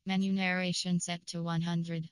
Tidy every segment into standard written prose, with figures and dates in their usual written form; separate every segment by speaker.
Speaker 1: Menu narration set to 100.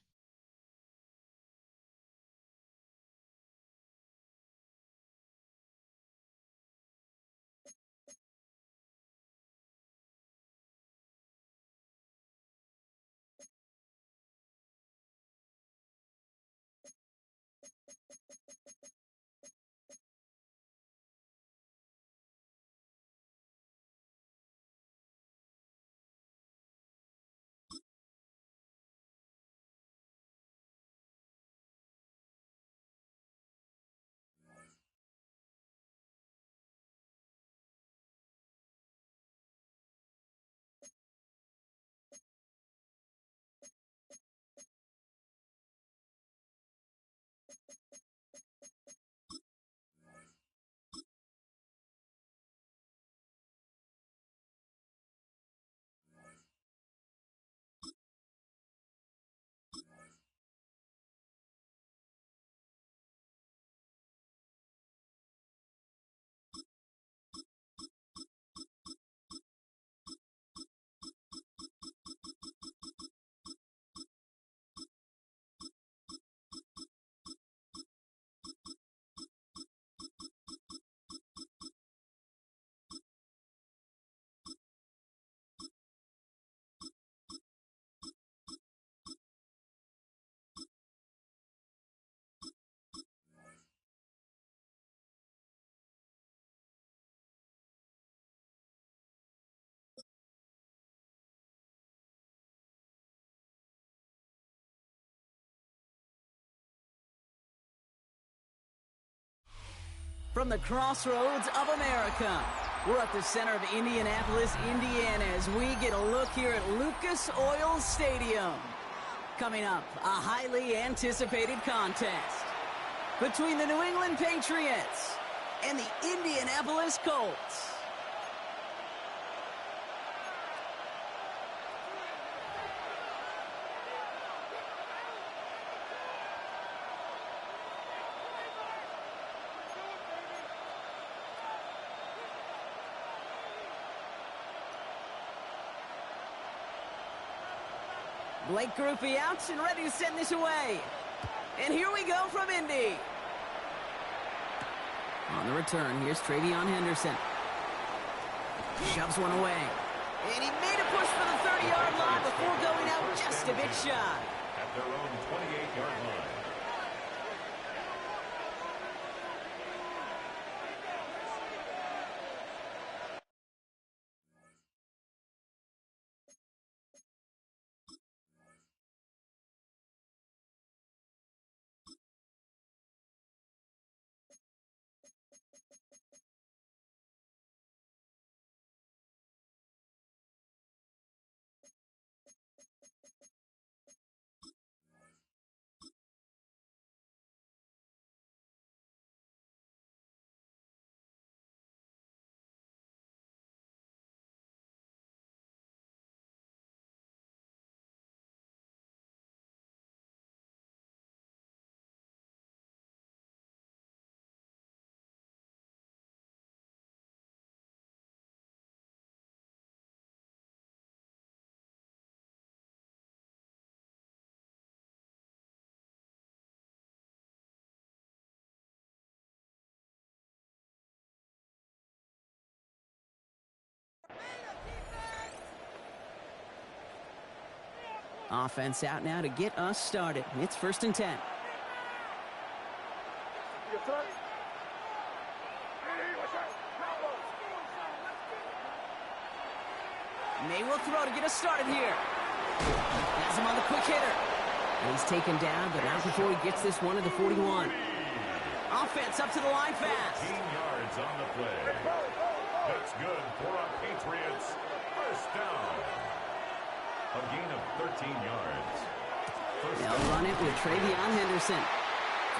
Speaker 2: From the crossroads of America, we're at the center of Indianapolis, Indiana, as we get a look here at Lucas Oil Stadium. Coming up, a highly anticipated contest between the New England Patriots and the Indianapolis Colts. Blake Gruffy out and ready to send this away. And here we go from Indy. On the return, here's Travion Henderson. Shoves one away. And he made a push for the 30-yard line before going out just a bit shy.
Speaker 3: At their own 28-yard line.
Speaker 2: Offense out now to get us started. It's 1st and 10. May will throw to get us started here. Has him on the quick hitter. And he's taken down, but not before he gets this one to the 41. Offense up to the line fast.
Speaker 3: 15 yards on the play. That's good for our Patriots. First down. A gain of 13 yards.
Speaker 2: They'll run it with Travion Henderson.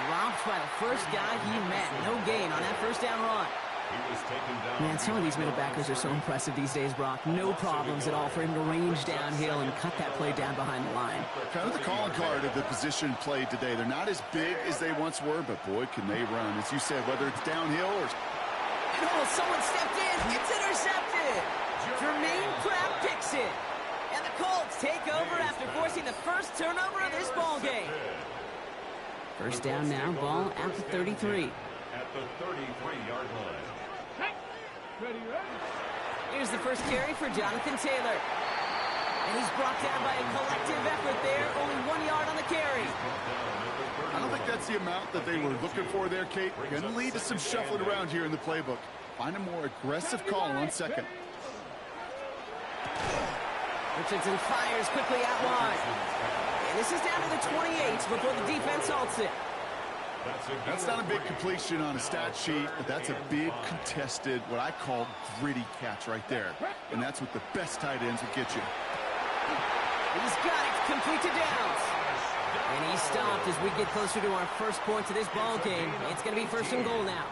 Speaker 2: Dropped by the first guy he met. No gain on that first down run.
Speaker 3: He was taken down.
Speaker 2: Man, some of these middle backers are so impressive these days, Brock. No problems at all for him to range downhill and cut that play down behind the line.
Speaker 4: Kind of the calling card of the position played today. They're not as big as they once were, but boy, can they run. As you said, whether it's downhill or...
Speaker 2: And someone stepped in. It's intercepted. Jermaine Pratt picks it. And the Colts take over after forcing the first turnover of this ball game. First down now, ball at the 33.
Speaker 3: At the 33-yard line.
Speaker 2: Here's the first carry for Jonathan Taylor. And he's brought down by a collective effort there, only 1 yard on the carry.
Speaker 4: I don't think that's the amount that they were looking for there, Kate. Going to lead to some shuffling around here in the playbook. Find a more aggressive call on second.
Speaker 2: Richardson fires quickly out wide. And this is down to the 28 before the defense halts it.
Speaker 4: That's not a big completion on a stat sheet, but that's a big contested, what I call gritty catch right there. And that's what the best tight ends would get you.
Speaker 2: He's got it, complete to Downs. And he's stopped as we get closer to our first points of this ball game. It's going to be first and goal now.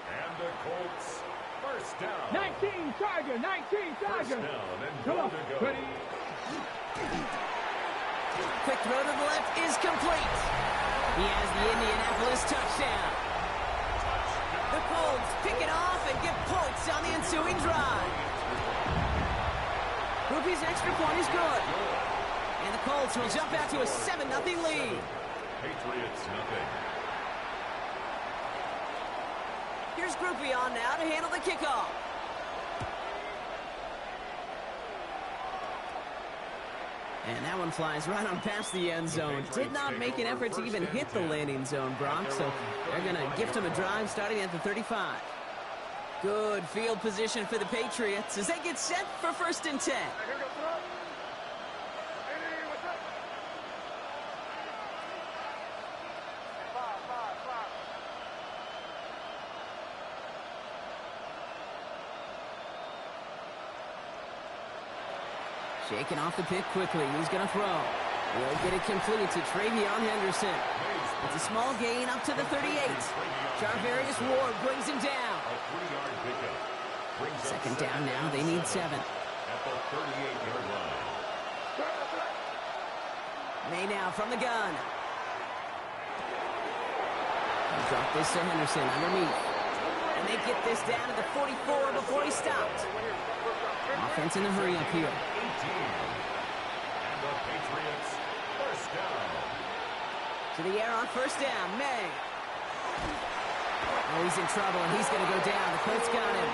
Speaker 3: And the Colts, first down.
Speaker 5: 19 Tiger, 19 Tiger.
Speaker 3: First down and
Speaker 5: Come on,
Speaker 3: goal to go.
Speaker 5: ready.
Speaker 2: Quick throw to the left is complete. He has the Indianapolis touchdown. The Colts pick it off and get points on the ensuing drive. Ruby's extra point is good. And the Colts will jump out to a 7-0 lead.
Speaker 3: Patriots, nothing.
Speaker 2: Here's Groupie on now to handle the kickoff. And that one flies right on past the end zone. Did not make an effort to even hit the landing zone, Brock, so they're going to gift him a drive starting at the 35. Good field position for the Patriots as they get set for first and 10. Shaking off the pick quickly. He's going to throw. He'll get it complete to Travion Henderson. It's a small gain up to the 38. Charvarius Ward brings him down.
Speaker 3: A 3-yard pickup. Brings up
Speaker 2: Second down now. They need 7.
Speaker 3: at the 38-yard line.
Speaker 2: May now from the gun. He'll drop this to Henderson underneath. And they get this down to the 44 before he stopped. Offense in the hurry up here.
Speaker 3: 18. And the Patriots, first down.
Speaker 2: To the air on first down. May. Oh, he's in trouble, and he's going to go down. The Colts got him.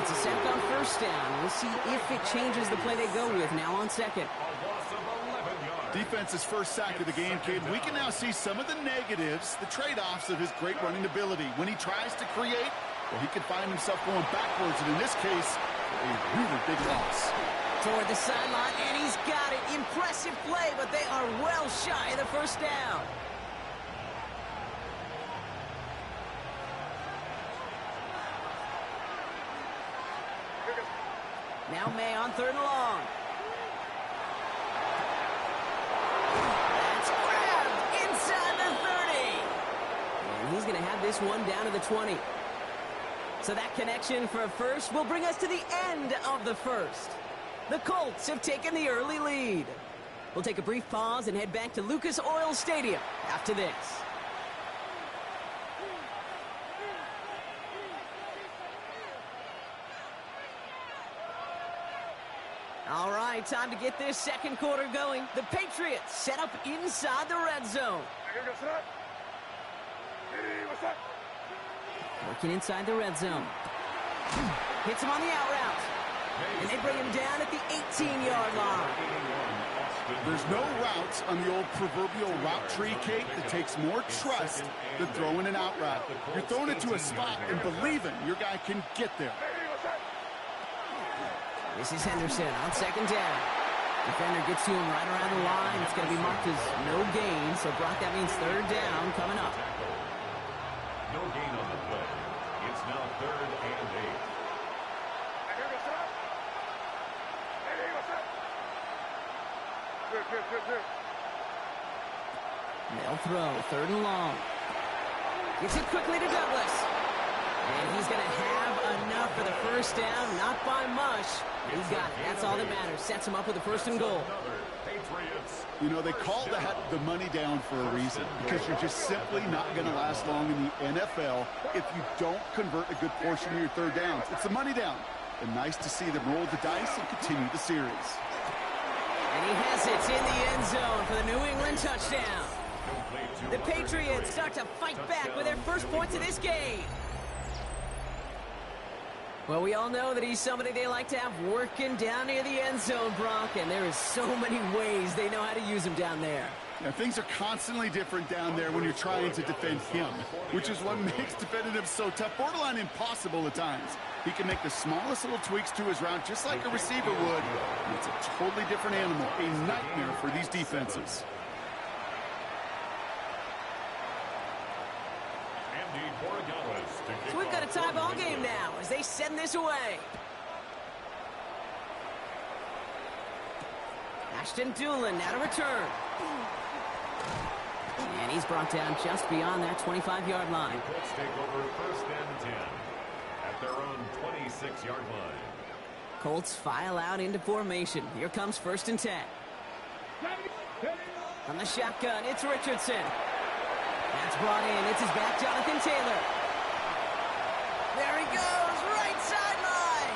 Speaker 2: It's a sack on first down. We'll see if it changes the play they go with now on second.
Speaker 3: A loss of 11 yards.
Speaker 4: Defense's first sack of the game, kid. We can now see some of the negatives, the trade-offs of his great running ability. When he tries to create, well, he can find himself going backwards, and in this case, a really big loss.
Speaker 2: Toward the sideline, and he's got it. Impressive play, but they are well shy of the first down. Now May on third and long. That's grabbed inside the 30. And he's going to have this one down to the 20. So that connection for a first will bring us to the end of the first. The Colts have taken the early lead. We'll take a brief pause and head back to Lucas Oil Stadium after this. All right, time to get this second quarter going. The Patriots set up inside the red zone. Working inside the red zone. Hits him on the out route. And they bring him down at the 18-yard line.
Speaker 4: There's no route on the old proverbial route tree, Kate, that takes more trust than throwing an out route. You're throwing it to a spot and believing your guy can get there.
Speaker 2: This is Henderson on second down. Defender gets to him right around the line. It's going to be marked as no gain. So, Brock, that means third down coming up.
Speaker 3: No gain on the play. It's now 3rd and 8.
Speaker 2: They'll throw, third and long. Gets it quickly to Douglas. And he's going to have enough for the first down, not by much. He's got it. That's all that matters. Sets him up with a first and goal.
Speaker 4: You know, they call that the money down for a reason, because you're just simply not going to last long in the NFL if you don't convert a good portion of your third downs. It's the money down. and nice to see them roll the dice and continue the series.
Speaker 2: And he has it in the end zone for the New England touchdown. The Patriots start to fight back with their first points of this game. Well, we all know that he's somebody they like to have working down near the end zone, Brock, and there is so many ways they know how to use him down there.
Speaker 4: Yeah, things are constantly different down there when you're trying to defend him, which is what makes defending him so tough, borderline impossible at times. He can make the smallest little tweaks to his route just like a receiver would. It's a totally different animal, a nightmare for these defenses.
Speaker 2: So we've got a tie ball game now as they send this away. Ashton Doolin now to return. And he's brought down just beyond that 25-yard line.
Speaker 3: The Colts take over first and 10 at their own 26-yard line.
Speaker 2: Colts file out into formation. Here comes first and 10. From the shotgun, it's Richardson. That's brought in. It's his back, Jonathan Taylor. There he goes, right sideline.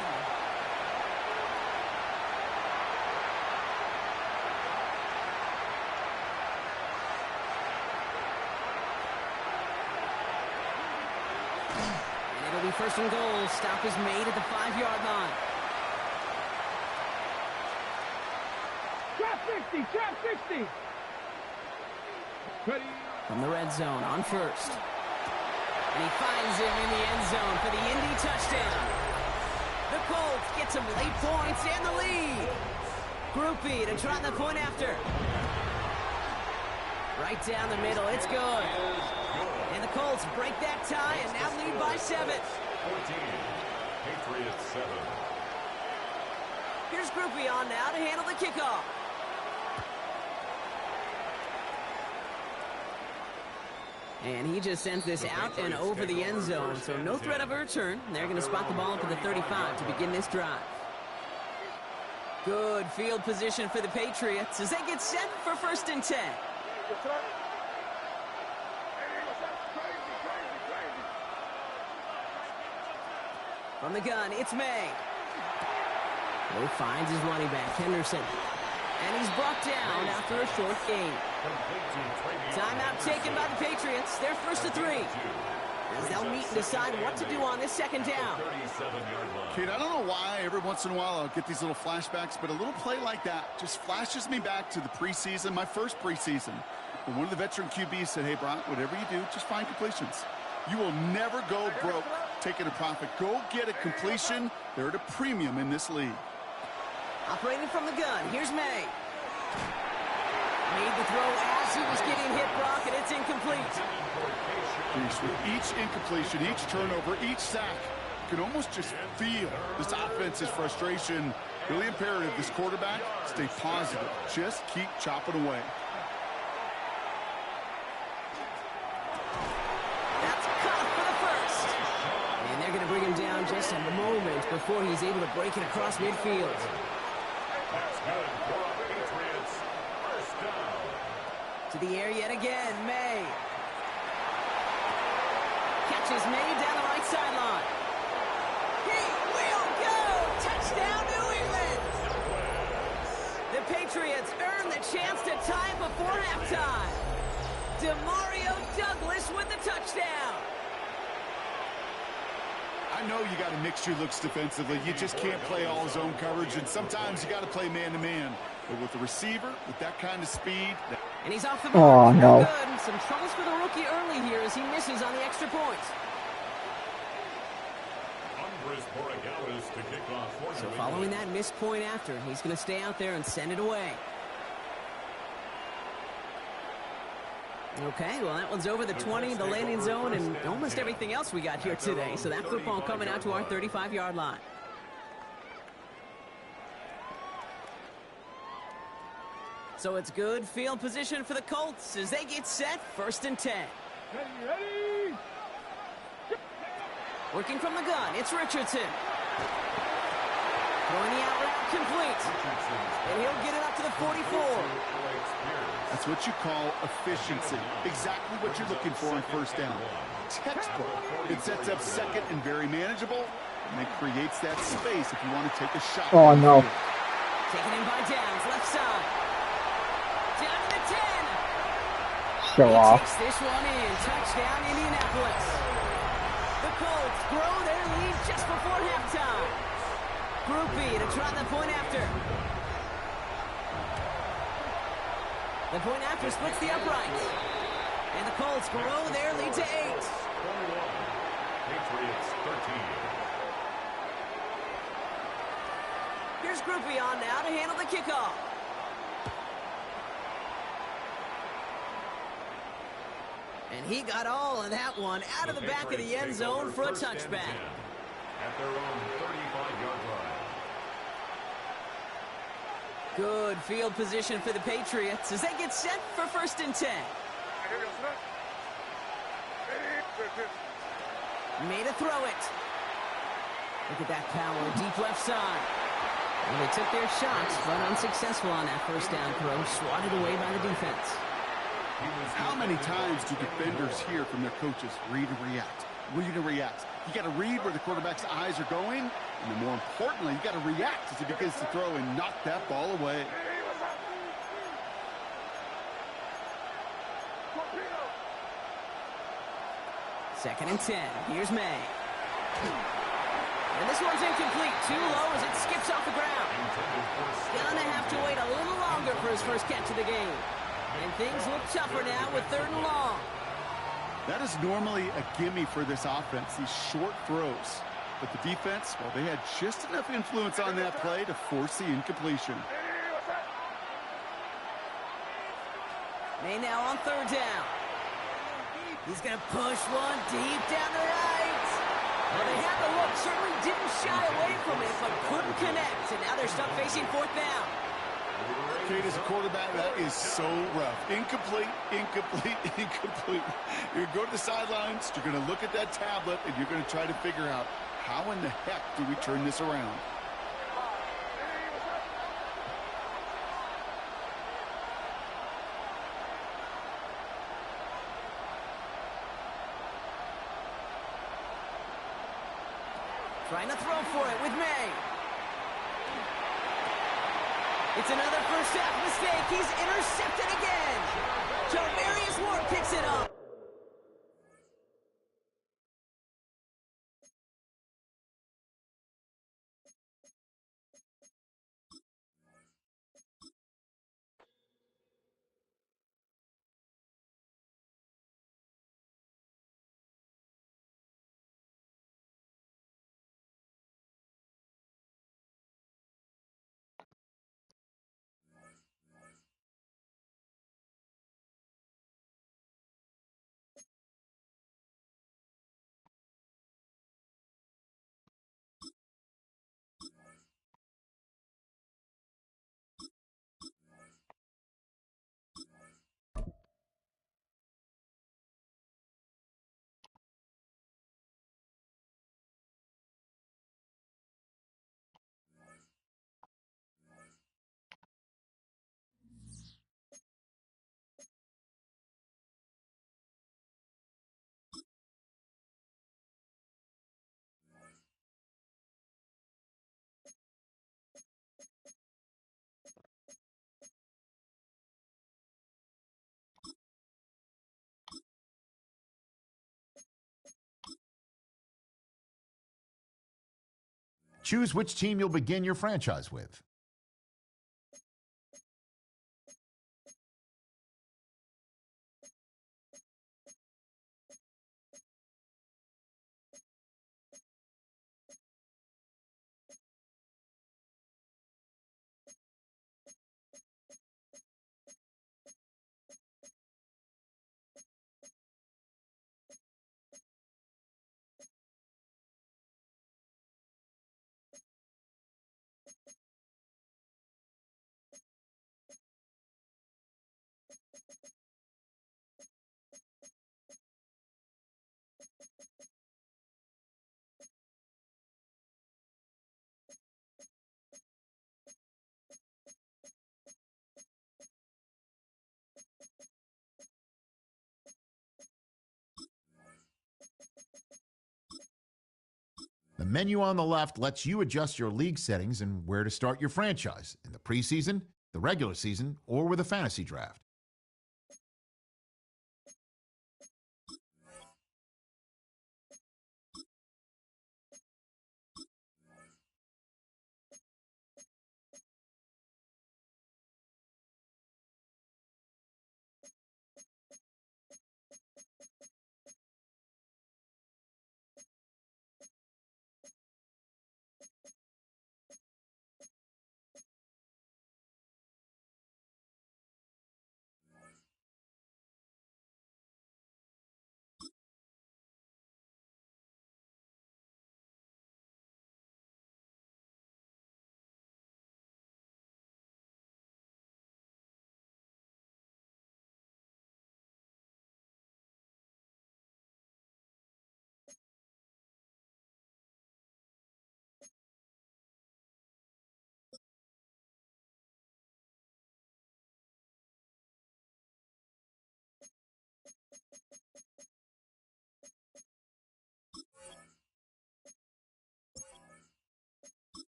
Speaker 2: And it'll be first and goal. Stop is made at the 5-yard line.
Speaker 5: Trap 60, trap 60. Ready.
Speaker 2: From the red zone on first. And he finds him in the end zone for the Indy touchdown. The Colts get some late points and the lead. Groupie to try the point after. Right down the middle, it's good. And the Colts break that tie and now lead by 7.
Speaker 3: 14, Patriots 7.
Speaker 2: Here's Groupie on now to handle the kickoff. And he just sends this out and over the end zone, so no threat of a return. They're going to spot the ball up at the 35 to begin this drive. Good field position for the Patriots as they get set for first and 10. From the gun, it's May. Mo finds his running back, Henderson. And he's brought down after a short gain. Timeout taken by the Patriots. They're first to 3. As they'll meet and decide what to do on this second down.
Speaker 4: Kid, I don't know why every once in a while I'll get these little flashbacks, but a little play like that just flashes me back to the preseason, my first preseason. When one of the veteran QBs said, hey, Brock, whatever you do, just find completions. You will never go broke taking a profit. Go get a completion. They're at a premium in this league.
Speaker 2: Operating from the gun, here's May. Made the throw as he was getting hit, Brock, and it's incomplete.
Speaker 4: With each incompletion, each turnover, each sack, you can almost just feel this offense's frustration. Really imperative, this quarterback, stay positive. Just keep chopping away.
Speaker 2: That's cut for the first. And they're going to bring him down just a moment before he's able to break it across midfield.
Speaker 3: That's good for our Patriots. First down.
Speaker 2: To the air yet again, May. Catches May down the right sideline. He will go! Touchdown, New England! The Patriots earn the chance to tie before halftime. Demario Douglas with the touchdown.
Speaker 4: I know you got to mix your looks defensively. You just can't play all zone coverage, and sometimes you got to play man-to-man. But with the receiver, with that kind of speed...
Speaker 2: And he's off the
Speaker 6: Oh,
Speaker 2: mark.
Speaker 6: no.
Speaker 2: Good. Some troubles for the rookie early here as he misses on the extra point. So following that missed point after, he's going to stay out there and send it away. Okay, well, that one's over the 20, the landing zone, and almost everything else we got here today. So that football coming out to our 35-yard line. So it's good field position for the Colts as they get set first and 10.
Speaker 5: Ready.
Speaker 2: Working from the gun, it's Richardson. Throwing the out route complete. And he'll get it up to the 44.
Speaker 4: That's what you call efficiency. Exactly what you're looking for on first down. Textbook. It sets up second and very manageable. And it creates that space if you want to take a shot.
Speaker 6: Oh, no.
Speaker 2: Taken in by Downs, left side. Down to the 10.
Speaker 6: Show
Speaker 2: He
Speaker 6: off.
Speaker 2: takes this one in. Touchdown, Indianapolis. The Colts grow their lead just before halftime. Group B to try the point after. The point after splits the uprights. And the Colts grow their lead to 8.
Speaker 3: 21. Patriots 13.
Speaker 2: Here's Group B on now to handle the kickoff. And he got all of that one out of the back of the end zone for a touchback.
Speaker 3: At their own 35-yard line.
Speaker 2: Good field position for the Patriots as they get set for 1st and 10. Made a throw it. Look at that power, deep left side. Well, they took their shots, but unsuccessful on that 1st down throw, swatted away by the defense.
Speaker 4: How many times do defenders hear from their coaches, read and react, read and react? You got to read where the quarterback's eyes are going, and then more importantly, you got to react as he begins to throw and knock that ball away.
Speaker 2: Second and 10. Here's May. And this one's incomplete. Too low as it skips off the ground. Gonna have to wait a little longer for his first catch of the game. And things look tougher now with 3rd and long.
Speaker 4: That is normally a gimme for this offense, these short throws. But the defense, well, they had just enough influence on that play to force the incompletion.
Speaker 2: May now on 3rd down. He's going to push one deep down the right. Well, they had the look, certainly didn't shy away from it, but couldn't connect. And now they're stuck facing 4th down.
Speaker 4: Kate, as a quarterback, that is so rough. Incomplete, incomplete, incomplete. You're going to go to the sidelines, you're going to look at that tablet, and you're going to try to figure out how in the heck do we turn this around.
Speaker 2: Trying to throw for it with May. It's another first half mistake. He's intercepted again. Jarmarius Ward picks it up.
Speaker 7: Choose which team you'll begin your franchise with. The menu on the left lets you adjust your league settings and where to start your franchise in the preseason, the regular season, or with a fantasy draft.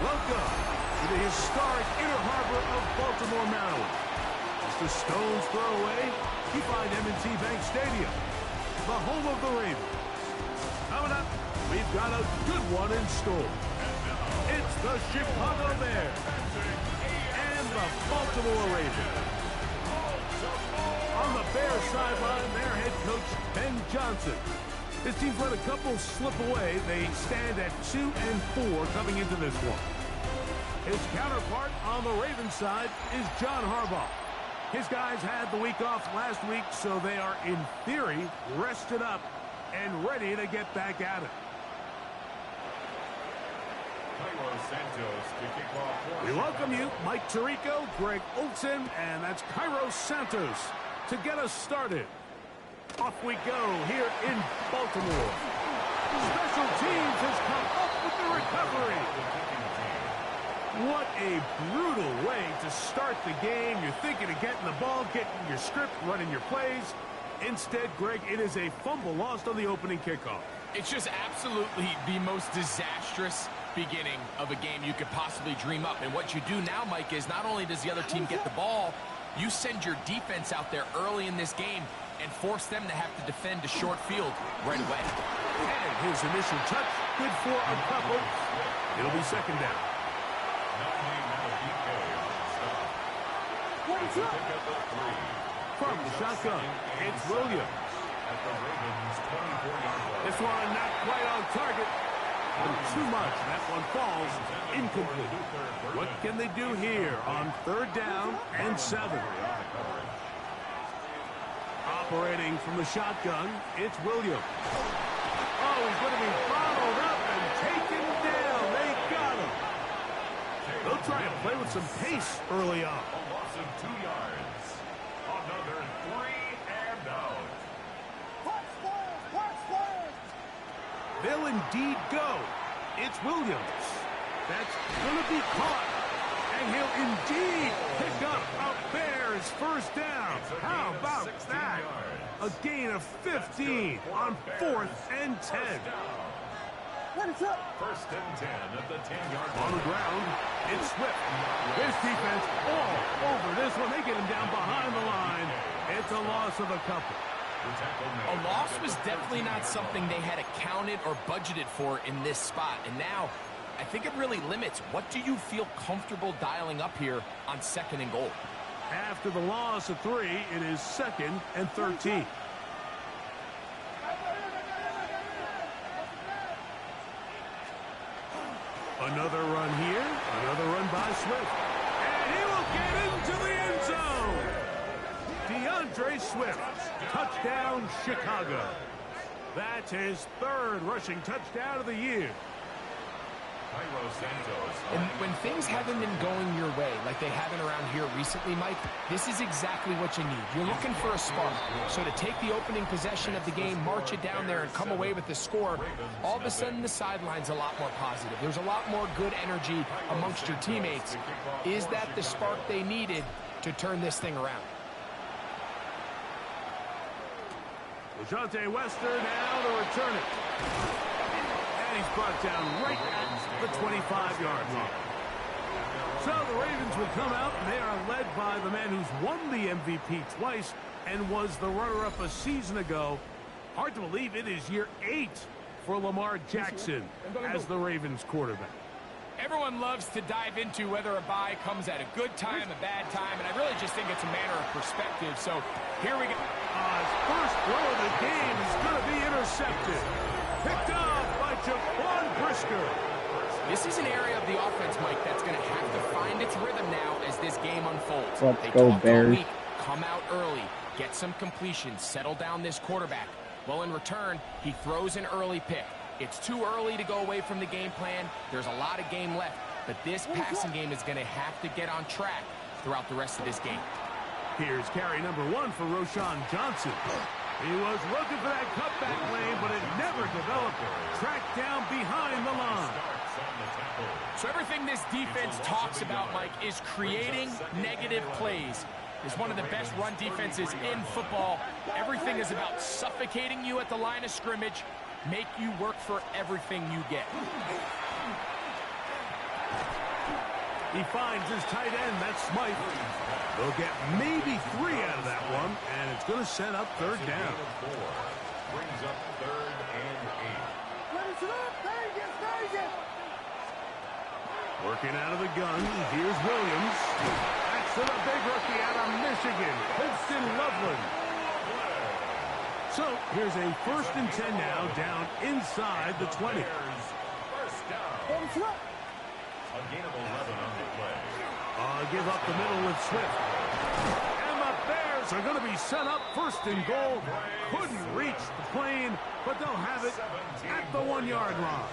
Speaker 5: Welcome to the historic Inner Harbor of Baltimore, Maryland. Just a stone's throw away, you find M&T Bank Stadium, the home of the Ravens. Coming up, we've got a good one in store. It's the Chicago Bears and the Baltimore Ravens. On the Bears sideline, their head coach, Ben Johnson. His team's let a couple slip away. They stand at 2-4 coming into this one. His counterpart on the Ravens side is John Harbaugh. His guys had the week off last week, so they are, in theory, rested up and ready to get back at it. We welcome you, Mike Tirico, Greg Olson, and that's Kairos Santos to get us started. Off we go here in Baltimore. Special teams has come up with the recovery. What a brutal way to start the game. You're thinking of getting the ball, getting your script, running your plays. Instead, Greg, it is a fumble lost on the opening kickoff.
Speaker 6: It's just absolutely the most disastrous beginning of a game you could possibly dream up. And what you do now, Mike, is not only does the other team get the ball, you send your defense out there early in this game and force them to have to defend a short field right away.
Speaker 5: And his initial touch, good for a couple. It'll be second down. From the shotgun, it's Williams. This one not quite on target. Too much. That one falls incomplete. What can they do here on third down and 7? Operating from the shotgun, it's Williams. Oh, he's going to be bottled up and taken down. They got him. They'll try and play with some pace early on.
Speaker 3: A loss of 2 yards. Another 3 and out.
Speaker 5: They'll indeed go. It's Williams. That's going to be caught. And he'll indeed pick up a Bears first down. How about that? A gain of 15 on 4th and 10.
Speaker 3: First and 10 at the 10-yard line.
Speaker 5: On the ground, it's Swift. His defense all over this one. They get him down behind the line. It's a loss of a couple.
Speaker 6: A loss was definitely not something they had accounted or budgeted for in this spot. And now, I think it really limits. What do you feel comfortable dialing up here on 2nd and goal?
Speaker 5: After the loss of 3, it is 2nd and 13. Another run here. Another run by Swift. And he will get into the end zone. DeAndre Swift. Touchdown, Chicago. That's his 3rd rushing touchdown of the year.
Speaker 6: And when things haven't been going your way like they haven't around here recently, Mike, this is exactly what you need. You're looking for a spark. So to take the opening possession of the game, march it down there, and come away with the score, all of a sudden the sideline's a lot more positive. There's a lot more good energy amongst your teammates. Is that the spark they needed to turn this thing around?
Speaker 5: LeJohntay Wester now to return it. And he's brought down right at the 25-yard line. So the Ravens will come out, and they are led by the man who's won the MVP twice and was the runner-up a season ago. Hard to believe it is year 8 for Lamar Jackson as the Ravens quarterback.
Speaker 6: Everyone loves to dive into whether a bye comes at a good time, a bad time, and I really just think it's a matter of perspective. So here we go.
Speaker 5: His first throw of the game is going to be intercepted. Picked off by Jaquan Brisker.
Speaker 6: This is an area of the offense, Mike, that's going to have to find its rhythm now as this game unfolds.
Speaker 8: Let's
Speaker 6: they
Speaker 8: go,
Speaker 6: talked
Speaker 8: Bears.
Speaker 6: all week, come out early, get some completions, settle down this quarterback. Well, in return, he throws an early pick. It's too early to go away from the game plan. There's a lot of game left, but this passing game is going to have to get on track throughout the rest of this game.
Speaker 5: Here's carry number 1 for Roschon Johnson. He was looking for that cutback lane, but it never developed. Tracked down behind the line.
Speaker 6: So everything this defense talks about, Mike, is creating negative plays. It's one of the best run defenses in football. Everything is about suffocating you at the line of scrimmage, make you work for everything you get.
Speaker 5: He finds his tight end, that's Smythe. They'll get maybe 3 out of that one, and it's going to set up 3rd down.
Speaker 3: Brings up 3rd and 8.
Speaker 5: Working out of the gun, here's Williams. That's to the big rookie out of Michigan, Winston Loveland. So here's a 1st and 10 now, down inside the 20.
Speaker 3: First down. A gain of 11 on the play.
Speaker 5: Give up the middle with Swift. And the Bears are going to be set up 1st and goal. Couldn't reach the plane, but they'll have it at the 1-yard line.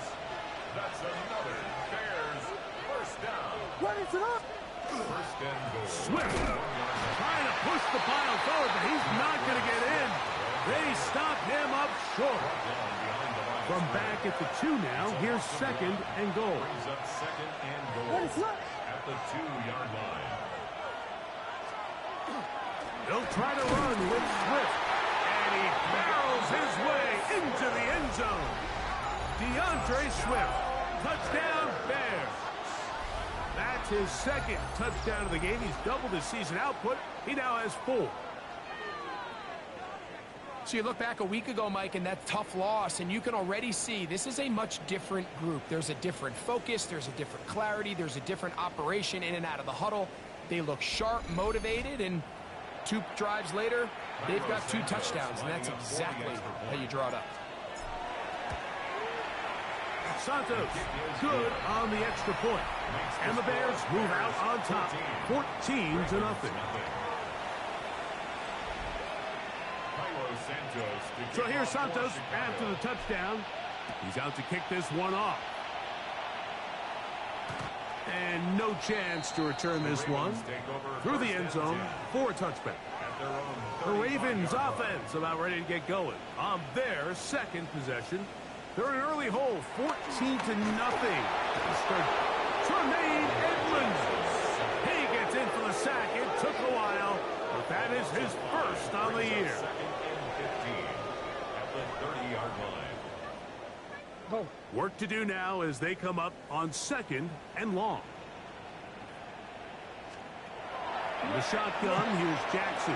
Speaker 3: That's another Bears first down. First and goal.
Speaker 5: Swift trying to push the pile forward, but he's not going to get in. They stop him up short. From back at the 2 now, here's 2nd and goal.
Speaker 3: Brings up 2nd and goal at the 2-yard line.
Speaker 5: He'll try to run with Swift, and he barrels his way into the end zone. DeAndre Swift, touchdown Bears. That's his 2nd touchdown of the game. He's doubled his season output. He now has 4.
Speaker 6: So you look back a week ago, Mike, and that tough loss, and you can already see this is a much different group. There's a different focus, there's a different clarity, there's a different operation in and out of the huddle. They look sharp, motivated, and 2 drives later, they've got 2 touchdowns, and that's exactly how you draw it up.
Speaker 5: Santos, good on the extra point. And the Bears move out on top, 14-0. So here's Santos after the touchdown. He's out to kick this one off. And no chance to return this one through the end zone for a touchback. The Ravens offense about ready to get going on their 2nd possession. They're an early hole, 14-0. Tremaine Edmonds. He gets in for the sack. It took a while, but that is his 1st on the year.
Speaker 3: 15 at the 30-yard line.
Speaker 5: Work to do now as they come up on 2nd and long. In the shotgun, here's Jackson.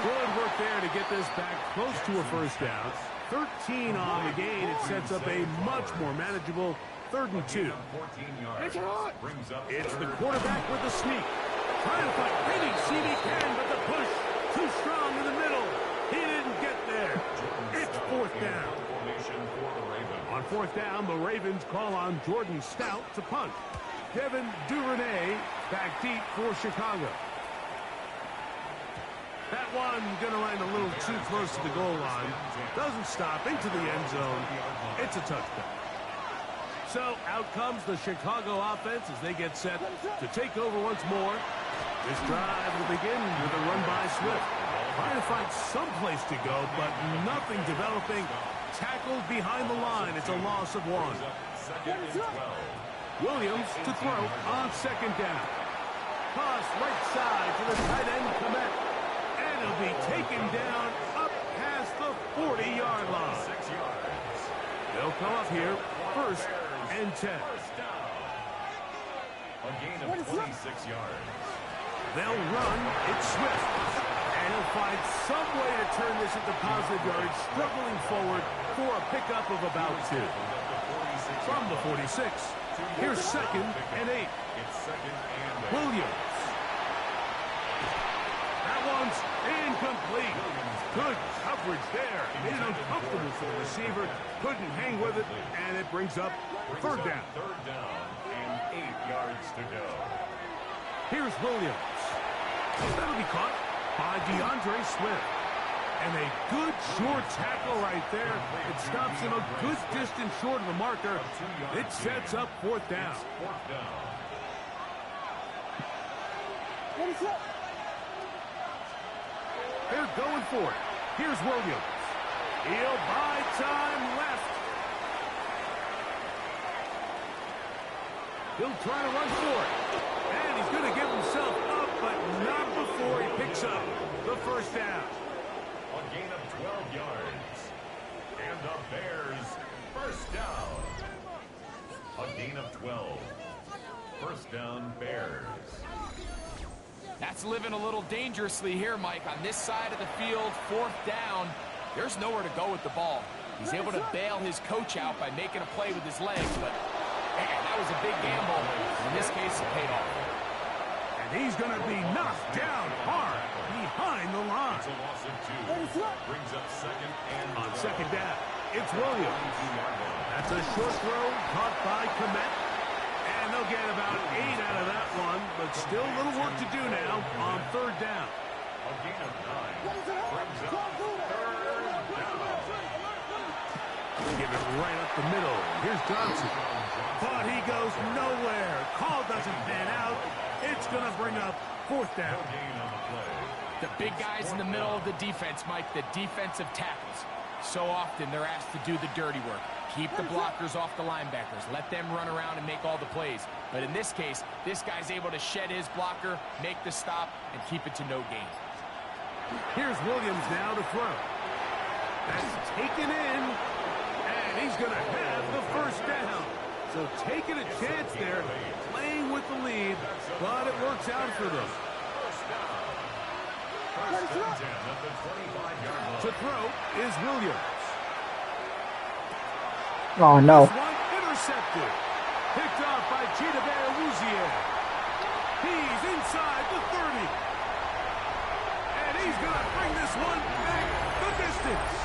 Speaker 5: Good work there to get this back close to a first down. 13 on the gain. It sets up a much more manageable 3rd and 2. It's the quarterback with the sneak. Trying to find any seam he can, but the push too strong in the middle. He didn't get there. It's 4th down. On 4th down, the Ravens call on Jordan Stout to punt. Devin Duvernay back deep for Chicago. That one going to land a little too close to the goal line. Doesn't stop into the end zone. It's a touchdown. So out comes the Chicago offense as they get set to take over once more. This drive will begin with a run by Swift. Trying to find some place to go, but nothing developing. Tackled behind the line. It's a loss of 1. Williams to throw on 2nd down. Toss right side to the tight end, Komet. And he'll be taken down up past the 40-yard line. They'll come up here 1st and 10.
Speaker 3: A gain of 26 yards.
Speaker 5: They'll run. It's Swift. And he'll find some way to turn this into positive yardage, struggling forward for a pickup of about 2. From the 46. Here's 2nd and 8. Williams. That one's incomplete. Good coverage there. Made it uncomfortable for the receiver. Couldn't hang with it, and it brings up 3rd down.
Speaker 3: 3rd down and 8 yards to go.
Speaker 5: Here's Williams. That'll be caught by DeAndre Swift. And a good short tackle right there. It stops him a good distance short of the marker. It sets up 4th down.
Speaker 3: 4th down.
Speaker 5: They're going for it. Here's Williams. He'll buy time left. He'll try to run for it. And he's going to give himself up, but not before he picks up the 1st down.
Speaker 3: A gain of 12 yards. And the Bears, 1st down. A gain of 12. 1st down, Bears.
Speaker 6: That's living a little dangerously here, Mike. On this side of the field, 4th down, there's nowhere to go with the ball. He's able to bail his coach out by making a play with his legs, but man, that was a big gamble. In this case, it paid off.
Speaker 5: And he's going to be knocked down hard behind the line.
Speaker 3: It's a loss of 2. Brings up 2nd and
Speaker 5: On 2nd down, it's Williams. That's a short throw caught by Komet. And they'll get about 8 out of that one, but still a little work to do now on 3rd down.
Speaker 3: A gain of 9. Brings up 3rd down.
Speaker 5: Give it right up the middle. Here's Johnson. But he goes nowhere. Call doesn't pan out. It's going to bring up 4th down.
Speaker 3: No gain on the play.
Speaker 6: The big guys in the middle of the defense, Mike, the defensive tackles. So often they're asked to do the dirty work. Keep the blockers off the linebackers. Let them run around and make all the plays. But in this case, this guy's able to shed his blocker, make the stop, and keep it to no gain.
Speaker 5: Here's Williams now to throw. That's taken in, and he's going to have the 1st down. So taking a chance there, playing with the lead, but it works out for them. To throw is Williams.
Speaker 8: Oh, no.
Speaker 5: One intercepted. Picked off by Chidobe Awuzie. He's inside the 30. And he's going to bring this one back the distance.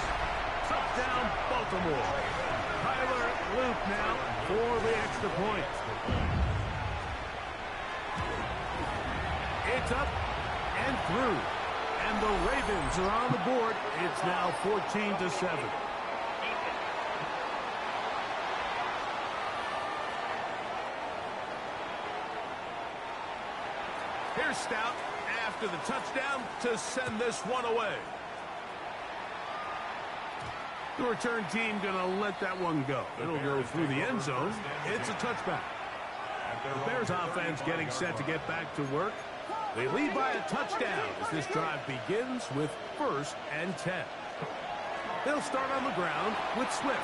Speaker 5: Touchdown, Baltimore. Tyler Luke now for the extra point. It's up and through. And the Ravens are on the board. It's now 14-7. Here's Stout after the touchdown to send this one away. The return team going to let that one go. It'll go through the end zone. It's a touchback. The Bears offense getting set to get back to work. They lead by a touchdown as this drive begins with 1st and 10. They'll start on the ground with Swift.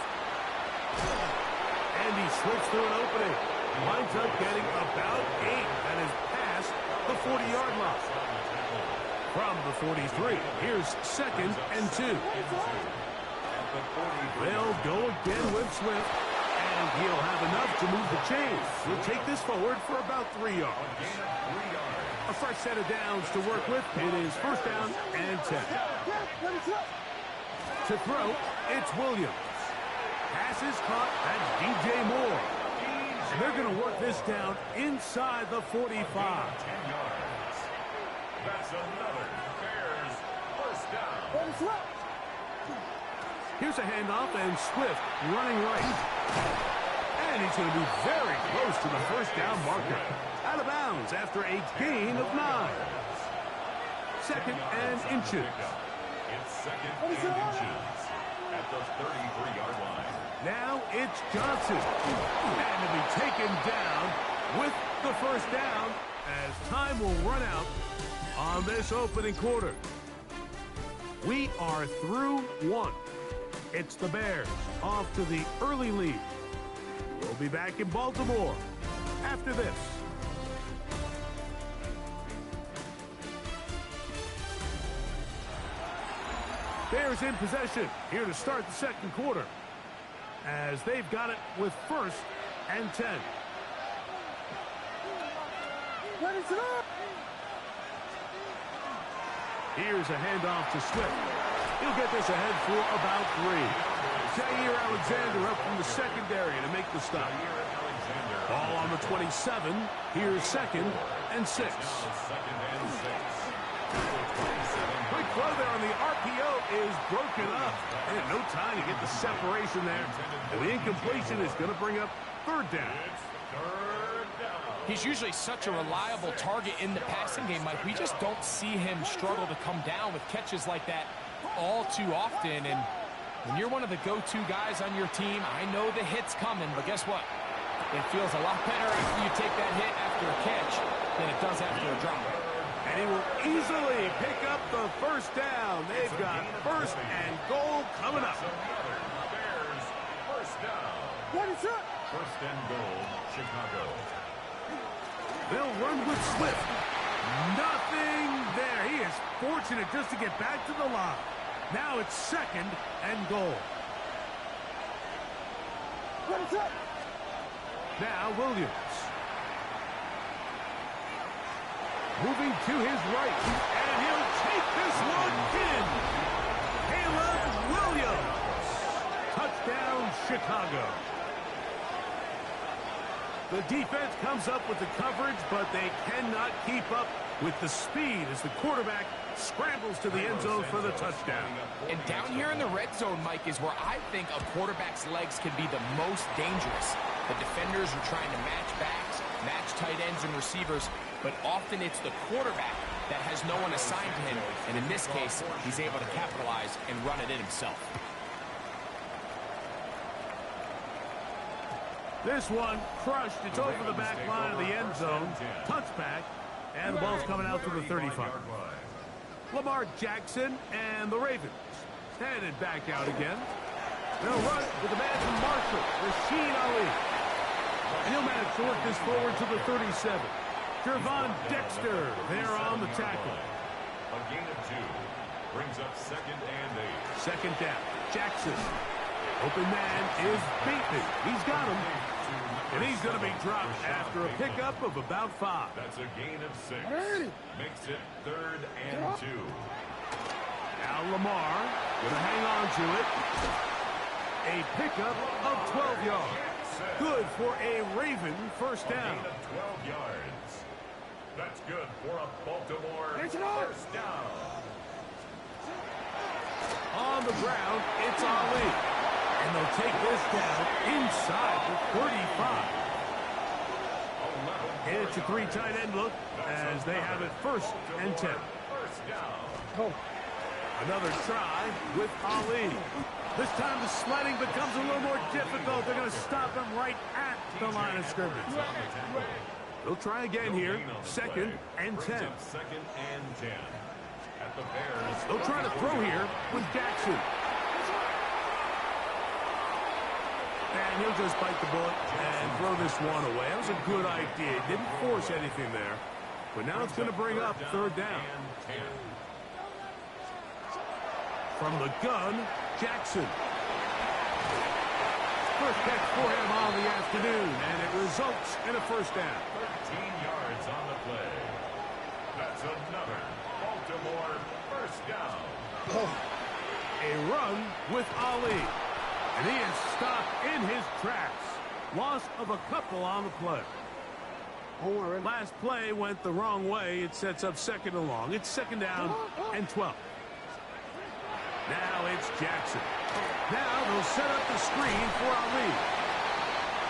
Speaker 5: And he slips through an opening. Winds up getting about 8 and is past the 40-yard line. From the 43, here's 2nd and 2. They'll go again with Swift, and he'll have enough to move the chains. He'll take this forward for about 3 yards. A fresh set of downs to work with. It is 1st down and 10. To throw, it's Williams. Pass is caught. That's DJ Moore. And they're going to work this down inside the 45.
Speaker 3: 10 yards. That's another Bears first down.
Speaker 5: Here's a handoff, and Swift running right. And he's going to be very close to the 1st down marker. Out of bounds after a gain of 9. 2nd and inches.
Speaker 3: It's 2nd and inches at the 33-yard line.
Speaker 5: Now it's Johnson. And to be taken down with the 1st down as time will run out on this opening quarter. We are through 1. It's the Bears off to the early lead. We'll be back in Baltimore after this. Bears in possession here to start the 2nd quarter as they've got it with 1st and 10. Here's a handoff to Swift. He'll get this ahead for about 3. Jair Alexander up from the secondary to make the stop. Ball on the 27. Here's 2nd and 6. Quick throw there on the RPO is broken up. And no time to get the separation there. And the incompletion is going to bring up 3rd down.
Speaker 6: He's usually such a reliable target in the passing game, Mike. We just don't see him struggle to come down with catches like that all too often. And when you're one of the go-to guys on your team, I know the hit's coming, but guess what? It feels a lot better after you take that hit after a catch than it does after a drop.
Speaker 5: And he will easily pick up the 1st down. They've got 1st and goal coming up.
Speaker 3: Bears first down. 1st and goal, Chicago.
Speaker 5: They'll run with Swift. Nothing there. He is fortunate just to get back to the line. Now it's 2nd and goal. Now Williams. Moving to his right. And he'll take this one in. Caleb Williams. Touchdown, Chicago. The defense comes up with the coverage, but they cannot keep up with the speed as the quarterback scrambles to the end zone for the touchdown.
Speaker 6: And down here in the red zone, Mike, is where I think a quarterback's legs can be the most dangerous. The defenders are trying to match backs, match tight ends and receivers, but often it's the quarterback that has no one assigned to him. And in this case, he's able to capitalize and run it in himself.
Speaker 5: This one crushed. It's over the back line of the end zone. Touchback. And the ball's coming out to the 35. Lamar Jackson and the Ravens headed back out again. They'll run with the man from Marshall, Rashid Ali. And he'll manage to work this forward to the 37. Jervon Dexter there on the tackle.
Speaker 3: A gain of 2 brings up 2nd and 8.
Speaker 5: 2nd down. Jackson. Open man is Bateman. He's got him. And he's going to be dropped after a pickup of about 5.
Speaker 3: That's a gain of 6. Makes it 3rd and 2.
Speaker 5: Now Lamar going to hang on to it. A pickup of 12 yards. Good for a Raven 1st down.
Speaker 3: A gain of 12 yards. That's good for a Baltimore 1st down.
Speaker 5: On the ground, it's Ali. And they'll take this down inside the 35. It's a 3 tight end look as they have it 1st and 10. Another try with Ali. This time the sledding becomes a little more difficult. They're going to stop him right at the line of scrimmage. They'll try again here. 2nd and 10.
Speaker 3: 2nd and 10. At the Bears.
Speaker 5: They'll try to throw here with Jackson. And he'll just bite the bullet and throw this one away. That was a good idea. Didn't force anything there. But now it's going to bring up third down. From the gun, Jackson. First catch for him on the afternoon, and it results in a first down.
Speaker 3: 13 yards on the play. That's another Baltimore first down.
Speaker 5: A run with Ali. And he is stopped in his tracks. Loss of a couple on the play. Last play went the wrong way. It sets up second and long. It's second down and 12. Now it's Jackson. Now they'll set up the screen for Ali.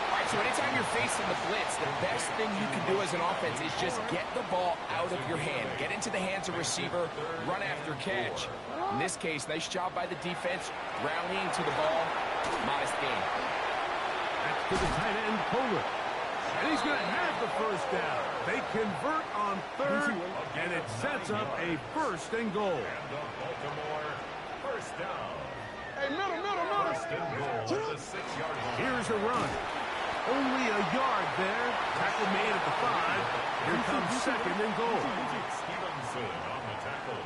Speaker 6: All right, so anytime you're facing the blitz, the best thing you can do as an offense is just get the ball out of your hand. Get into the hands of receiver, run after catch. In this case, nice job by the defense, rallying to the ball. Modest gain.
Speaker 5: That's to the tight end, Pollard. And he's going to have the first down. They convert on third, and it sets up a first and goal.
Speaker 3: And the Baltimore first down.
Speaker 8: Hey, middle.
Speaker 3: First and goal at the 6-yard line.
Speaker 5: Here's a run. Only a yard there. Tackle made at the 5. Here comes second and goal.
Speaker 3: Stevenson on the tackle.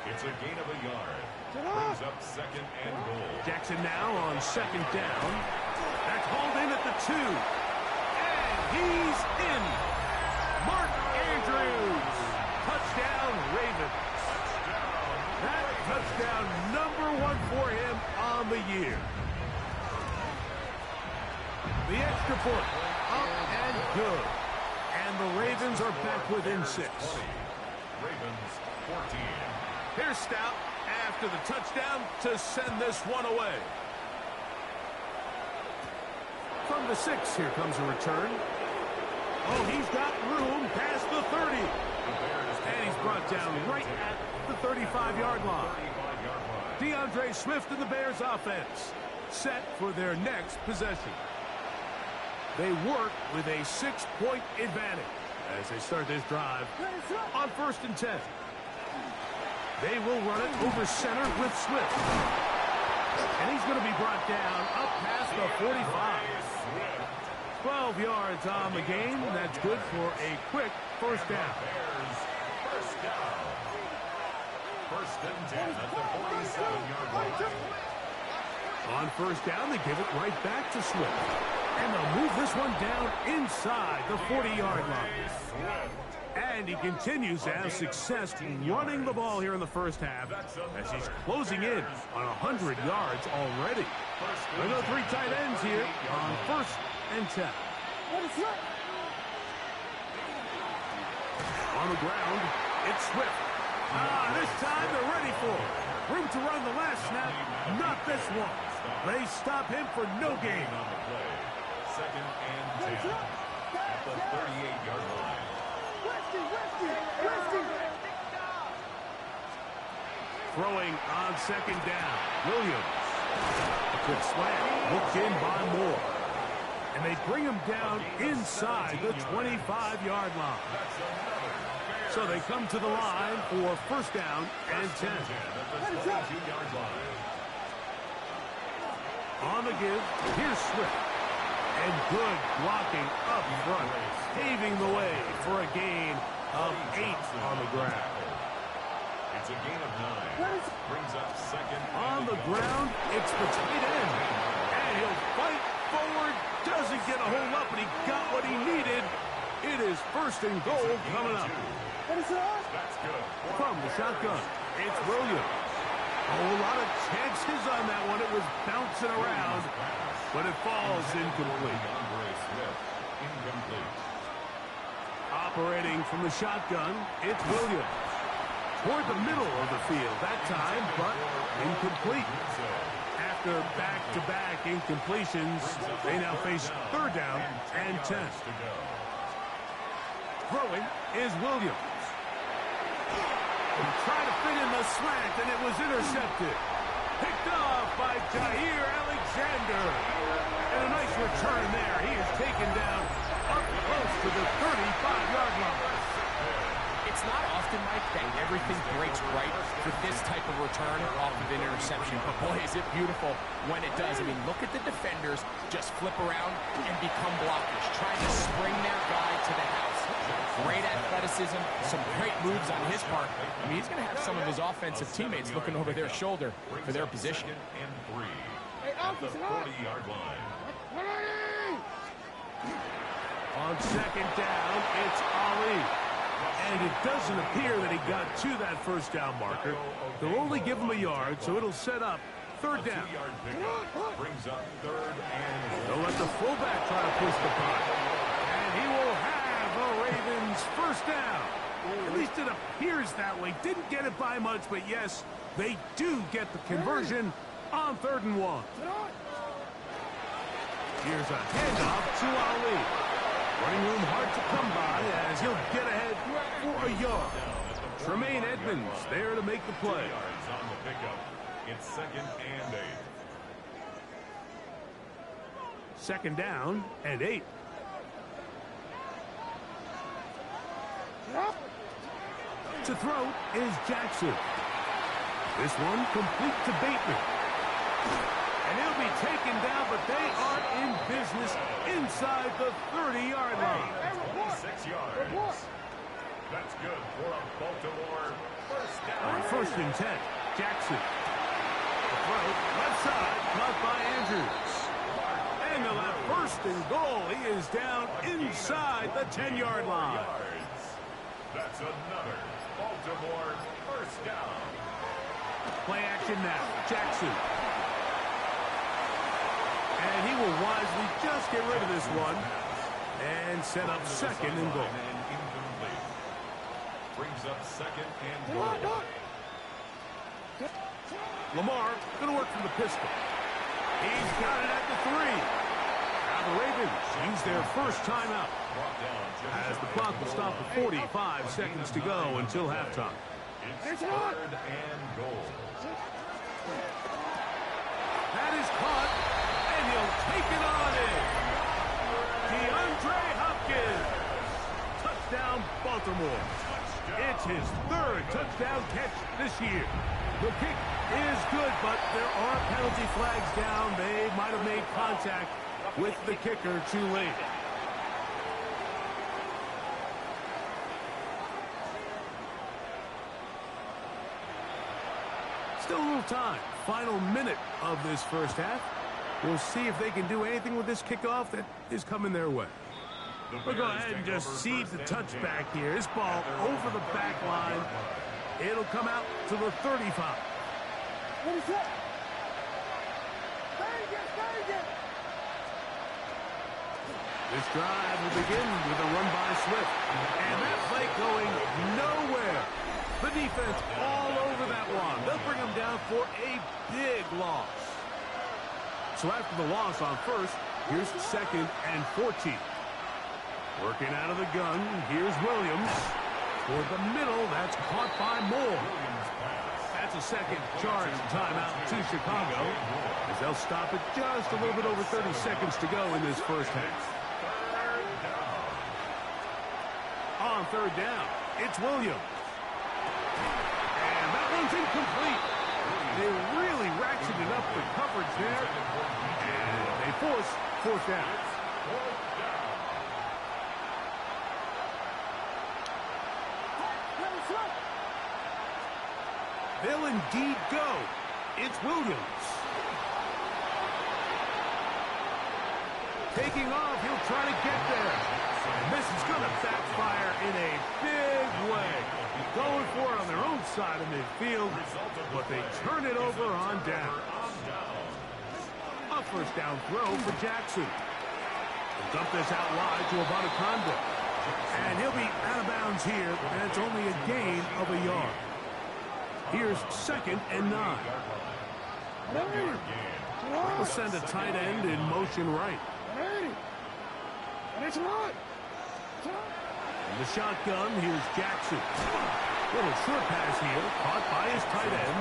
Speaker 3: It's a gain of a yard. Brings up second and goal.
Speaker 5: Jackson now on second down. That's hauled in at the 2. And he's in. Mark Andrews. Touchdown, Ravens. That touchdown #1 for him on the year. The extra point, up and good. And the Ravens are back within 6.
Speaker 3: Ravens 14.
Speaker 5: Here's Stout after the touchdown to send this one away. From the 6, here comes a return. Oh, he's got room past the 30. And he's brought down right at the 35-yard line. DeAndre Swift and the Bears offense set for their next possession. They work with a 6-point advantage as they start this drive on 1st and 10. They will run it over center with Swift. And he's going to be brought down up past the 45. 12 yards on the game. That's good for a quick first down.
Speaker 3: First down. First and 10 at the 47-yard line.
Speaker 5: On first down, they give it right back to Swift. And they'll move this one down inside the 40-yard line. And he continues to have success running the ball here in the first half as he's closing in on 100 yards already. There are 3 tight ends here on 1st and 10. On the ground, it's Swift. This time they're ready for it. Room to run the last snap, not this one. They stop him for no gain.
Speaker 3: Second and 10 at the 38-yard line.
Speaker 5: Throwing on second down, Williams. A good slam, hooked in by Moore. And they bring him down inside the 25-yard line. So they come to the line for first down and 10. On the give, here's Swift. And good blocking up front, paving the way for a gain of 8 on the ground.
Speaker 3: It's a gain of 9. Brings up second.
Speaker 5: On the ground, it's the tight end. And he'll fight forward. Doesn't get a hold up, but he got what he needed. It is first and goal coming up.
Speaker 3: That's good.
Speaker 5: From the shotgun, it's Williams. A whole lot of chances on that one. It was bouncing around, but it falls incomplete. Operating from the shotgun, it's Williams. Toward the middle of the field that time, but incomplete. After back-to-back incompletions, they now face third down and 10. Throwing is Williams. Trying to fit in the slant, and it was intercepted. Picked off by Jair Alexander. And a nice return there. He is taken down up close to the 35-yard line.
Speaker 6: It's not often, Mike, that everything breaks right for this type of return off of an interception. But, boy, is it beautiful when it does. I mean, look at the defenders just flip around and become blockers, trying to spring their guy to the house. Great athleticism, some great moves on his part. I mean, he's going to have some of his offensive teammates looking over their shoulder for their position.
Speaker 3: And 3 at the 40-yard line.
Speaker 5: On second down, it's Ali. And it doesn't appear that he got to that first down marker. They'll only give him a yard, so it'll set up third down.
Speaker 3: Brings up 3rd and
Speaker 5: They'll let the fullback try to push the punt. And he will have the Ravens first down. At least it appears that way. Didn't get it by much, but yes, they do get the conversion on 3rd and 1. Here's a handoff to Ali. Running room hard to come by as he'll get ahead for a yard. Tremaine Edmonds there to make the play.
Speaker 3: yards on the pickup. It's 2nd and 8.
Speaker 5: Second down and 8. To throw is Jackson. This one complete to Bateman. And he'll be taken down, but they are in business inside the 30-yard line.
Speaker 3: 26 yards. That's good for a Baltimore first down.
Speaker 5: On 1st and 10, Jackson. The throw, left side, caught by Andrews. And they'll have 1st and goal. He is down inside the 10-yard line.
Speaker 3: That's another Baltimore first down.
Speaker 5: Play action now, Jackson. And he will wisely just get rid of this one and set up 2nd and goal.
Speaker 3: Incomplete. Brings up 2nd and goal.
Speaker 5: Lamar going to work from the pistol. He's got it at the 3. Now the Ravens use their first timeout as the clock will stop at 45 seconds to go until halftime.
Speaker 3: It's 3rd and goal.
Speaker 5: That is caught, and he'll take it on in. DeAndre Hopkins. Touchdown, Baltimore. It's his 3rd touchdown catch this year. The kick is good, but there are penalty flags down. They might have made contact with the kicker too late. Still a little time. Final minute of this first half. We'll see if they can do anything with this kickoff that is coming their way. We'll go ahead and just cede the touchback here. This ball over the back line. It'll come out to the 35. This drive will begin with a run by Swift. And that play going nowhere. The defense all over that one. They'll bring him down for a big loss. So after the loss on 1st, here's 2nd and 14. Working out of the gun, here's Williams. Toward the middle, that's caught by Moore. That's a 2nd charge timeout to Chicago, as they'll stop it just a little bit over 30 seconds to go in this first half. On 3rd down, it's Williams. And that one's incomplete. They really ratcheted up the coverage there, and they force 4th down. They'll indeed go. It's Williams. Taking off, he'll try to get there. And this is going to backfire in a big way. Going for it on their own side of midfield, but they turn it over on down. A first down throw for Jackson. He'll dump this out wide to Abataconda. And he'll be out of bounds here, and it's only a gain of a yard. Here's 2nd and 9. We'll send a tight end in motion right. In the shotgun, here's Jackson. Little short pass here, caught by his tight end.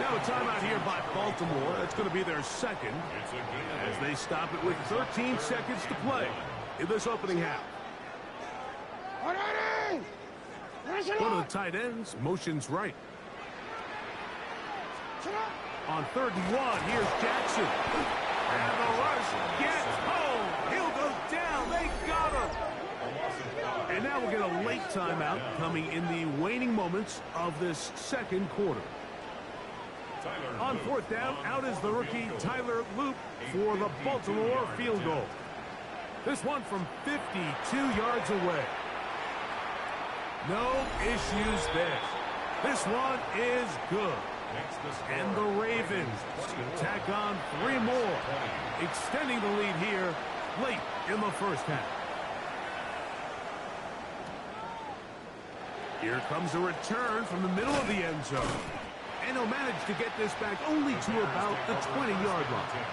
Speaker 5: Now a timeout here by Baltimore. That's going to be their 2nd, as they stop it with 13 seconds to play in this opening half. One of the tight ends motions right. On 3rd and 1, here's Jackson. And the rush gets home. He'll go down. They got him. And now we'll get a late timeout coming in the waning moments of this second quarter. On 4th down, out is the rookie Tyler Loop for the Baltimore field goal. This one from 52 yards away. No issues there. This one is good. And the Ravens will tack on 3 more, extending the lead here late in the first half. Here comes a return from the middle of the end zone. And he'll manage to get this back only to about the 20-yard line.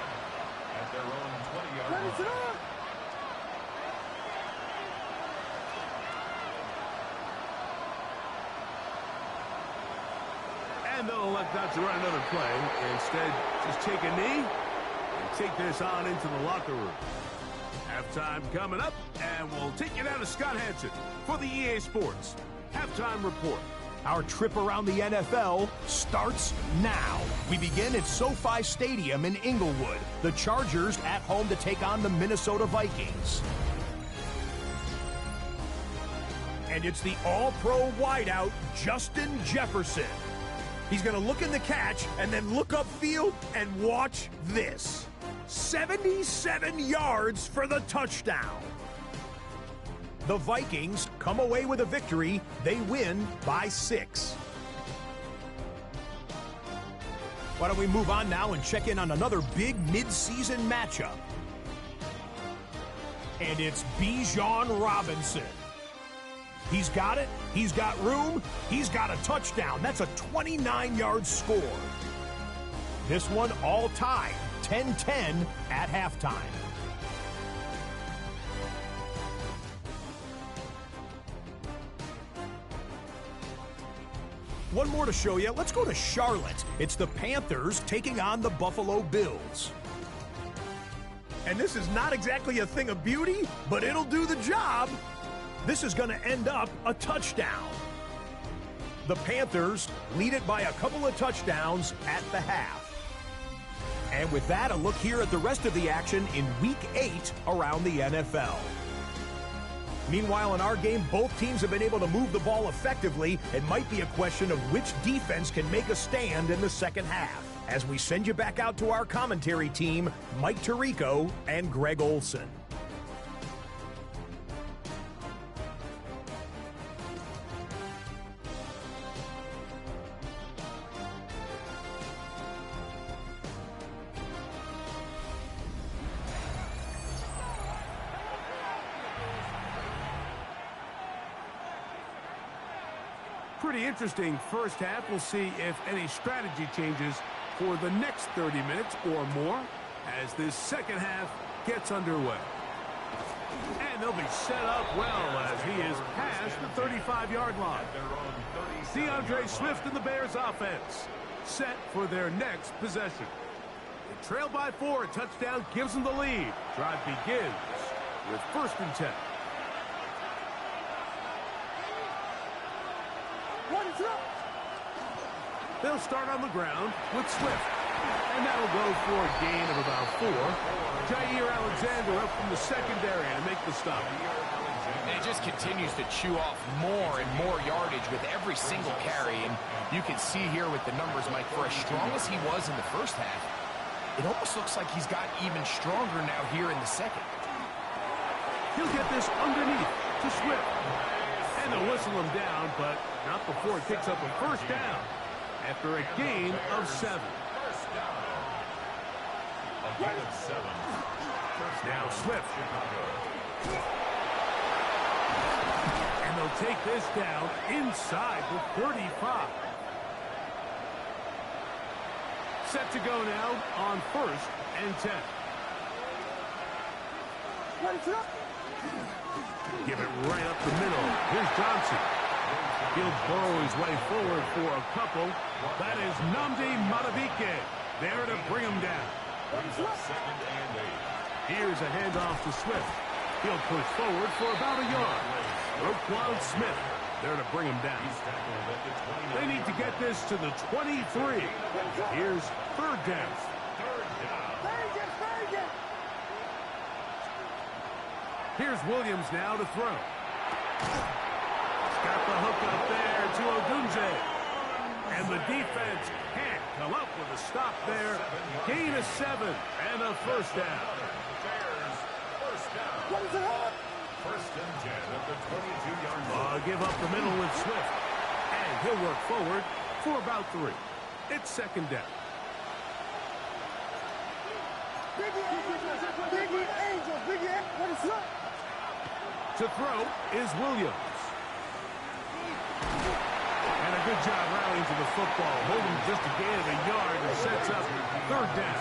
Speaker 3: At their own 20-yard line.
Speaker 5: And they'll elect not to run another play. Instead, just take a knee and take this on into the locker room. Halftime coming up, and we'll take you down to Scott Hansen for the EA Sports Halftime Report.
Speaker 8: Our trip around the NFL starts now. We begin at SoFi Stadium in Inglewood. The Chargers at home to take on the Minnesota Vikings. And it's the all-pro wideout, Justin Jefferson. He's going to look in the catch and then look upfield and watch this. 77 yards for the touchdown. The Vikings come away with a victory. They win by 6. Why don't we move on now and check in on another big mid-season matchup. And it's Bijan Robinson. He's got it. He's got room. He's got a touchdown. That's a 29-yard score. This one all tied, 10-10 at halftime. One more to show you. Let's go to Charlotte. It's the Panthers taking on the Buffalo Bills. And this is not exactly a thing of beauty, but it'll do the job. This is going to end up a touchdown. The Panthers lead it by a couple of touchdowns at the half. And with that, a look here at the rest of the action in Week 8 around the NFL. Meanwhile, in our game, both teams have been able to move the ball effectively. It might be a question of which defense can make a stand in the second half. As we send you back out to our commentary team, Mike Tirico and Greg Olson.
Speaker 5: Pretty interesting first half. We'll see if any strategy changes for the next 30 minutes or more as this second half gets underway. And they'll be set up well as he is past the 35-yard line. DeAndre Swift and the Bears offense set for their next possession. They trail by 4. A touchdown gives them the lead. Drive begins with 1st and 10. They'll start on the ground with Swift. And that'll go for a gain of about 4. Jair Alexander up from the secondary to make the stop.
Speaker 6: And he just continues to chew off more and more yardage with every single carry. And you can see here with the numbers, Mike, for as strong as he was in the first half, it almost looks like he's got even stronger now here in the second.
Speaker 5: He'll get this underneath to Swift. And they'll whistle him down, but not before it picks up a 1st down after a gain of 7. Now Swift. And they'll take this down inside the 35. Set to go now on 1st and 10. Give it right up the middle. Here's Johnson. He'll burrow his way forward for a couple. That is Nnamdi Madubuike there to bring him down. Here's a handoff to Swift. He'll push forward for about a yard. Roquan Smith There to bring him down.
Speaker 3: He's tackled at the 29.
Speaker 5: They need to get this to the 23. Here's third down.
Speaker 3: Third down.
Speaker 5: Here's Williams now to throw. He's got the hook up there to Odunze. And the defense can't come up with a stop there. Gain of 7 and a first down.
Speaker 3: Bears, first down. First and 10 at the 22-yard line.
Speaker 5: Give up the middle with Swift. And he'll work forward for about 3. It's second down. To throw is Williams. And a good job rallying to the football. Holding just a gain of a yard and sets up third down.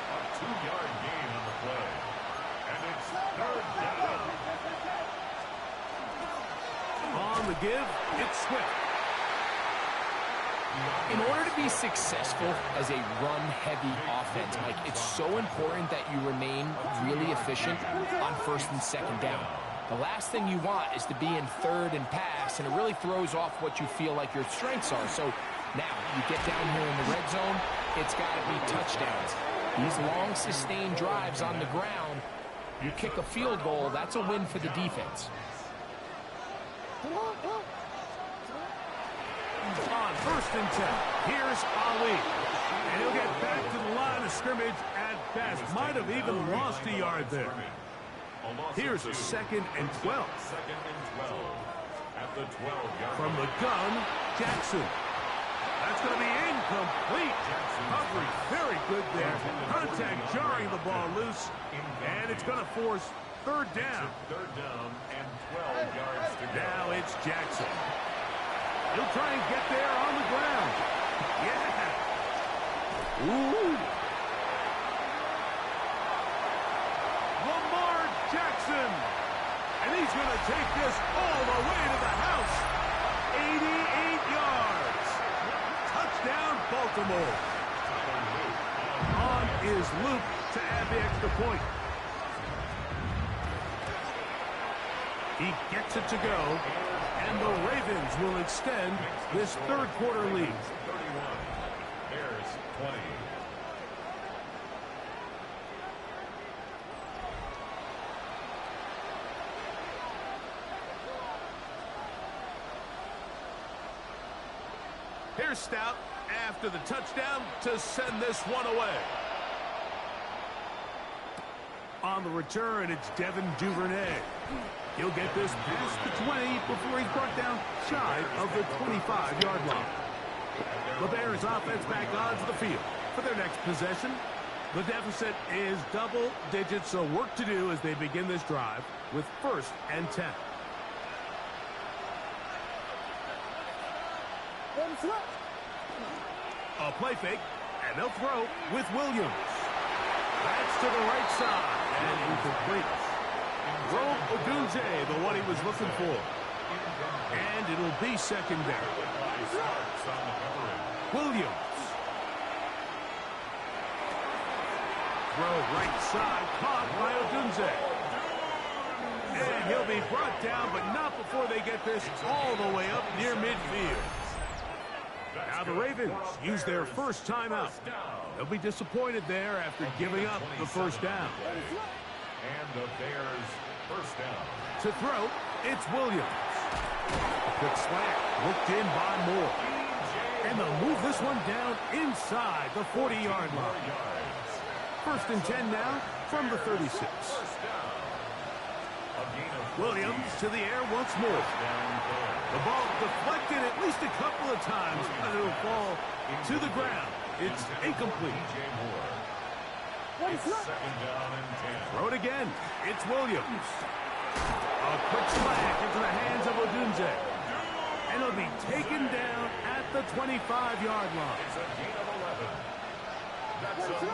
Speaker 3: A 2-yard gain on the play. And it's third down.
Speaker 5: On the give, it's Swift.
Speaker 6: In order to be successful as a run-heavy offense, Mike, it's so important that you remain really efficient on first and second down. The last thing you want is to be in third and pass, and it really throws off what you feel like your strengths are. So now you get down here in the red zone, it's got to be touchdowns. These long, sustained drives on the ground, you kick a field goal, that's a win for the defense.
Speaker 5: On first and 10, here's Ali. And he'll get back to the line of scrimmage at best. Might have even lost a yard there. Here's a second and 12.
Speaker 3: Second and 12 at the 12-yard
Speaker 5: From the gun, Jackson. That's going to be incomplete. Coverage very good there. Contact jarring the ball loose. And it's going to force third down.
Speaker 3: Third down and 12 yards to go.
Speaker 5: Now it's Jackson. He'll try and get there on the ground. Yeah. Ooh. Lamar Jackson. And he's going to take this all the way to the house. 88 yards. Touchdown, Baltimore. On is Luke to add the extra point. He gets it to go. And the Ravens will extend this third quarter lead.
Speaker 3: 31. Bears 20.
Speaker 5: Here's Stout after the touchdown to send this one away. On the return, it's Devin Duvernay. He'll get this past the 20 before he's brought down shy of the 25-yard line. The Bears offense back onto the field for their next possession. The deficit is double digits, so work to do as they begin this drive with first and 10. A play fake, and they'll throw with Williams. That's to the right side, and incomplete. Rome Odunze, the one he was looking for. And it'll be second down. Williams. Throw right side, caught by Odunze. And he'll be brought down, but not before they get this all the way up near midfield. Now the Ravens use their first timeout. They'll be disappointed there after giving up the first down.
Speaker 3: And the Bears first down.
Speaker 5: To throw, it's Williams. A quick slant, looked in by Moore. And they'll move this one down inside the 40-yard line. First and 10 now from the 36. Williams to the air once more. The ball deflected at least a couple of times, but it'll fall to the ground. It's incomplete.
Speaker 3: Second down and 10.
Speaker 5: Throw it again. It's Williams. A quick slant into the hands of Odunze. And it'll be taken down at the 25-yard line.
Speaker 3: It's a gain of 11. That's 11.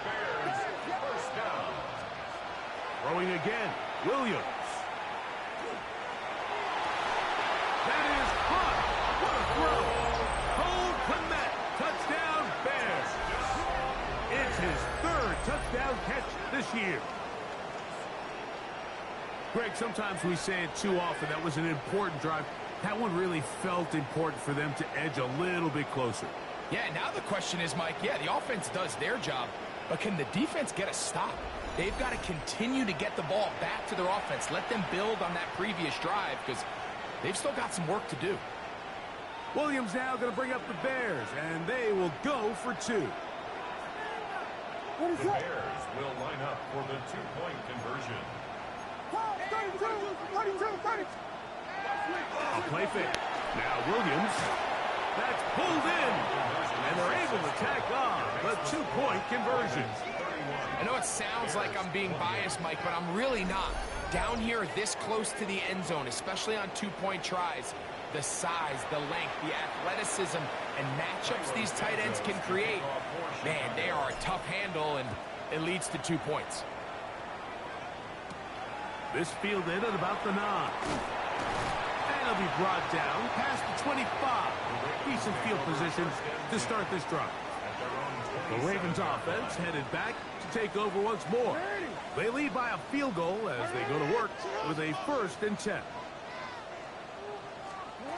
Speaker 3: Bears first down.
Speaker 5: Throwing again. Williams. That is caught. What a throw. Cole Kmet. Touchdown, Bears. It's his third touchdown catch this year. Greg, sometimes we say it too often. That was an important drive. That one really felt important for them to edge a little bit closer.
Speaker 6: Yeah, now the question is, Mike, yeah, the offense does their job, but can the defense get a stop? They've got to continue to get the ball back to their offense. Let them build on that previous drive because they've still got some work to do.
Speaker 5: Williams now going to bring up the Bears, and they will go for two.
Speaker 3: The Bears will line up for the two-point conversion.
Speaker 5: A play fake. Now Williams. That's pulled in. And they're able to tack on the two-point conversion.
Speaker 6: I know it sounds like I'm being biased, Mike, but I'm really not. Down here this close to the end zone, especially on two-point tries, the size, the length, the athleticism, and matchups these tight ends can create, man, they are a tough handle, and it leads to 2 points.
Speaker 5: This fielded at about the 9. And it'll be brought down past the 25. Decent field position to start this drive. The Ravens offense headed back to take over once more. They lead by a field goal as they go to work with a 1st and 10.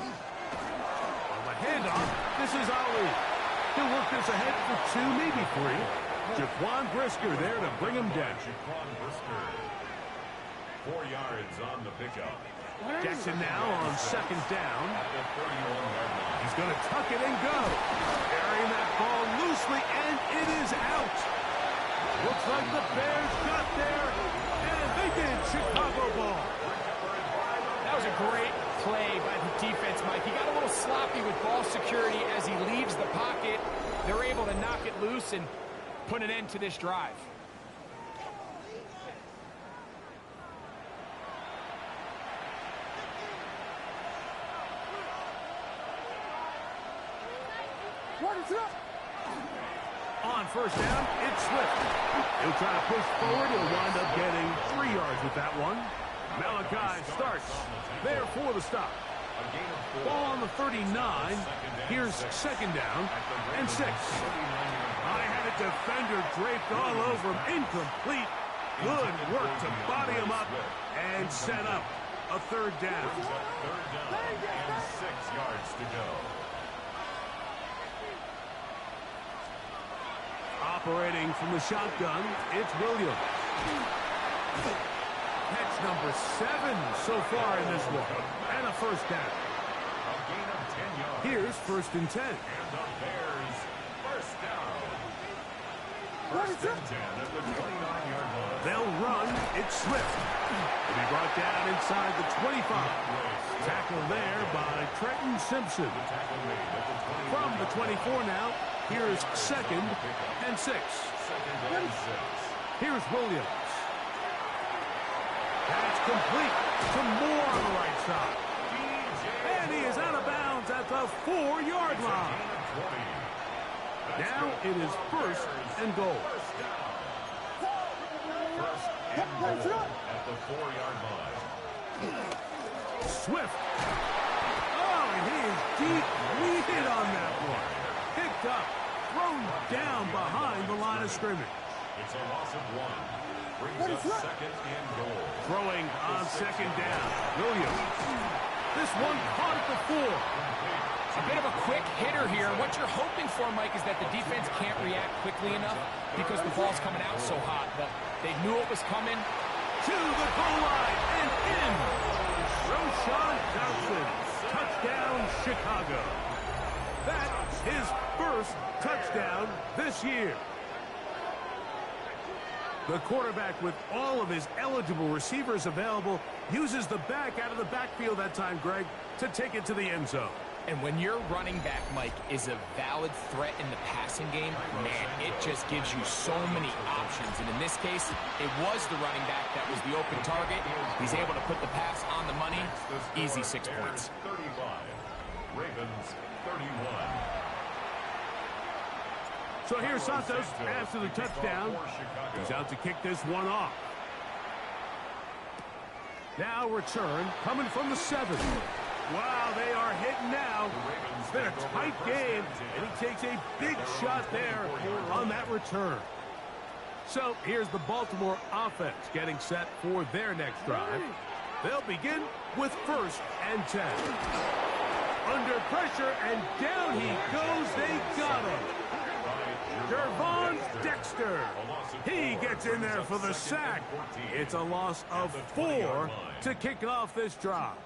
Speaker 5: On the handoff, this is Ali. He'll work this ahead for 2, maybe 3. Jaquan Brisker there to bring him down.
Speaker 3: Jaquan Brisker. 4 yards on the pickup.
Speaker 5: Jackson now on 2nd down.
Speaker 3: At the 31-yard line.
Speaker 5: He's going to tuck it and go. Carrying that ball loosely, and it is out. Looks like the Bears got there, and they did. Chicago ball.
Speaker 6: That was a great play by the defense, Mike. He got a little sloppy with ball security as he leaves the pocket. They're able to knock it loose and put an end to this drive.
Speaker 5: On 1st down, it's Swift. He'll try to push forward. He'll wind up getting 3 yards with that one. Malachi starts there for the stop. Ball on the 39. Here's 2nd down and 6. I had a defender draped all over him. Incomplete. Good work to body him up and set up a 3rd down.
Speaker 3: 3rd down and 6 yards to go.
Speaker 5: Operating from the shotgun, it's Williams. Catch number 7 so far in this one. And a 1st down.
Speaker 3: A gain of 10 yards.
Speaker 5: Here's 1st and 10.
Speaker 3: And the Bears, 1st down. 1st and 10 at the 29-yard line.
Speaker 5: They'll run. It's Swift. He'll be brought down inside the 25. Tackle there by Trenton Simpson. From the 24 now, here's 2nd and 6.
Speaker 3: 2nd and 6.
Speaker 5: Here's Williams. That's complete to Moore on the right side. And he is out of bounds at the 4-yard line. Now it is 1st and goal.
Speaker 3: 1st and goal at the 4-yard line.
Speaker 5: Swift. Oh, and he is deep weeded on that one. Picked up, thrown down behind the line of scrimmage.
Speaker 3: It's a loss of 1. Brings up 2nd and goal.
Speaker 5: Throwing on 2nd down. Williams. This one caught at the 4.
Speaker 6: A bit of a quick hitter here. What you're hoping for, Mike, is that the defense can't react quickly enough because the ball's coming out so hot. But they knew it was coming.
Speaker 5: To the goal line and in. Roshan Johnson. Touchdown, Chicago. That's his 1st touchdown this year. The quarterback, with all of his eligible receivers available, uses the back out of the backfield that time, Greg, to take it to the end zone.
Speaker 6: And when your running back, Mike, is a valid threat in the passing game, man, it just gives you so many options. And in this case, it was the running back that was the open target. He's able to put the pass on the money. Easy 6 points.
Speaker 3: 35. Ravens 31.
Speaker 5: So here's Santos after the touchdown. He's out to kick this one off. Now return coming from the 7. Wow, they are hitting now. It's been a tight game, and he takes a big shot there on that return. So here's the Baltimore offense getting set for their next drive. They'll begin with 1st and 10. Under pressure, and down he goes. They got him. Gervon Dexter. He gets in there for the sack. It's a loss of 4 to kick off this drive.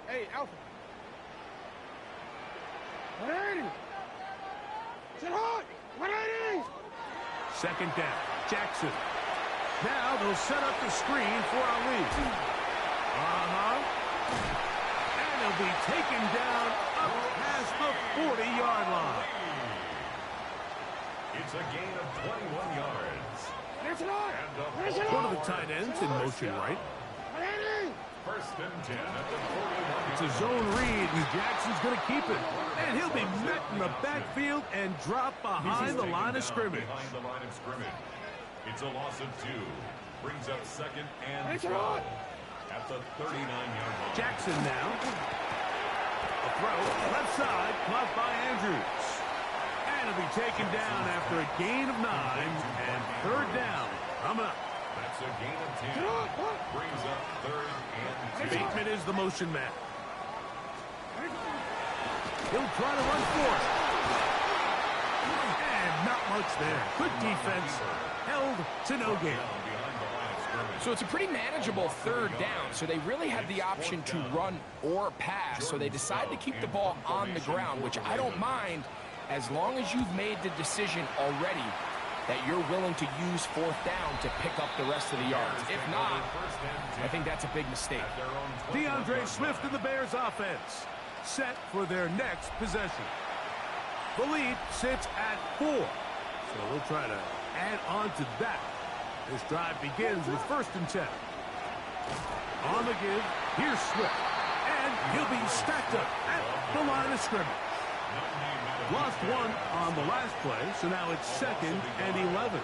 Speaker 9: Hey, Alpha. 180. Sit hard. 180.
Speaker 5: 2nd down. Jackson. Now they'll set up the screen for Ali. And he'll be taken down up past the 40-yard line.
Speaker 3: It's a gain of 21 yards.
Speaker 5: One of the tight ends in motion right.
Speaker 3: 1st and 10 at the 41.
Speaker 5: It's a zone read, and Jackson's going to keep it. And he'll be met in the backfield and drop behind the line of scrimmage.
Speaker 3: Behind the line of scrimmage. It's a loss of 2. Brings up 2nd and 12 at the 39-yard line.
Speaker 5: Jackson now. A throw, left side, caught by Andrews. And he'll be taken down after a gain of 9 and 3rd down. Coming up.
Speaker 3: That's a gain of 10. Brings up 3rd and 2.
Speaker 5: Bateman is the motion man. He'll try to run for it. And not much there. Good defense. Held to no gain.
Speaker 6: So it's a pretty manageable 3rd down, so they really have the option to run or pass, so they decide to keep the ball on the ground, which I don't mind as long as you've made the decision already that you're willing to use 4th down to pick up the rest of the yards. If not, I think that's a big mistake.
Speaker 5: DeAndre Swift and the Bears offense set for their next possession. The lead sits at 4, so we'll try to add on to that. This drive begins with 1st and 10. On the give, here's Swift. And he'll be stacked up at the line of scrimmage. Lost 1 on the last play, so now it's 2nd and 11.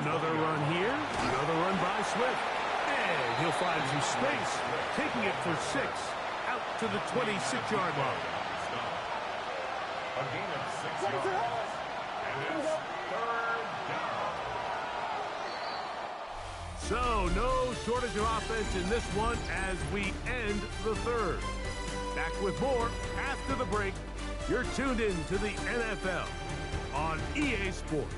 Speaker 5: Another run here, another run by Swift. And he'll find some space, taking it for 6 out to the 26-yard line.
Speaker 3: A gain of 6 yards. And it's 3rd down.
Speaker 5: So no shortage of offense in this one as we end the 3rd. Back with more after the break. You're tuned in to the NFL on EA Sports.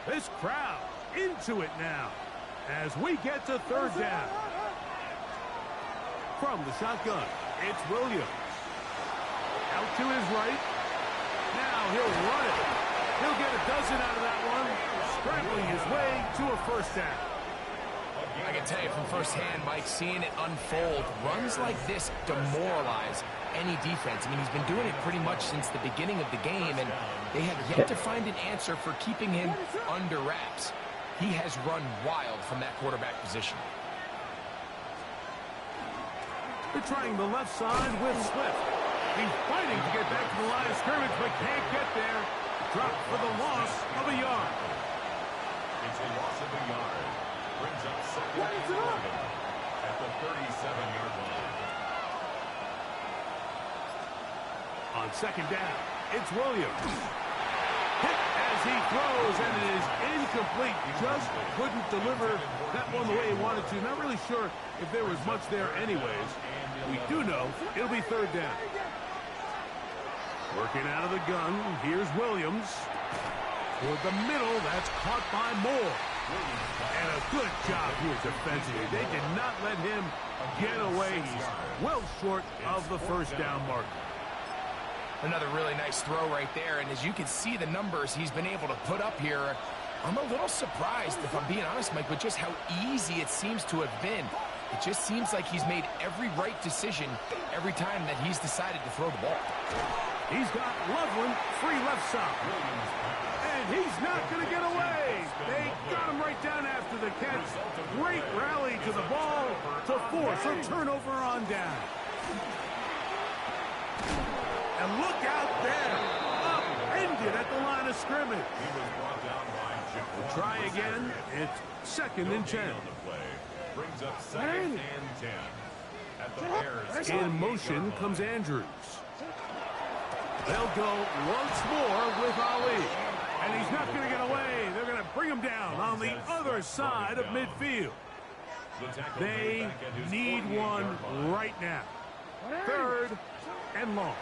Speaker 5: This crowd into it now as we get to 3rd down. From the shotgun, it's Williams. Out to his right. Now he'll run it. He'll get a dozen out of that one, scrambling his way to a 1st down.
Speaker 6: I can tell you from firsthand, Mike, seeing it unfold, runs like this demoralize any defense. I mean, he's been doing it pretty much since the beginning of the game, and they have yet to find an answer for keeping him under wraps. He has run wild from that quarterback position.
Speaker 5: They're trying the left side with Swift. He's fighting to get back to the line of scrimmage, but can't get there. Dropped for the loss of a yard.
Speaker 3: It's a loss of a yard. Brings up 2nd and 11 at the 37-yard line.
Speaker 5: On 2nd down, it's Williams. Hit as he throws, and it is incomplete. Just couldn't deliver that one the way he wanted to. Not really sure if there was much there anyways. We do know it'll be 3rd down. Working out of the gun, here's Williams. Toward the middle, that's caught by Moore. And a good job here defensively. They did not let him get away. He's well short of the 1st down marker.
Speaker 6: Another really nice throw right there, and as you can see the numbers he's been able to put up here, I'm a little surprised, if I'm being honest, Mike, with just how easy it seems to have been. It just seems like he's made every right decision every time that he's decided to throw the ball.
Speaker 5: He's got Loveland free left side. And he's not going to get away. They got him right down after the catch. Great rally to the ball to force a turnover on down. And look out there. Upended at the line of scrimmage.
Speaker 3: He was brought down by
Speaker 5: try again. It's second and 10.
Speaker 3: Brings up second and 10. At the Bears.
Speaker 5: In motion comes Andrews. They'll go once more with Ali. And he's not going to get away. They're going to bring him down on the other side of midfield. They need one right now. Third and long.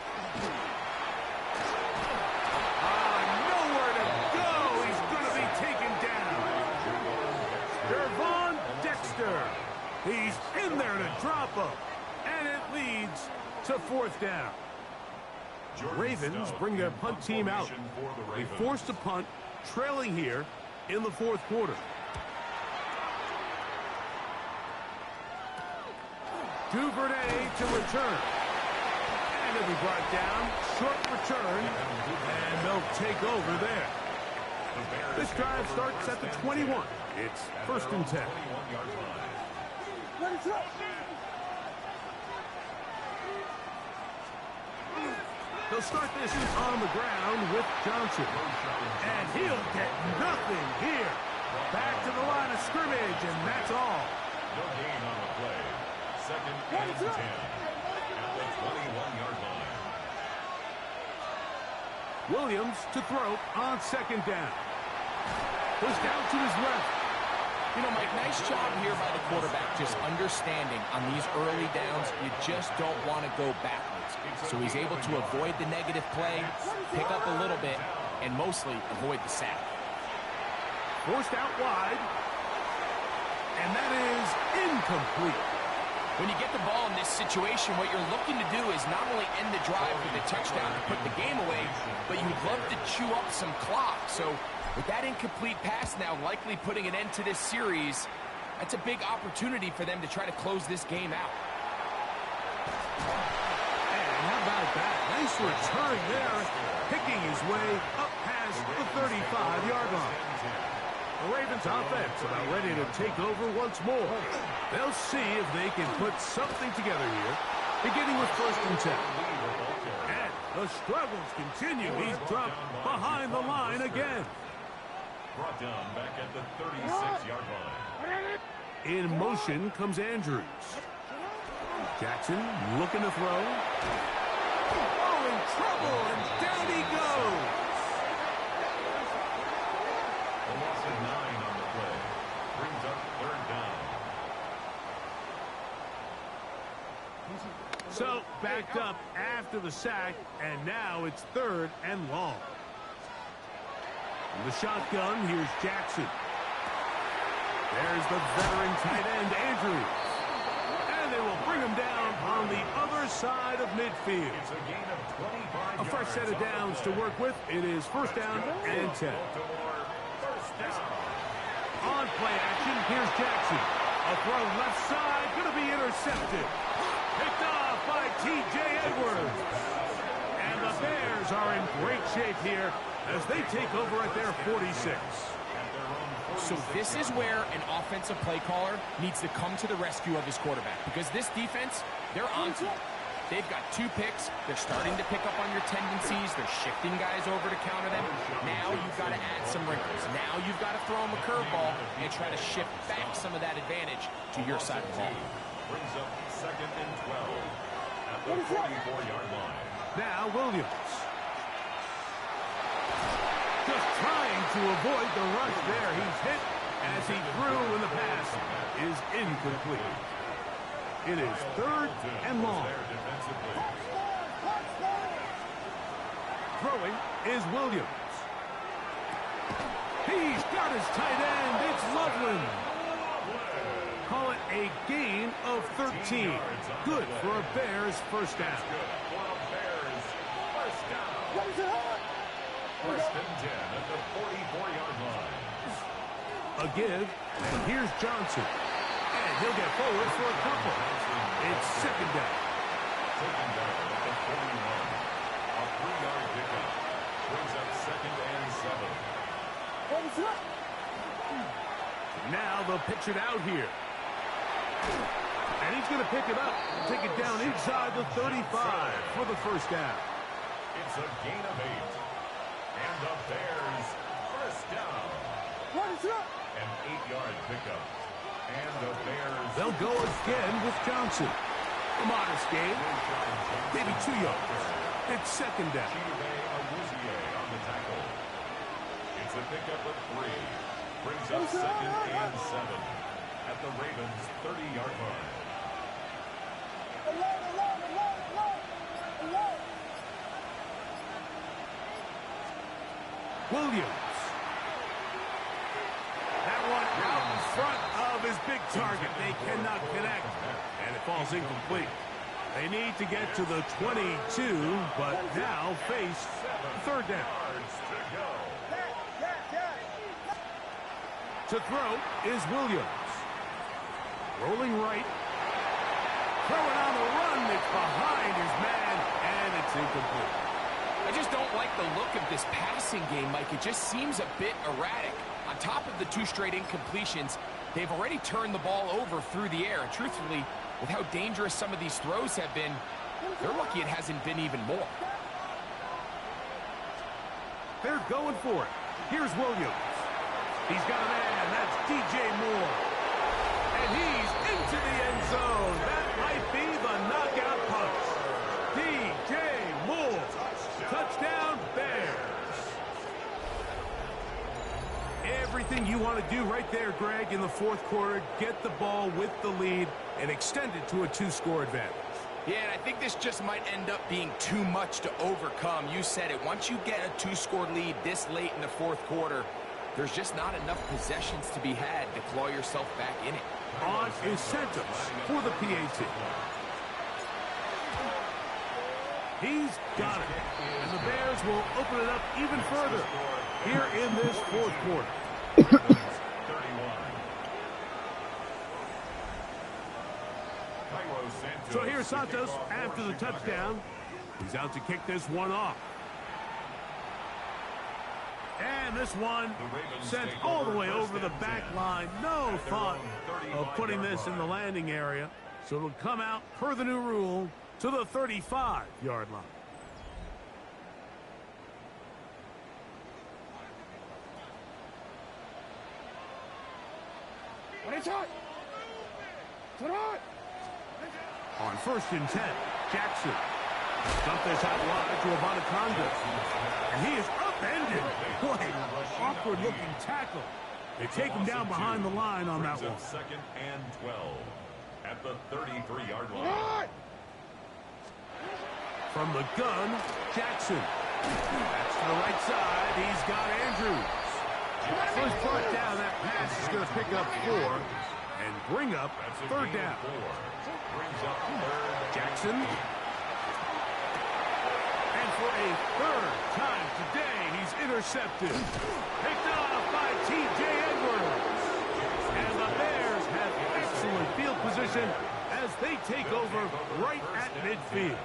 Speaker 5: Nowhere to go. He's going to be taken down. Dervon Dexter. He's in there to drop him. And it leads to fourth down. Ravens bring their punt team out. They forced a punt, trailing here in the fourth quarter. Duvernay to return. And it'll be brought down. Short return. And they'll take over there. This drive starts at the 21. It's first and 10. They'll start this on the ground with Johnson. And he'll get nothing here. Back to the line of scrimmage, and that's all.
Speaker 3: No gain on the play. Second and 10. At the 21-yard line.
Speaker 5: Williams to throw on second down. Goes down to his left.
Speaker 6: You know, Mike, nice job here by the quarterback, just understanding on these early downs, you just don't want to go backwards. So he's able to avoid the negative play, pick up a little bit, and mostly avoid the sack.
Speaker 5: Forced out wide. And that is incomplete.
Speaker 6: When you get the ball in this situation, what you're looking to do is not only end the drive with a touchdown to put the game away, but you'd love to chew up some clock. So with that incomplete pass now likely putting an end to this series, that's a big opportunity for them to try to close this game out.
Speaker 5: And how about that? Nice return there, picking his way up past the 35-yard line. The Ravens offense about ready to take over once more. They'll see if they can put something together here, beginning with first and 10. And the struggles continue. He's dropped behind the line again.
Speaker 3: Brought down back at the 36-yard line.
Speaker 5: In motion comes Andrews. Jackson looking to throw. Oh, in trouble, and down he goes.
Speaker 3: A loss of 9 on the play. Brings up third down.
Speaker 5: So, backed up after the sack, and now it's third and long. In the shotgun, here's Jackson. There's the veteran tight end, Andrews. And they will bring him down on the other side of midfield.
Speaker 3: It's a gain of 25
Speaker 5: A fresh set of downs to work with. It is first down and 10. On play action, here's Jackson. A throw left side, going to be intercepted. Picked off by T.J. Edwards. And the Bears are in great shape here as they take over at their 46.
Speaker 6: So this is where an offensive play caller needs to come to the rescue of his quarterback, because this defense, they're on to it. They've got 2 picks. They're starting to pick up on your tendencies. They're shifting guys over to counter them. Now you've got to add some wrinkles. Now you've got to throw them a curveball and try to shift back some of that advantage to your side of the ball.
Speaker 3: Brings up second and 12 at the 44-yard line.
Speaker 5: Now Williams. Just trying to avoid the rush there. He's hit as he threw, and the pass is incomplete. It is third and long. Throwing is Williams. He's got his tight end. It's Loveland. Call it a gain of 13. Good for a Bears first down.
Speaker 3: First and 10 at the 44-yard line.
Speaker 5: A give, and here's Johnson. And he'll get forward for a couple. It's second down.
Speaker 3: Taken down at the 41. A 3-yard pickup. Brings up second and 7.
Speaker 5: Now they'll pitch it out here. And he's going to pick it up and take it down inside the 35 for the first down.
Speaker 3: It's a gain of 8. And the Bears first down. An 8-yard pickup. And the Bears.
Speaker 5: They'll go again with Johnson. A modest gain, maybe 2 yards. It's second down.
Speaker 3: On the tackle. It's a pickup of 3. Brings up second and 7 at the Ravens' 30-yard line.
Speaker 5: Williams. That one out in front of his big target. They cannot connect, and it falls incomplete. They need to get to the 22, but now face third down. To throw is Williams. Rolling right. Throwing on the run. It's behind his man, and it's incomplete.
Speaker 6: I just don't like the look of this passing game, Mike. It just seems a bit erratic. On top of the 2 straight incompletions, they've already turned the ball over through the air. And truthfully, with how dangerous some of these throws have been, they're lucky it hasn't been even more.
Speaker 5: They're going for it. Here's Williams. He's got a man. That's DJ Moore. And he's into the end zone. That might be the knockout punch. DJ Moore. Touchdown, Bears. Everything you want to do right there, Greg, in the fourth quarter. Get the ball with the lead and extend it to a 2-score advantage.
Speaker 6: Yeah, and I think this just might end up being too much to overcome. You said it. Once you get a 2-score lead this late in the fourth quarter, there's just not enough possessions to be had to claw yourself back in it.
Speaker 5: On is Santos for the PAT. He's got it. And the Bears will open it up even further here in this fourth quarter. So here's Santos after the touchdown. He's out to kick this one off. And this one sent all the way over the back line. No thought of putting this in the landing area. So it'll come out per the new rule to the 35-yard line. On 1st and 10, Jackson. Dump this out wide to Abanaconda. And he is upended. What an awkward-looking tackle. They take him down behind the line on that one.
Speaker 3: Second and 12 at the 33-yard line.
Speaker 5: From the gun, Jackson. That's to the right side. He's got Andrews. First brought down, that pass is going to pick up 4 and bring up third down. Jackson. And for a third time today, he's intercepted. Picked off by T.J. Edwards. And the Bears have excellent field position as they take over right at midfield.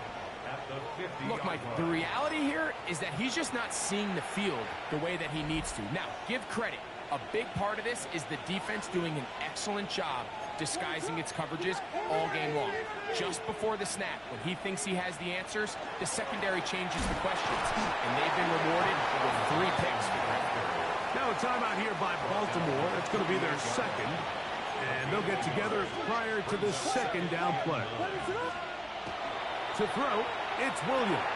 Speaker 6: Look, Mike, the reality here is that he's just not seeing the field the way that he needs to. Now, give credit. A big part of this is the defense doing an excellent job disguising its coverages all game long. Just before the snap, when he thinks he has the answers, the secondary changes the questions, and they've been rewarded with 3 picks for that.
Speaker 5: Now a timeout here by Baltimore. It's going to be their second, and they'll get together prior to the second down play. To throw, it's Williams.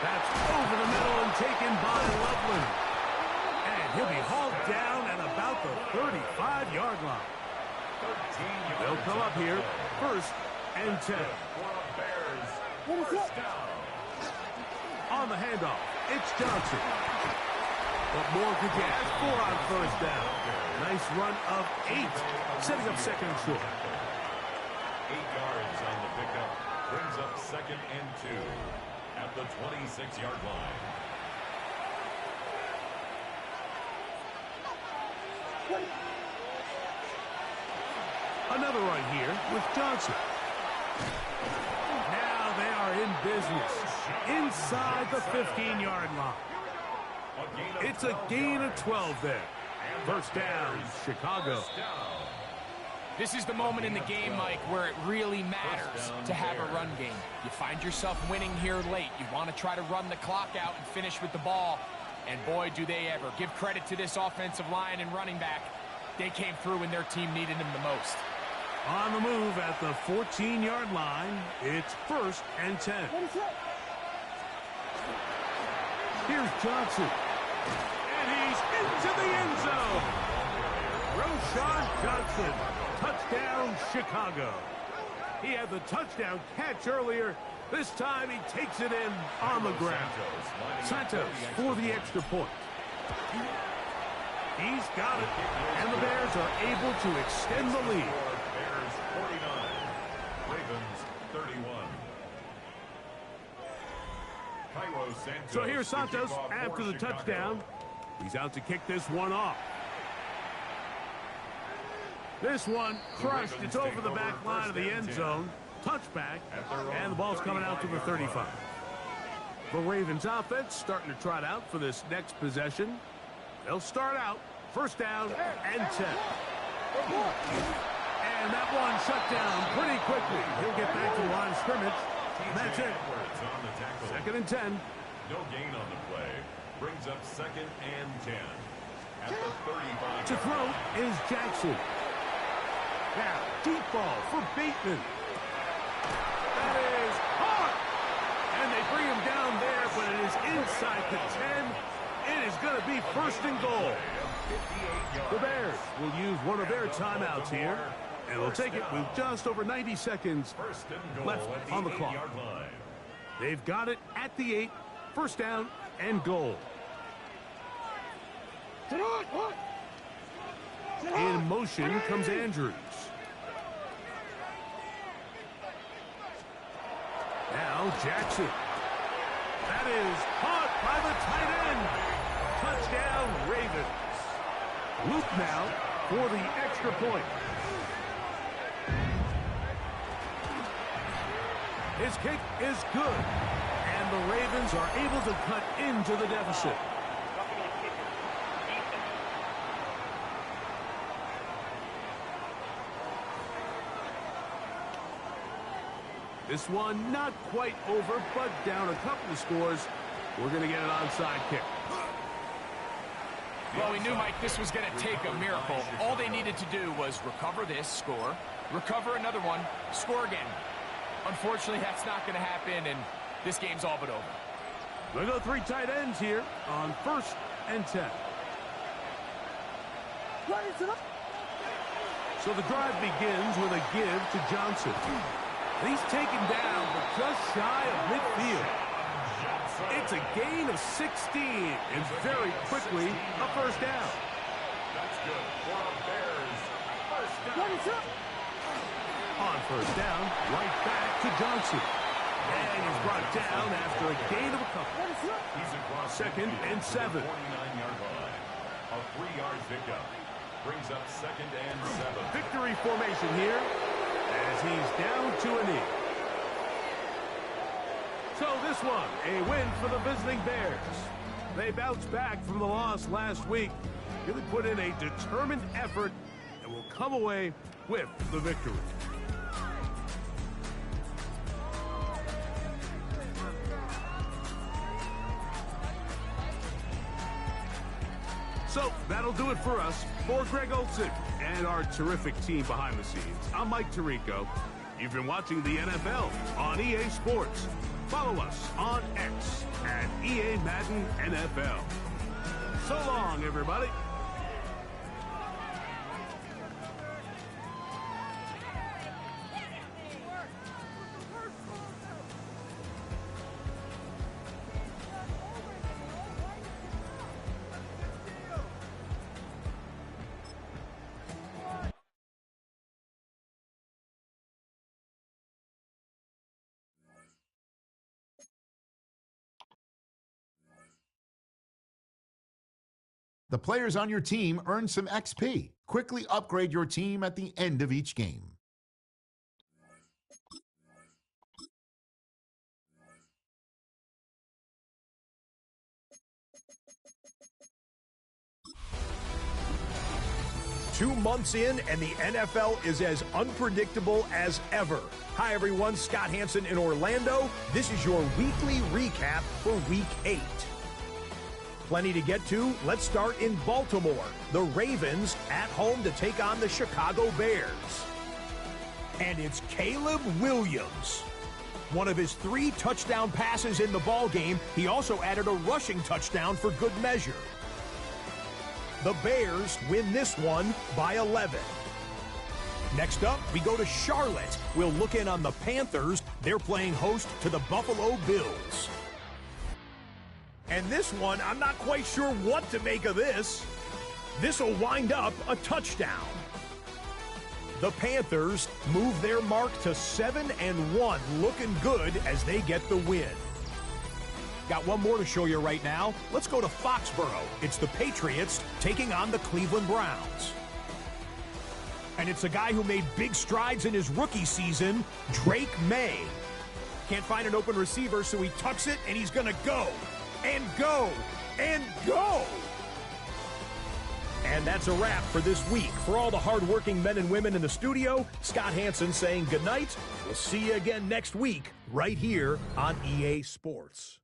Speaker 5: That's over the middle and taken by Loveland. And he'll be hauled down at about the 35-yard line. They'll come up here, 1st and 10. On the handoff, it's Johnson. What more could you ask for on 1st down? Nice run of 8, setting up second and short.
Speaker 3: 8 yards on the pickup. Brings up second and 2 at the 26-yard line.
Speaker 5: Another run here with Johnson. Now they are in business inside the 15-yard line. It's a gain of 12 there. 1st down, Chicago.
Speaker 6: This is the moment in the game, Mike, where it really matters to have a run game. You find yourself winning here late. You want to try to run the clock out and finish with the ball. And boy, do they ever. Give credit to this offensive line and running back. They came through when their team needed them the most.
Speaker 5: On the move at the 14-yard line, it's 1st and 10. Here's Johnson. And he's into the end zone. Roschon Johnson. Touchdown, Chicago. He had the touchdown catch earlier. This time he takes it in on the ground. Santos for the extra point. He's got it. And the Bears are able to extend the lead.
Speaker 3: Bears 49, Ravens 31. Cairo Santos.
Speaker 5: So here's Santos after the touchdown. He's out to kick this one off. This one crushed. It's over the back line of the end zone. Touchback, and the ball's coming out to the 35. The Ravens offense starting to trot out for this next possession. They'll start out 1st down and 10. And that one shut down pretty quickly. He'll get back to the line of scrimmage. And that's it. 2nd and 10.
Speaker 3: No gain on the play. Brings up 2nd and 10. At the 35.
Speaker 5: To throw is Jackson. Now, deep ball for Bateman. That is hard. And they bring him down there, but it is inside the 10. It is going to be 1st and goal. The Bears will use one of their timeouts here, and they'll take it with just over 90 seconds left on the clock. They've got it at the 8, 1st down and goal. In motion comes Andrews. Now Jackson. That is caught by the tight end. Touchdown, Ravens. Luke now for the extra point. His kick is good. And the Ravens are able to cut into the deficit. This one not quite over, but down a couple of scores. We're going to get an onside kick.
Speaker 6: Well, we knew, Mike, this was going to take a miracle. All they needed to do was recover this, score, recover another one, score again. Unfortunately, that's not going to happen, and this game's all but over.
Speaker 5: We'll go 3 tight ends here on 1st and 10. So the drive begins with a give to Johnson. He's taken down, but just shy of midfield. It's a gain of 16, and very quickly, a 1st down.
Speaker 3: That's good for the Bears. 1st down.
Speaker 5: On 1st down, right back to Johnson. And he's brought down after a gain of a couple.
Speaker 3: He's across
Speaker 5: 2nd and 7.
Speaker 3: 49-yard line. A 3-yard pickup. Brings up 2nd and 7.
Speaker 5: Victory formation here as he's down to a knee. So this one, a win for the visiting Bears. They bounced back from the loss last week. Really put in a determined effort and will come away with the victory. So that'll do it for us. For Greg Olson and our terrific team behind the scenes, I'm Mike Tirico. You've been watching the NFL on EA Sports. Follow us on X at EA Madden NFL. So long, everybody.
Speaker 7: The players on your team earn some XP. Quickly upgrade your team at the end of each game.
Speaker 8: Two months in, and the NFL is as unpredictable as ever. Hi, everyone. Scott Hansen in Orlando. This is your weekly recap for Week 8. Plenty to get to. Let's start in Baltimore. The Ravens at home to take on the Chicago Bears. And it's Caleb Williams. One of his 3 touchdown passes in the ballgame. He also added a rushing touchdown for good measure. The Bears win this one by 11. Next up, we go to Charlotte. We'll look in on the Panthers. They're playing host to the Buffalo Bills. And this one, I'm not quite sure what to make of this. This will wind up a touchdown. The Panthers move their mark to 7-1, looking good as they get the win. Got one more to show you right now. Let's go to Foxborough. It's the Patriots taking on the Cleveland Browns. And it's a guy who made big strides in his rookie season, Drake May. Can't find an open receiver, so he tucks it, and he's going to go, and go, and go. And that's a wrap for this week. For all the hardworking men and women in the studio, Scott Hansen saying goodnight. We'll see you again next week right here on EA Sports.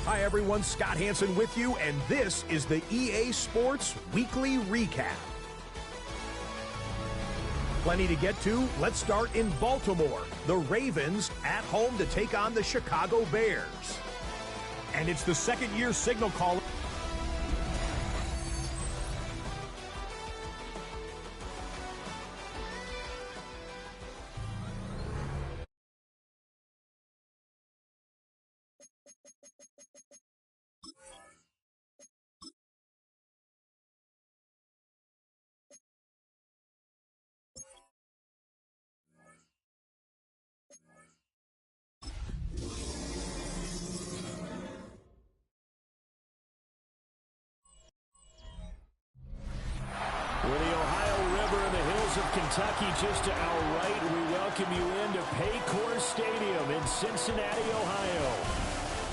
Speaker 8: Hi everyone, Scott Hansen with you, and this is the EA Sports Weekly Recap. Plenty to get to. Let's start in Baltimore. The Ravens at home to take on the Chicago Bears. And it's the second-year signal caller.
Speaker 10: With the Ohio River and the hills of Kentucky just to our right, we welcome you into Paycor Stadium in Cincinnati, Ohio.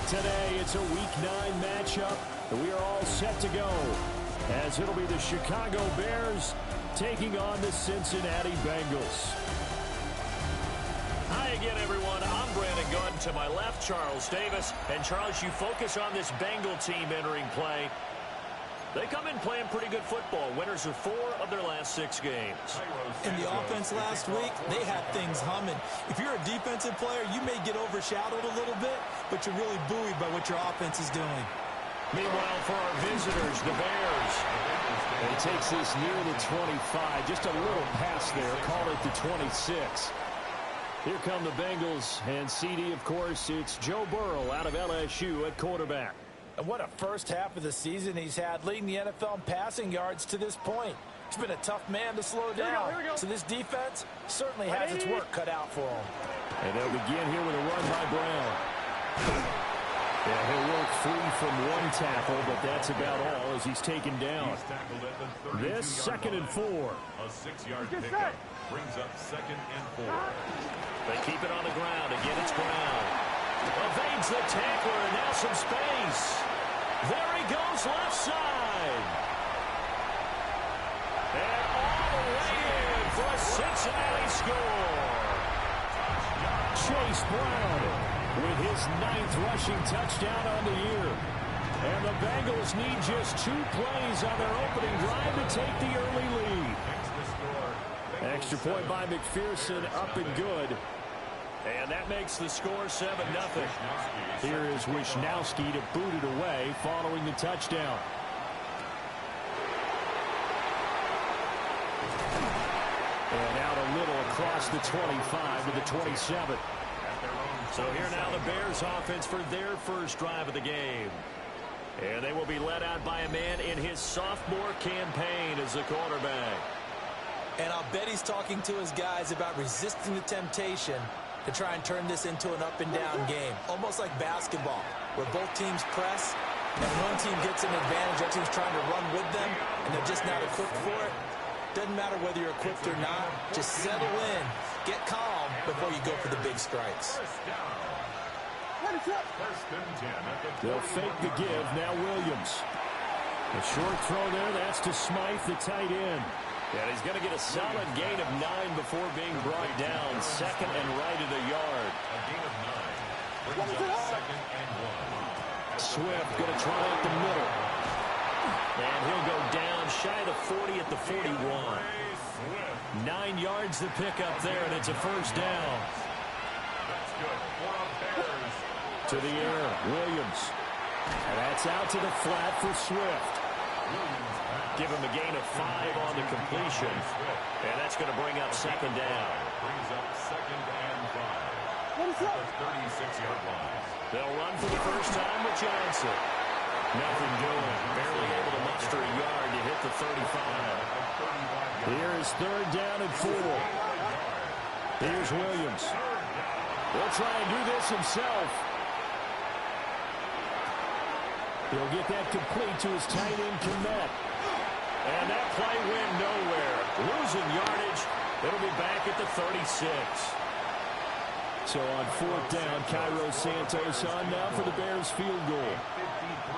Speaker 10: Today, it's a Week 9 matchup, and we are all set to go, as it'll be the Chicago Bears taking on the Cincinnati Bengals.
Speaker 11: Hi again, everyone. I'm Brandon Gunn. To my left, Charles Davis. And, Charles, you focus on this Bengal team entering play. They come in playing pretty good football. Winners of 4 of their last 6 games.
Speaker 12: In the offense last week, they had things humming. If you're a defensive player, you may get overshadowed a little bit, but you're really buoyed by what your offense is doing.
Speaker 11: Meanwhile, for our visitors, the Bears.
Speaker 10: And he takes this near the 25. Just a little pass there. Call it the 26. Here come the Bengals. And CD, of course, it's Joe Burrow out of LSU at quarterback.
Speaker 12: And what a first half of the season he's had, leading the NFL in passing yards to this point. He's been a tough man to slow down. Here we go. So this defense certainly has its work cut out for him.
Speaker 10: And they'll begin here with a run by Brown. Yeah, he'll work free from one tackle, but that's about all as he's taken down. This 2nd and 4.
Speaker 3: A 6-yard pickup brings up 2nd and 4.
Speaker 11: They keep it on the ground. Again, it's Brown. Evades the tackler, and now some space. There he goes, left side. And all the way in for a Cincinnati score.
Speaker 10: Chase Brown with his 9th rushing touchdown on the year. And the Bengals need just 2 plays on their opening drive to take the early lead. Extra point by McPherson, up and good.
Speaker 11: And that makes the score 7-0.
Speaker 10: Here is Wishnowski to boot it away following the touchdown. And out a little across the 25 to the 27.
Speaker 11: So here now the Bears offense for their first drive of the game. And they will be led out by a man in his sophomore campaign as the quarterback.
Speaker 12: And I'll bet he's talking to his guys about resisting the temptation to try and turn this into an up-and-down game. Almost like basketball, where both teams press, and one team gets an advantage, the other team's trying to run with them, and they're just not equipped for it. Doesn't matter whether you're equipped or not. Just settle in, get calm before you go for the big strikes.
Speaker 10: They'll fake the give. Now Williams. A short throw there. That's to Smythe, the tight end.
Speaker 11: And he's going to get a solid gain of 9 before being brought down. Second and right at a yard.
Speaker 3: A gain of 9. Brings up second and 1.
Speaker 10: Swift going to try up the middle.
Speaker 11: And he'll go down shy of the 40 at the 41. 9 yards to pick up there, and it's a first down.
Speaker 3: That's good for the Bears.
Speaker 10: To the air, Williams. And that's out to the flat for Swift.
Speaker 11: Give him a gain of 5 on the completion. And that's going to bring up second down.
Speaker 3: Brings up second and 5. At the 36-yard line.
Speaker 11: They'll run for the first time with Johnson. Nothing doing. Barely able to muster a yard to hit the 35.
Speaker 10: Here is third down and 4. Here's Williams. He'll try and do this himself. He'll get that complete to his tight end, Komet.
Speaker 11: And that play went nowhere. Losing yardage. It'll be back at the 36.
Speaker 10: So on fourth down, Cairo Santos on now for the Bears field goal.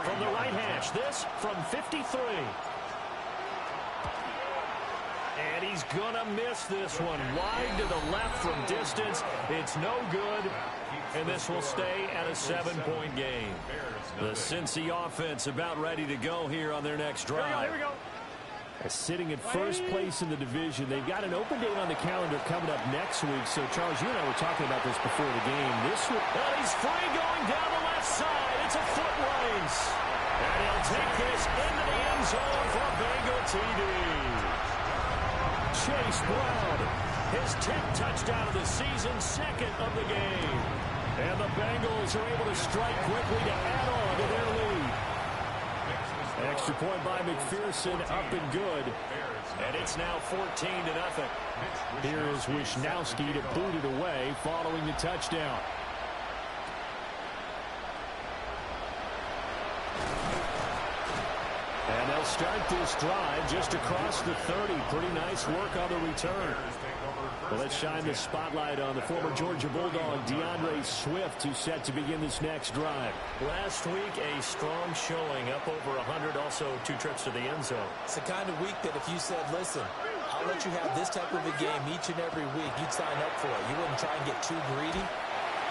Speaker 11: From the right hash, this from 53. And he's going to miss this one. Wide to the left from distance. It's no good. And this will stay at a 7-point game. The Cincy offense about ready to go here on their next drive.
Speaker 9: Here we go.
Speaker 10: Sitting in first place in the division. They've got an open date on the calendar coming up next week. So, Charles, you and I were talking about this before the game.
Speaker 11: Well, he's free going down the left side. It's a foot race. And he'll take this into the end zone for a Bengal TD.
Speaker 10: Chase Brown.
Speaker 11: His 10th touchdown of the season, second of the game.
Speaker 10: And the Bengals are able to strike quickly to add on to their lead. Extra point by McPherson, up and good.
Speaker 11: And it's now 14-0.
Speaker 10: Here is Wisnowski to boot it away following the touchdown. And they'll start this drive just across the 30. Pretty nice work on the return. Well, let's shine the spotlight on the former Georgia Bulldog, DeAndre Swift, who's set to begin this next drive.
Speaker 11: Last week, a strong showing, up over 100, also 2 trips to the end zone.
Speaker 12: It's the kind of week that if you said, listen, I'll let you have this type of a game each and every week, you'd sign up for it. You wouldn't try and get too greedy.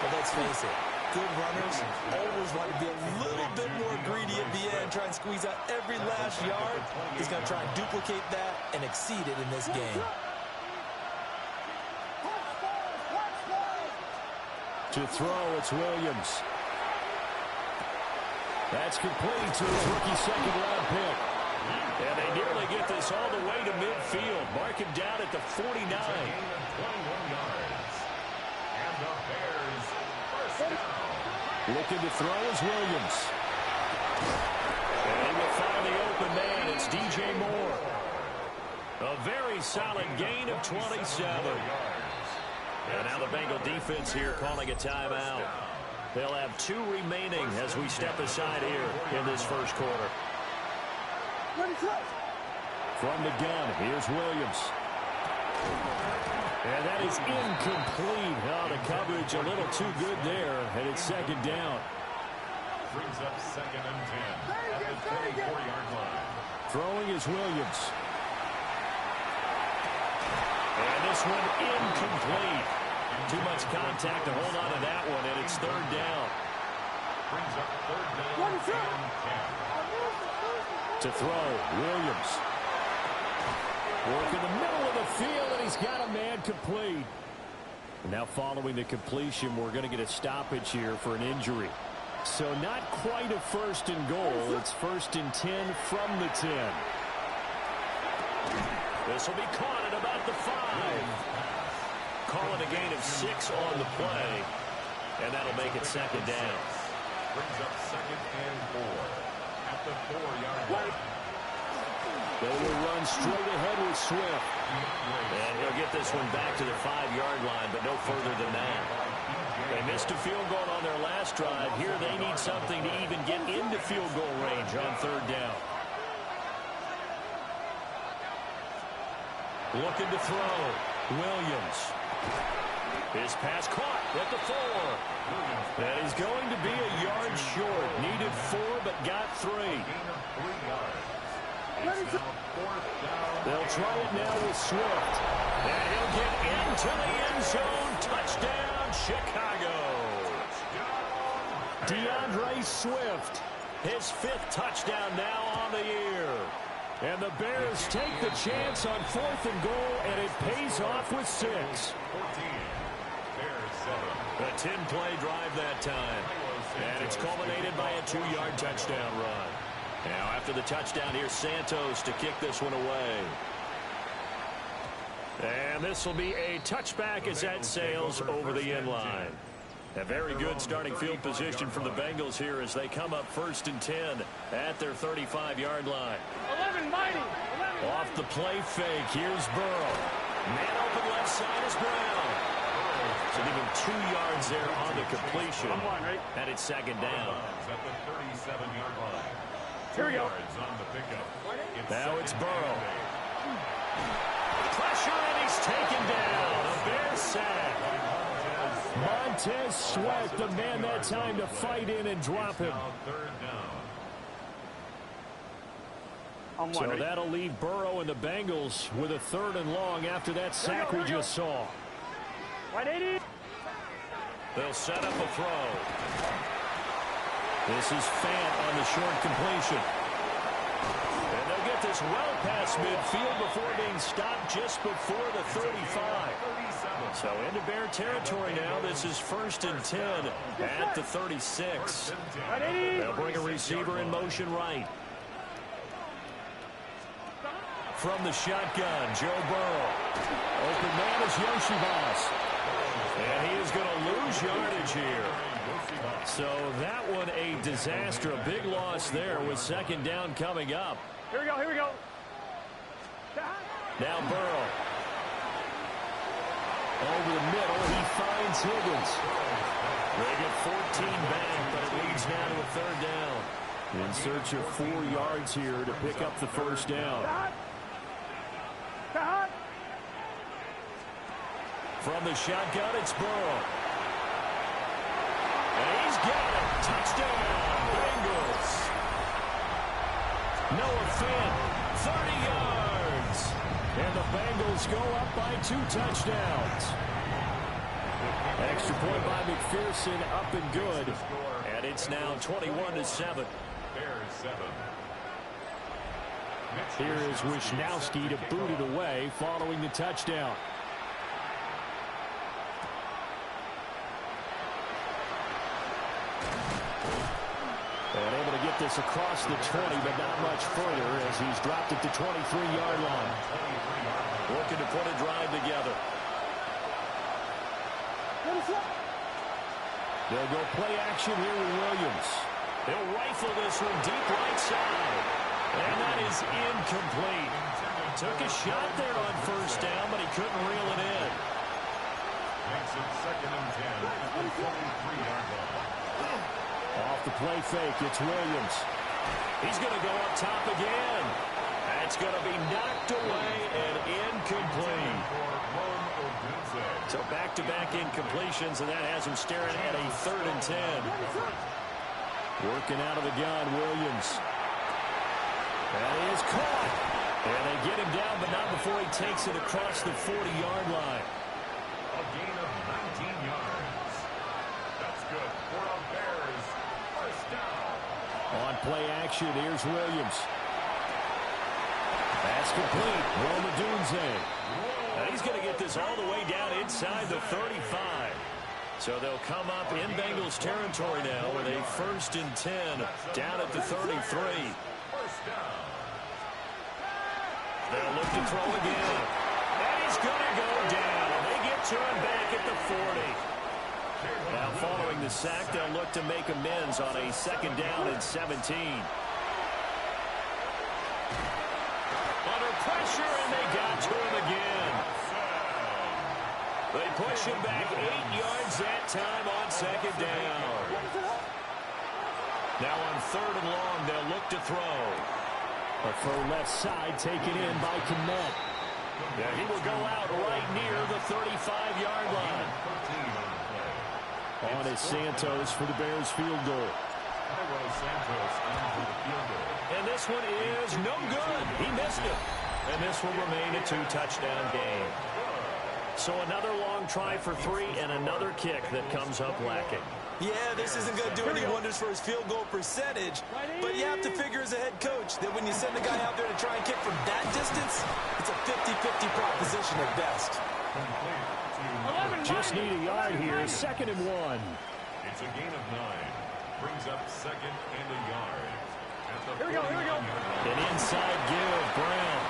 Speaker 12: But let's face it, good runners always want to be a little bit more greedy at the end, try and squeeze out every last yard. He's going to try and duplicate that and exceed it in this game.
Speaker 10: To throw, it's Williams. That's complete to his rookie second-round pick.
Speaker 11: And they nearly get this all the way to midfield. Mark him down at the 49.
Speaker 3: Gain of 21 yards. And the Bears first down.
Speaker 10: Looking to throw is Williams.
Speaker 11: And he will find the open man. It's DJ Moore. A very solid gain of 27. And now the Bengal defense here calling a timeout. They'll have 2 remaining as we step aside here in this first quarter.
Speaker 10: From the gun, here's Williams. And that is incomplete. Oh, the coverage a little too good there, and it's second down.
Speaker 3: Brings up second and 10 at the 34-yard line.
Speaker 10: Throwing is Williams.
Speaker 11: And this one incomplete. Too much contact to hold on to that one, and it's third down.
Speaker 3: Brings up third down and 10.
Speaker 10: To throw, Williams. Work in the middle of the field, and he's got a man complete. Now following the completion, we're going to get a stoppage here for an injury. So not quite a first and goal. It's first and 10 from the 10.
Speaker 11: This will be caught at about the 5. Calling a gain of 6 on the play, and that'll make it second down.
Speaker 3: Brings up 2nd and 4 at the 4-yard line.
Speaker 10: They will run straight ahead with Swift.
Speaker 11: And he'll get this one back to the 5-yard line, but no further than that. They missed a field goal on their last drive. Here they need something to even get into field goal range on 3rd down. Looking to throw. Williams. His pass caught at the 4. That is going to be a yard short. Needed 4, but got 3. They'll try it now with Swift. And he'll get into the end zone. Touchdown, Chicago. DeAndre Swift, his 5th touchdown now on the year. And the Bears take the chance on 4th and goal, and it pays off with 6.
Speaker 3: 14. Bears 7.
Speaker 11: A 10-play drive that time. And it's culminated by a 2-yard touchdown run. Now after the touchdown, here's Santos to kick this one away. And this will be a touchback as that sails over the end line. A very good starting field position for the Bengals here as they come up 1st and 10 at their 35-yard line.
Speaker 9: 11 mighty. 11
Speaker 11: Off the play fake, here's Burrow. Man open left side is Brown. So give him 2 yards there on the completion. And it's 2nd down.
Speaker 3: At the 37-yard line.
Speaker 9: Here we go.
Speaker 3: Yards on the pickup.
Speaker 11: Now it's Burrow. Pressure, and he's taken down. A Bears sack.
Speaker 10: Montez Sweat, the man that time to fight in and drop him.
Speaker 3: 3rd down.
Speaker 10: So that'll leave Burrow and the Bengals with a 3rd and long after that sack we just saw.
Speaker 9: 180.
Speaker 11: They'll set up a throw. This is Fant on the short completion. And they'll get this well past midfield before being stopped just before the 35. So into Bear territory now. This is 1st and 10 at the 36. They'll bring a receiver in motion right. From the shotgun, Joe Burrow. Open man is Yoshibas. And he is going to lose yardage here. So that one a disaster. A big loss there with 2nd down coming up.
Speaker 9: Here we go, here we go.
Speaker 11: Now Burrow. Over the middle, he finds Higgins. They get 14 back, but it leads now to a 3rd down. In search of 4 yards here to pick up the 1st down. From the shotgun, it's Burrow. And he's got it. Touchdown, Bengals. Noah Fant, 30 yards. And the Bengals go up by 2 touchdowns. Extra point by McPherson, up and good. And it's now 21-7.
Speaker 3: Bears 7.
Speaker 10: Here is Wisnowski to boot it away following the touchdown. And able to get this across the 20, but not much further as he's dropped at the 23-yard line.
Speaker 11: Looking to put a drive together.
Speaker 10: They'll go play action here with Williams.
Speaker 11: He'll rifle this one deep right side. And that is incomplete. Took a shot there on 1st down, but he couldn't reel it in.
Speaker 3: Makes it 2nd and 10 at the 23-yard line.
Speaker 10: Off the play fake, it's Williams.
Speaker 11: He's going to go up top again. That's going to be knocked away and incomplete. So back-to-back incompletions, and that has him staring at a 3rd and 10.
Speaker 10: Working out of the gun, Williams.
Speaker 11: And he is caught. And they get him down, but not before he takes it across the 40-yard line.
Speaker 3: A gain of 19 yards. That's good for a Bears 1st down.
Speaker 10: On play action, here's Williams. Pass complete. Roma Dunze.
Speaker 11: He's going to get this all the way down inside the 35. So they'll come up in Bengals territory now with a 1st and 10 down at the 33.
Speaker 3: 1st down.
Speaker 11: They'll look to throw again. And he's going to go down. They get to him back at the 40. Now following the sack, they'll look to make amends on a 2nd down and 17. Under pressure, and they got to him again. They push him back 8 yards that time on 2nd down. Now on 3rd and long, they'll look to throw.
Speaker 10: A throw left side taken in by Kmet.
Speaker 11: Yeah, he will go out right near the 35-yard line.
Speaker 10: On is Santos for the Bears field goal.
Speaker 11: And this one is no good. He missed it. And this will remain a 2-touchdown game. So another long try for 3 and another kick that comes up lacking.
Speaker 12: Yeah, this isn't going to do any wonders for his field goal percentage, but you have to figure as a head coach that when you send a guy out there to try and kick from that distance, it's a 50-50 proposition at best.
Speaker 10: Just need a yard here, 2nd and 1.
Speaker 3: It's a gain of 9. Brings up 2nd and a yard.
Speaker 9: Here we go.
Speaker 11: An inside give, Brown.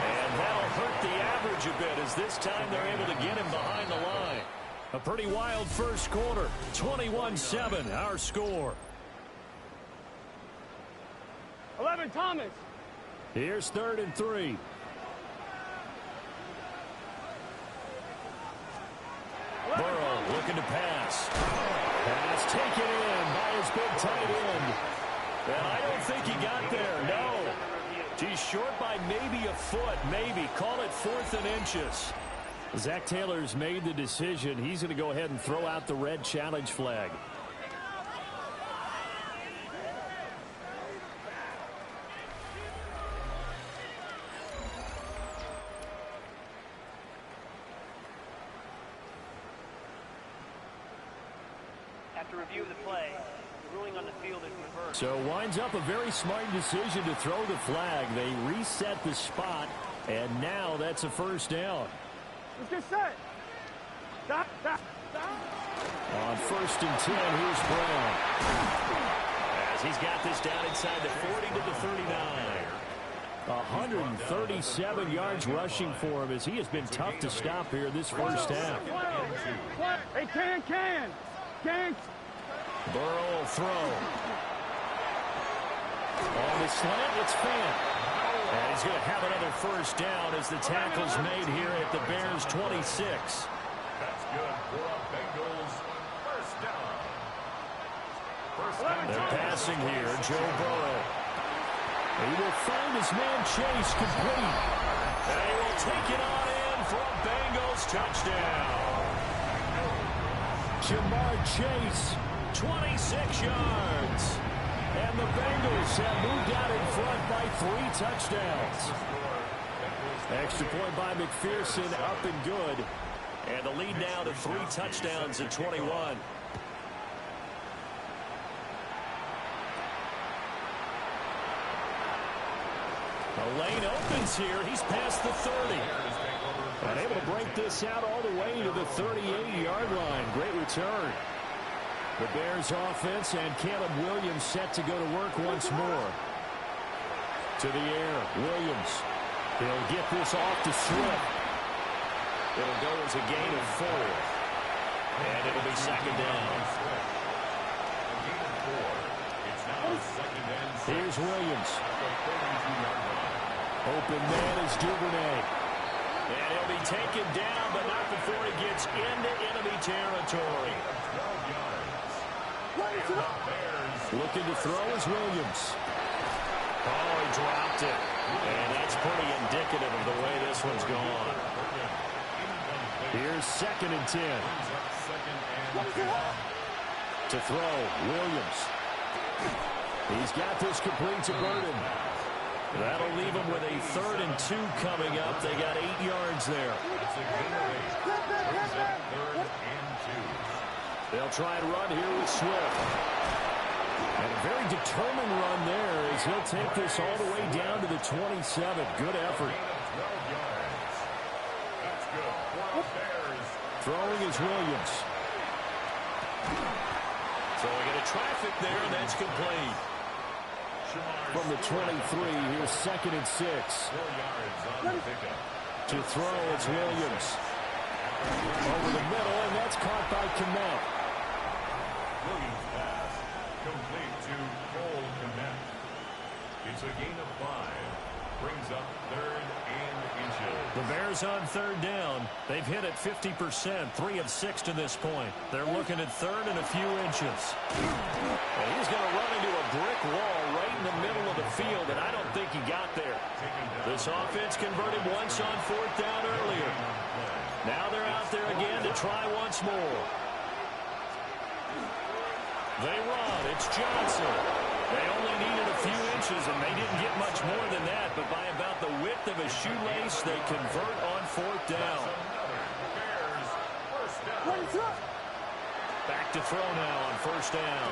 Speaker 11: And that'll hurt the average a bit as this time they're able to get him behind the line.
Speaker 10: A pretty wild first quarter. 21-7, our score.
Speaker 9: 11, Thomas.
Speaker 10: Here's 3rd and 3.
Speaker 11: Burrow looking to pass.
Speaker 10: Pass taken in by his big tight end.
Speaker 11: And I don't think he got there, no. He's short by maybe a foot, maybe. Call it 4th and inches.
Speaker 10: Zach Taylor's made the decision. He's going to go ahead and throw out the red challenge flag.
Speaker 13: After review of the play, the ruling on the field is reversed.
Speaker 10: So winds up a very smart decision to throw the flag. They reset the spot, and now that's a 1st down.
Speaker 9: Let's get set. Stop.
Speaker 10: On 1st and 10, here's Brown.
Speaker 11: As he's got this down inside the 40 to the 39.
Speaker 10: 137 yards rushing for him as he has been tough to stop here this first half.
Speaker 9: Hey, can.
Speaker 11: Burrow will throw.
Speaker 10: On the slant, it's Fant.
Speaker 11: And he's going to have another 1st down as the tackle's made here at the Bears' 26.
Speaker 3: That's good for a Bengals 1st down.
Speaker 11: They're passing here, Joe Burrow.
Speaker 10: He will find his man Chase complete.
Speaker 11: And he will take it on in for a Bengals touchdown.
Speaker 10: Jamar Chase,
Speaker 11: 26 yards.
Speaker 10: and the Bengals have moved out in front by 3 touchdowns. Extra point by McPherson, up and good.
Speaker 11: And the lead now to 3 touchdowns at 21. The lane opens here. He's past the 30.
Speaker 10: And able to break this out all the way to the 38-yard line. Great return. The Bears offense and Caleb Williams set to go to work once more. To the air, Williams. He'll get this off to Swift.
Speaker 11: It'll go as a gain of 4. And it'll be 2nd down.
Speaker 10: Here's Williams. Open man is Duvernay.
Speaker 11: And he'll be taken down, but not before he gets into enemy territory.
Speaker 10: Looking to throw is Williams.
Speaker 11: Oh, he dropped it. And that's pretty indicative of the way this one's gone.
Speaker 10: Here's 2nd and 10. To throw, Williams. He's got this complete to Burden.
Speaker 11: That'll leave him with a 3rd and 2 coming up. They got 8 yards there.
Speaker 10: They'll try and run here with Swift. And a very determined run there as he'll take this all the way down to the 27. Good effort. Throwing is Williams.
Speaker 11: So we get a traffic there, and that's complete.
Speaker 10: From the 23, here's 2nd and 6.
Speaker 3: 4 yards on the pickup.
Speaker 10: To throw, it's Williams. Over the middle, and that's caught by Kmet.
Speaker 3: Williams pass. Complete to Cole Kmet. It's a gain of 5. Brings up 3rd and inches.
Speaker 10: The Bears on 3rd down. They've hit it 50%, 3 of 6 to this point. They're looking at 3rd and a few inches.
Speaker 11: And he's going to run into a brick wall right in the middle of the field, and I don't think he got there. This offense converted once on 4th down earlier. Now they're out there again to try once more. They run. It's Johnson. They only needed a few inches, and they didn't get much more than that, but by about the width of a shoelace, they convert on 4th down. Back to throw now on 1st down.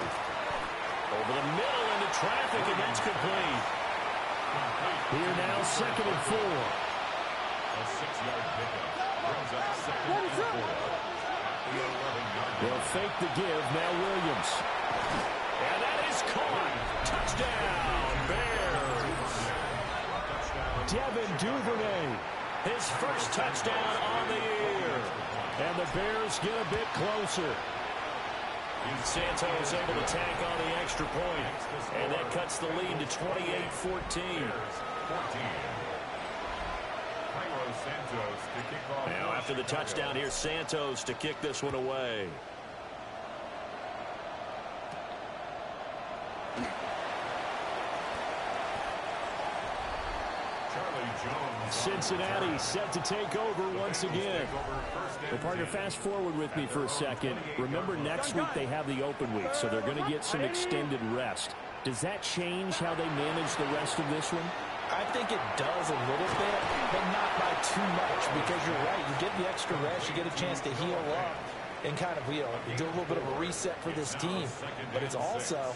Speaker 11: Over the middle into traffic, and that's complete.
Speaker 10: Here now, 2nd and 4.
Speaker 3: A 6-yard pickup. Brings up 2nd and 4.
Speaker 10: They'll fake the give, now Williams.
Speaker 11: And that is caught. Touchdown, Bears.
Speaker 10: Devin Duvernay.
Speaker 11: His first touchdown on the year.
Speaker 10: And the Bears get a bit closer.
Speaker 11: Santos able to tack on the extra point. And that cuts the lead to 28-14. Now after the touchdown, here's Santos to kick this one away.
Speaker 10: Cincinnati set to take over once again. Well, partner, fast forward with me for a second. Remember, next week they have the open week, so they're going to get some extended rest. Does that change how they manage the rest of this one?
Speaker 12: I think it does a little bit, but not by too much, because you're right. You get the extra rest, you get a chance to heal up and kind of, do a little bit of a reset for this team. But it's also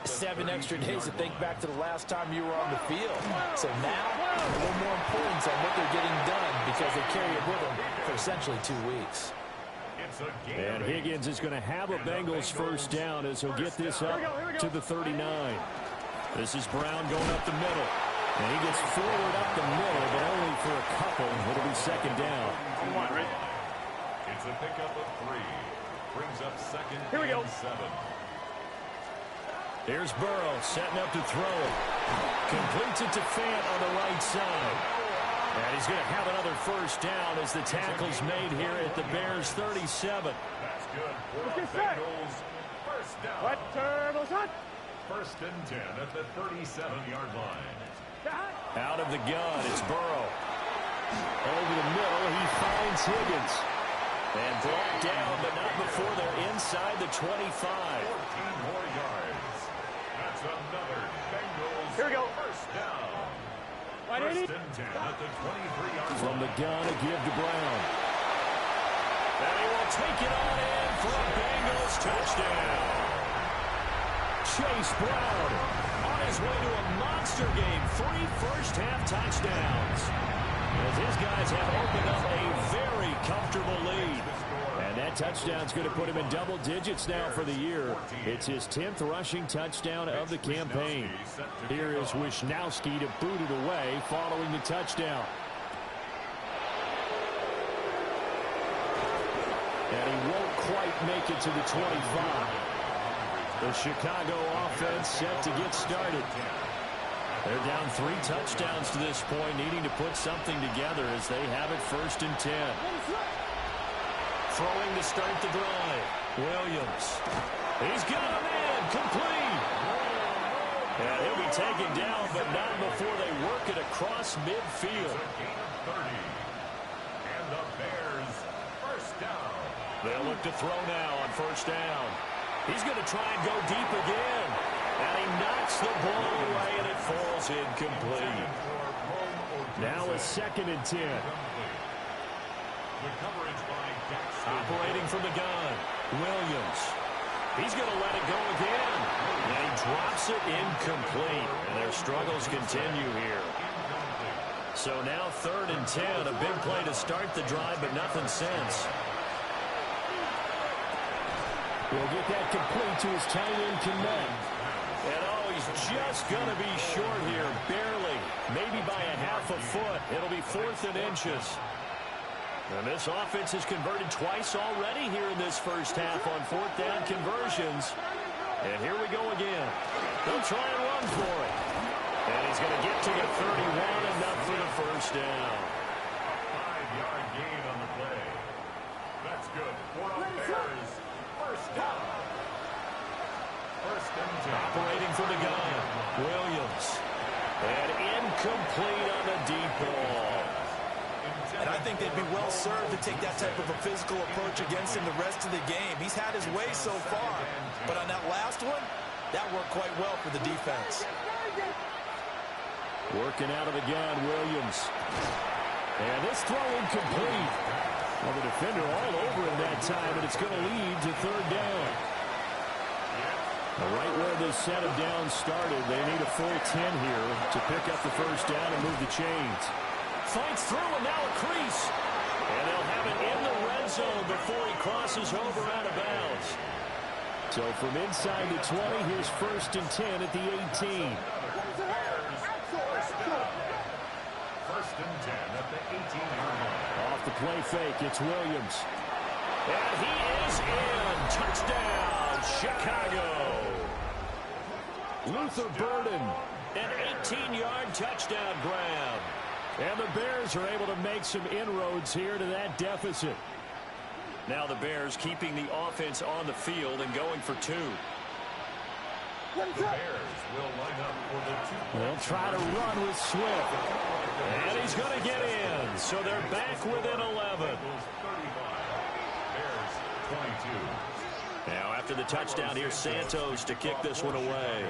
Speaker 12: 7 extra days to think back to the last time you were on the field. So now, a little more importance on what they're getting done because they carry it with them for essentially 2 weeks.
Speaker 10: And Higgins is going to have a Bengals first down as he'll get this up to the 39. This is Brown going up the middle. And he gets forward up the middle, but only for a couple. It'll be 2nd down.
Speaker 3: It's a pickup of 3. Brings up 2nd and 7.
Speaker 10: Here's Burrow setting up to throw it. Completes it to Fant on the right side. And he's going to have another first down as the tackle's made here at the Bears 37.
Speaker 3: That's good for the Bengals. First down. First and 10 at the 37-yard line.
Speaker 10: Out of the gun, it's Burrow. Over the middle, he finds Higgins.
Speaker 11: And brought down, but not before they're inside the 25.
Speaker 3: 14 more yards. That's another Bengals first down. First and 10 at the 23-yard line.
Speaker 10: From the gun, a give to Brown.
Speaker 11: And he will take it on in for a Bengals touchdown.
Speaker 10: Chase Brown
Speaker 11: on his way to a monster game. 3 first-half touchdowns. As his guys have opened up a very comfortable lead.
Speaker 10: And that touchdown's going to put him in double digits now for the year. It's his 10th rushing touchdown of the campaign. Here is Wishnowski to boot it away following the touchdown. And he won't quite make it to the 25. The Chicago offense set to get started. They're down 3 touchdowns to this point, needing to put something together as they have it first and 10.
Speaker 11: Throwing to start the drive. Williams. He's got a man. Complete. And he'll be taken down, but not before they work it across midfield.
Speaker 3: And the Bears first down.
Speaker 11: They'll look to throw now on first down. He's going to try and go deep again. And he knocks the ball away, and it falls incomplete.
Speaker 10: Now a 2nd and 10.
Speaker 3: The coverage by Dexter.
Speaker 11: Operating from the gun. Williams. He's going to let it go again. And he drops it incomplete. And their struggles continue here. So now 3rd and 10. A big play to start the drive, but nothing since.
Speaker 10: We'll get that complete to his tight end, Kmet.
Speaker 11: And oh,
Speaker 10: he's just going to be short here, barely, maybe by a half a foot. It'll be 4th and inches. And this offense has converted twice already here in this first half on 4th down conversions. And here we go again. They'll try and run for it. And he's going to get to the 31, enough for the first down.
Speaker 3: 5-yard gain on the play. That's good for the Bears. First down. First and 10.
Speaker 10: Operating from the gun, Williams. And incomplete on the deep ball.
Speaker 12: And I think they'd be well served to take that type of a physical approach against him the rest of the game. He's had his way so far. But on that last one, that worked quite well for the defense.
Speaker 10: Working out of the gun, Williams. And this throw incomplete. Well, the defender all over him that time, and it's going to lead to 3rd down. Right where this set of downs started, they need a full 10 here to pick up the first down and move the chains. Fights through, and now a crease. And they'll have it in the red zone before he crosses over out of bounds. So from inside the 20, here's 1st and 10 at the 18.
Speaker 3: First and 10 at the 18-yard line.
Speaker 10: Off the play fake, it's Williams. And he is in. Touchdown, Chicago. Luther Burden, an 18-yard touchdown grab. And the Bears are able to make some inroads here to that deficit. Now the Bears keeping the offense on the field and going for 2.
Speaker 3: The Bears will line up for the 2.
Speaker 10: They'll try to run with Swift. And he's going to get in. So they're back within 11.
Speaker 3: Bears 22.
Speaker 10: Now after the touchdown, here's Santos to kick this one away.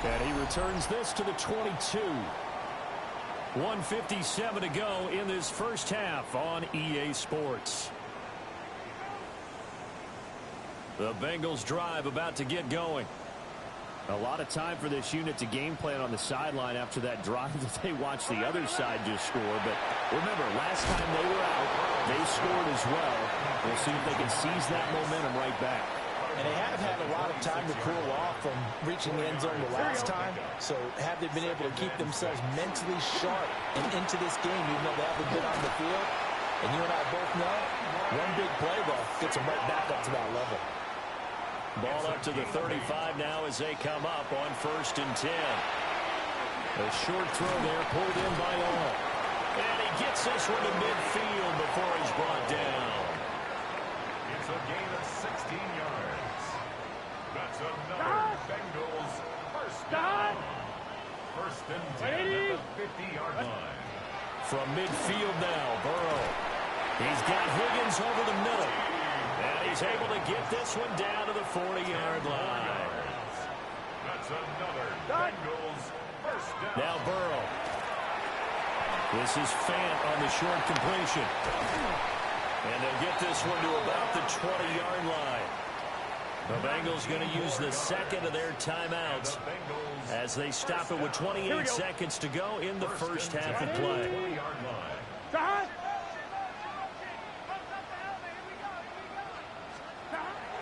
Speaker 10: And he returns this to the 22. 1:57 to go in this first half on EA Sports. The Bengals drive about to get going. A lot of time for this unit to game plan on the sideline after that drive that they watched the other side just score. But remember, last time they were out, they scored as well. We'll see if they can seize that momentum right back.
Speaker 12: And they have had a lot of time to cool off from reaching the end zone the last time. So have they been able to keep themselves mentally sharp and into this game, even though they haven't been on the field? And you and I both know, one big play, though, gets them right back up to that level.
Speaker 10: Ball up to the 35 now as they come up on 1st and 10. A short throw there pulled in by all. And he gets this one to midfield before he's brought down.
Speaker 3: It's a gain of 16 yards. That's another Bengals first down. First and 10 at the 50-yard line.
Speaker 10: From midfield now, Burrow. He's got Higgins over the middle. And he's able to get this one down to the 40-yard line.
Speaker 3: That's another Bengals first down.
Speaker 10: Now Burrow. This is Fant on the short completion. And they'll get this one to about the 20-yard line. The Bengals going to use the second of their timeouts as they stop it with 28 seconds to go in the first half of play.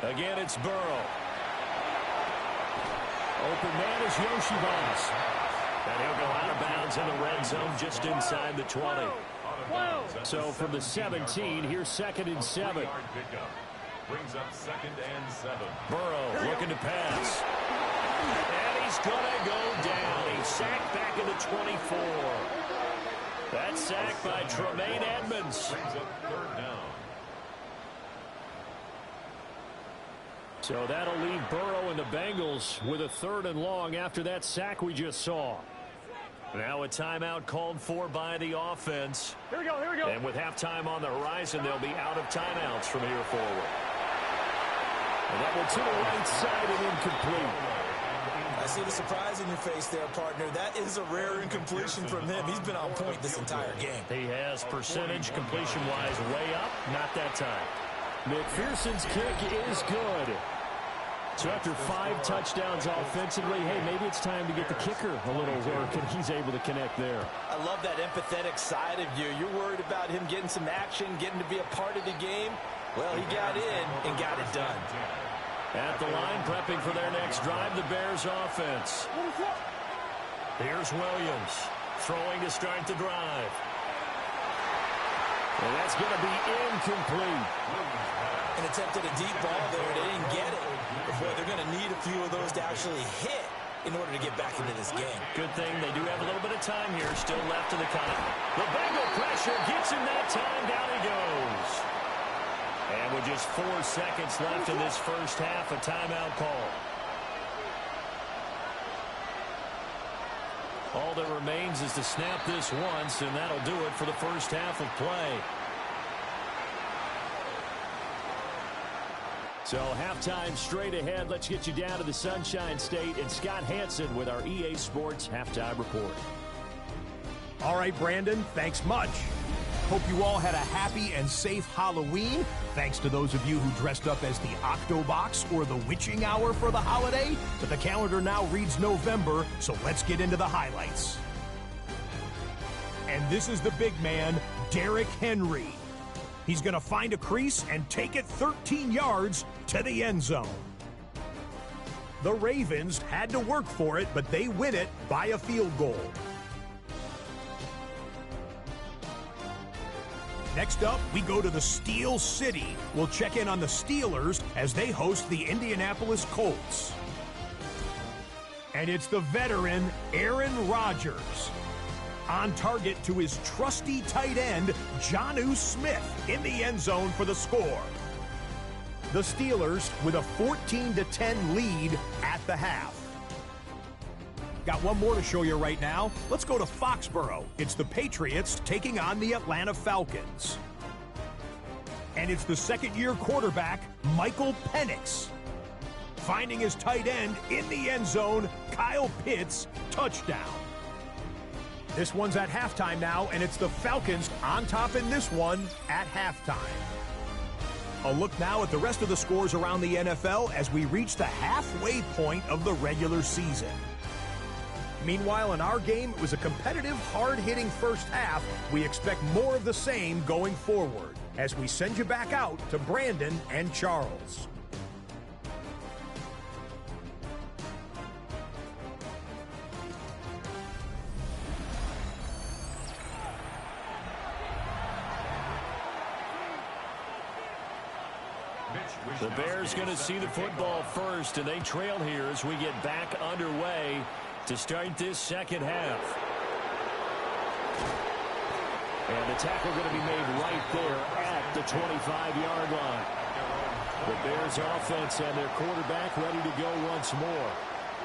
Speaker 10: Again, it's Burrow. Open man is Yoshibas. And he'll go out of bounds in the red zone just inside the 20. So from the 17, here's 2nd and 7.
Speaker 3: Brings up 2nd and 7.
Speaker 10: Burrow looking to pass. And he's going to go down. He's sacked back in the 24. That sack by Tremaine Edmonds.
Speaker 3: Brings up 3rd down.
Speaker 10: So that'll leave Burrow and the Bengals with a 3rd and long after that sack we just saw. Now a timeout called for by the offense.
Speaker 9: Here we go.
Speaker 10: And with halftime on the horizon, they'll be out of timeouts from here forward. And that one to the right side and incomplete.
Speaker 12: I see the surprise in your face there, partner. That is a rare incompletion from him. He's been on point this entire game.
Speaker 10: He has percentage completion-wise way up. Not that time. McPherson's kick is good. So after 5 touchdowns offensively, hey, maybe it's time to get the kicker a little work, and he's able to connect there.
Speaker 12: I love that empathetic side of you. You're worried about him getting some action, getting to be a part of the game. Well, he got in and got it done.
Speaker 10: At the line, prepping for their next drive, the Bears offense. Here's Williams, throwing to start the drive. And that's going to be incomplete.
Speaker 12: And attempted a deep ball there. They didn't get it. But boy, they're going to need a few of those to actually hit in order to get back into this game.
Speaker 10: Good thing they do have a little bit of time here. Still left to the count. The Bengal pressure gets him that time. Down he goes. And with just 4 seconds left in this first half, a timeout call. All that remains is to snap this once, and that'll do it for the first half of play. So halftime straight ahead. Let's get you down to the Sunshine State and Scott Hansen with our EA Sports Halftime Report.
Speaker 8: All right, Brandon, thanks much. Hope you all had a happy and safe Halloween. Thanks to those of you who dressed up as the Octobox or the Witching Hour for the holiday. But the calendar now reads November, so let's get into the highlights. And this is the big man, Derrick Henry. He's going to find a crease and take it 13 yards to the end zone. The Ravens had to work for it, but they win it by a field goal. Next up, we go to the Steel City. We'll check in on the Steelers as they host the Indianapolis Colts. And it's the veteran Aaron Rodgers on target to his trusty tight end, Jonnu Smith, in the end zone for the score. The Steelers with a 14-10 lead at the half. Got one more to show you right now. Let's go to Foxborough. It's the Patriots taking on the Atlanta Falcons. And it's the second-year quarterback, Michael Penix, finding his tight end in the end zone, Kyle Pitts, touchdown. This one's at halftime now, and it's the Falcons on top in this one at halftime. A look now at the rest of the scores around the NFL as we reach the halfway point of the regular season. Meanwhile, in our game, it was a competitive, hard-hitting first half. We expect more of the same going forward as we send you back out to Brandon and Charles.
Speaker 10: The Bears going to see the football first, and they trail here as we get back underway to start this second half. And the tackle going to be made right there at the 25-yard line. The Bears offense and their quarterback ready to go once more.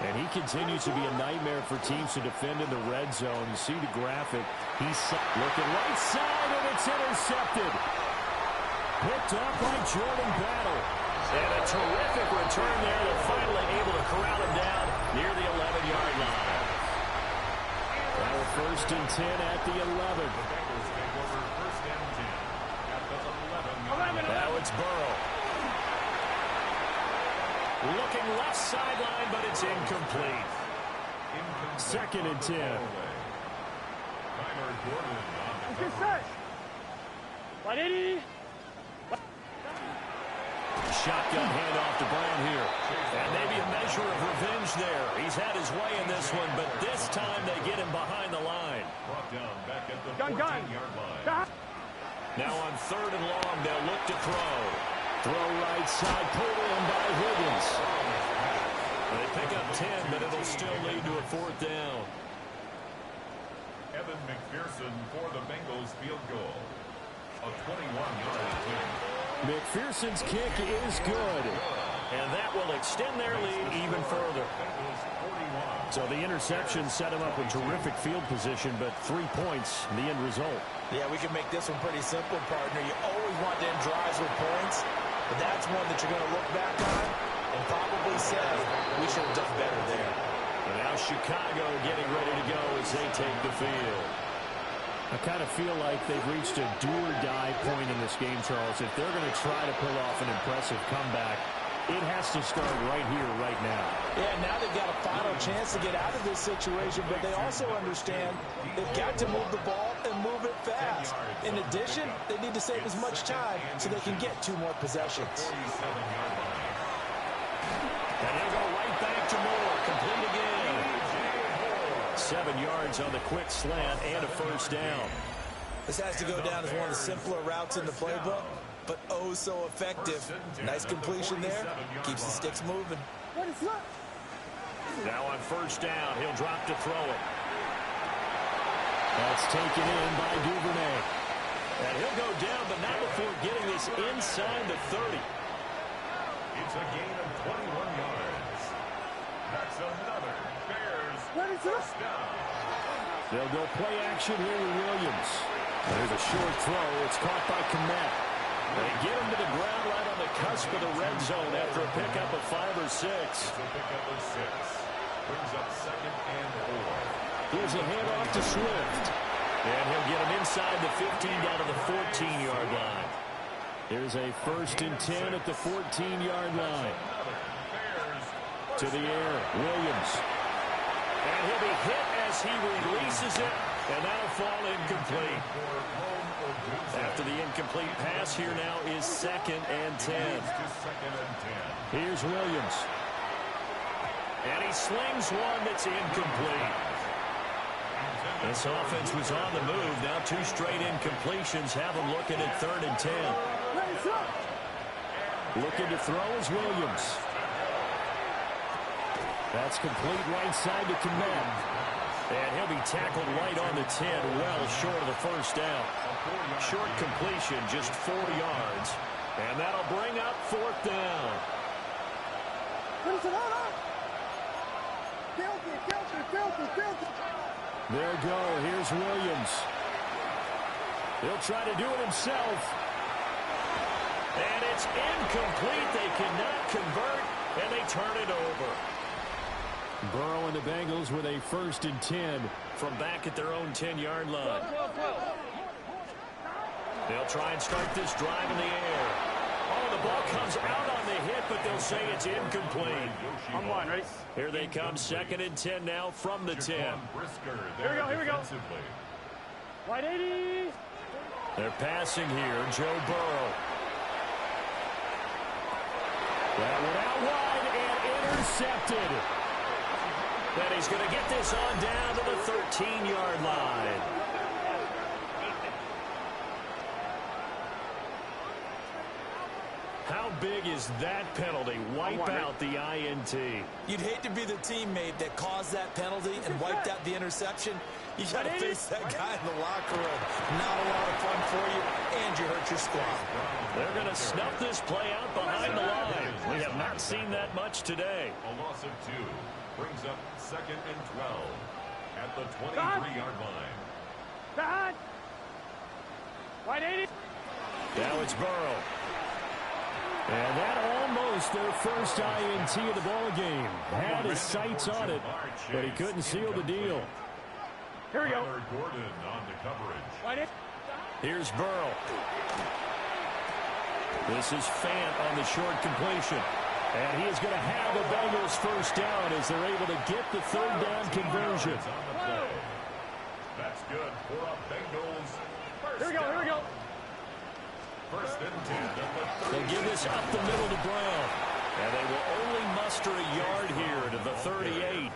Speaker 10: And he continues to be a nightmare for teams to defend in the red zone. You see the graphic. He's looking right side, and it's intercepted. Picked up by Jordan Battle. And a terrific return there. They're finally able to corral him down near the 11-yard line. Now first and 10 at the 11. Now it's Burrow. Looking left sideline, but it's incomplete. Second and 10.
Speaker 9: Let's get set. 180.
Speaker 10: Shotgun handoff to Brown here. And maybe a measure of revenge there. He's had his way in this one, but this time they get him behind the line.
Speaker 9: Gun.
Speaker 10: Now on third and long, they'll look to throw. Throw right side, pulled in by Higgins. They pick up 10, but it'll still lead to a fourth down.
Speaker 3: Evan McPherson for the Bengals field goal. A 21-yard attempt.
Speaker 10: McPherson's kick is good. And that will extend their lead even further. So the interception set him up with terrific field position, but 3 points in the end result.
Speaker 12: Yeah, we can make this one pretty simple, partner. You always want to end drives with points, but that's one that you're going to look back on and probably say, we should have done better there.
Speaker 10: And now Chicago getting ready to go as they take the field. I kind of feel like they've reached a do-or-die point in this game, Charles. If they're going to try to pull off an impressive comeback, it has to start right here, right now.
Speaker 12: Yeah, now they've got a final chance to get out of this situation, but they also understand they've got to move the ball and move it fast. In addition, they need to save as much time so they can get 2 more possessions.
Speaker 11: And he'll go right back to Moore. Complete again. 7 yards on the quick slant and a first down.
Speaker 12: This has to go down as one of the simpler routes in the playbook, but oh so effective. Nice completion there. Keeps the sticks moving.
Speaker 11: Now on first down, he'll drop to throw it.
Speaker 10: That's taken in by Duvernay.
Speaker 11: And he'll go down, but not before getting this inside the 30.
Speaker 3: It's a gain of 21 yards. That's another Bears first down.
Speaker 10: They'll go play action here with Williams. There's a short throw. It's caught by Komet.
Speaker 11: They get him to the ground right on the cusp of the red zone after a pickup of 5 or 6.
Speaker 3: It's a pickup of 6. Brings up 2nd and 4.
Speaker 10: Here's a handoff to Swift.
Speaker 11: And he'll get him inside the 15 down to the 14-yard line.
Speaker 10: Here's a 1st and 10 at the 14-yard line. To the air, Williams.
Speaker 11: And he'll be hit as he releases it, and that'll fall incomplete. After the incomplete pass, here now is 2nd and 10.
Speaker 10: Here's Williams.
Speaker 11: And he slings one that's incomplete. This offense was on the move. Now 2 straight incompletions have them looking at 3rd and 10.
Speaker 10: Looking to throw is Williams. That's complete right side to Komet.
Speaker 11: And he'll be tackled right on the 10, well short of the first down. Short completion, just 4 yards. And that'll bring up 4th down.
Speaker 10: There you go. Here's Williams. He'll try to do it himself.
Speaker 11: And it's incomplete. They cannot convert, and they turn it over.
Speaker 10: Burrow and the Bengals with a 1st and 10
Speaker 11: from back at their own 10-yard line. They'll try and start this drive in the air. Oh, the ball comes out on the hit, but they'll say it's incomplete.
Speaker 9: On line, ready?
Speaker 11: Here they come, 2nd and 10 now from the 10.
Speaker 9: Here we go. Wide 80.
Speaker 11: They're passing here, Joe Burrow.
Speaker 10: That went out wide and intercepted.
Speaker 11: Then he's going to get this on down to the 13-yard line. How big is that penalty? Wipe out the INT.
Speaker 12: You'd hate to be the teammate that caused that penalty and wiped out the interception. You got to face that guy in the locker room. Not a lot of fun for you, and you hurt your squad.
Speaker 11: They're going to snuff this play out behind the line. We have not seen that much today.
Speaker 3: A loss of 2 brings up 2nd and 12 at the 23-yard line.
Speaker 9: Back. Wide 80.
Speaker 10: Now it's Burrow. And that almost their first INT of the ball game. Had his sights on it, but he couldn't seal the deal.
Speaker 9: Here we go.
Speaker 3: Gordon on the coverage.
Speaker 11: Here's Burrow. This is Fant on the short completion.
Speaker 10: And he is going to have the Bengals first down as they're able to get the 3rd down conversion.
Speaker 3: That's good for a Bengals first
Speaker 9: Here we go.
Speaker 3: 1st and 10.
Speaker 11: They'll give this up the middle to Brown. And they will only muster a yard here to the 38.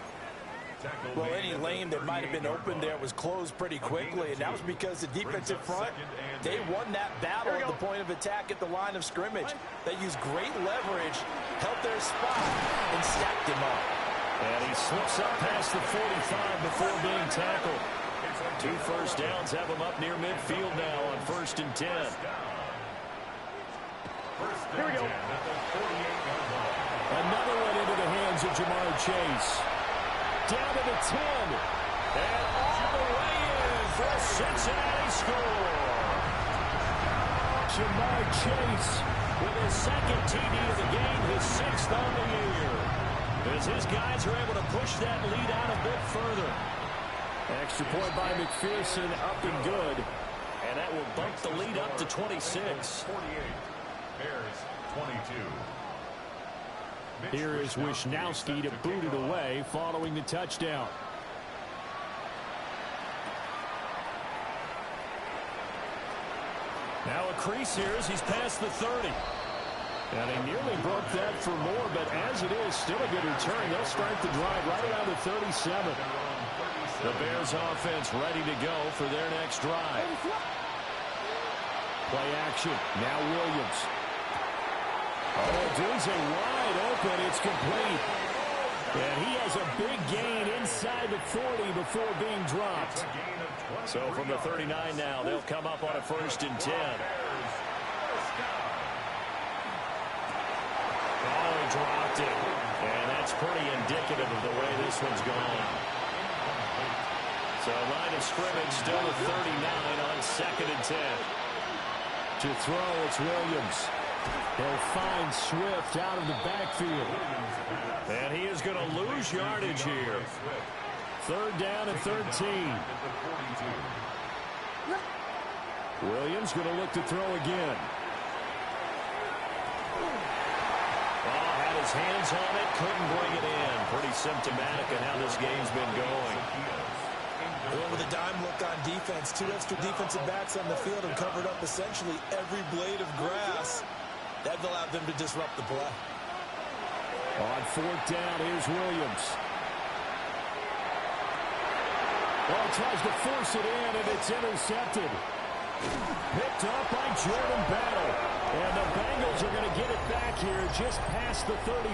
Speaker 12: Well, any lane that might have been open there was closed pretty quickly, and that was because the defensive front, they won that battle at the point of attack at the line of scrimmage. They used great leverage, held their spot, and stacked him up.
Speaker 11: And he slips up past the 45 before being tackled. 2 first downs have him up near midfield now on 1st and 10.
Speaker 9: Here we go.
Speaker 10: Another one into the hands of Jamar Chase. Down to the 10.
Speaker 11: And all the way in for a Cincinnati score.
Speaker 10: Jamar Chase
Speaker 11: with his 2nd TD of the game, his 6th on the year. As his guys are able to push that lead out a bit further.
Speaker 10: Extra point by McPherson, up and good.
Speaker 11: And that will bump the lead up to 26.
Speaker 3: 48. Bears 22.
Speaker 10: Here is Wisnowski to boot it away following the touchdown. Now a crease here as he's past the 30. And he nearly broke that for more, but as it is, still a good return. They'll start the drive right around the 37. The Bears offense ready to go for their next drive. Play action. Now Williams. Oh, Deuce wide open. It's complete. And he has a big gain inside the 40 before being dropped. So from the 39 now, they'll come up on a 1st and 10. Oh, he dropped it. And that's pretty indicative of the way this one's gone. So line of scrimmage still at 39 on 2nd and 10. To throw, it's Williams. He'll find Swift out of the backfield. And he is going to lose yardage here. 3rd down and 13. Williams going to look to throw again. Oh, had his hands on it, couldn't bring it in. Pretty symptomatic of how this game's been going.
Speaker 12: Well, with a dime look on defense, 2 extra defensive backs on the field and covered up essentially every blade of grass. That allowed them to disrupt the play.
Speaker 10: On 4th down, here's Williams. Well, tries to force it in, and it's intercepted. Picked up by Jordan Battle. And the Bengals are going to get it back here just past the 35.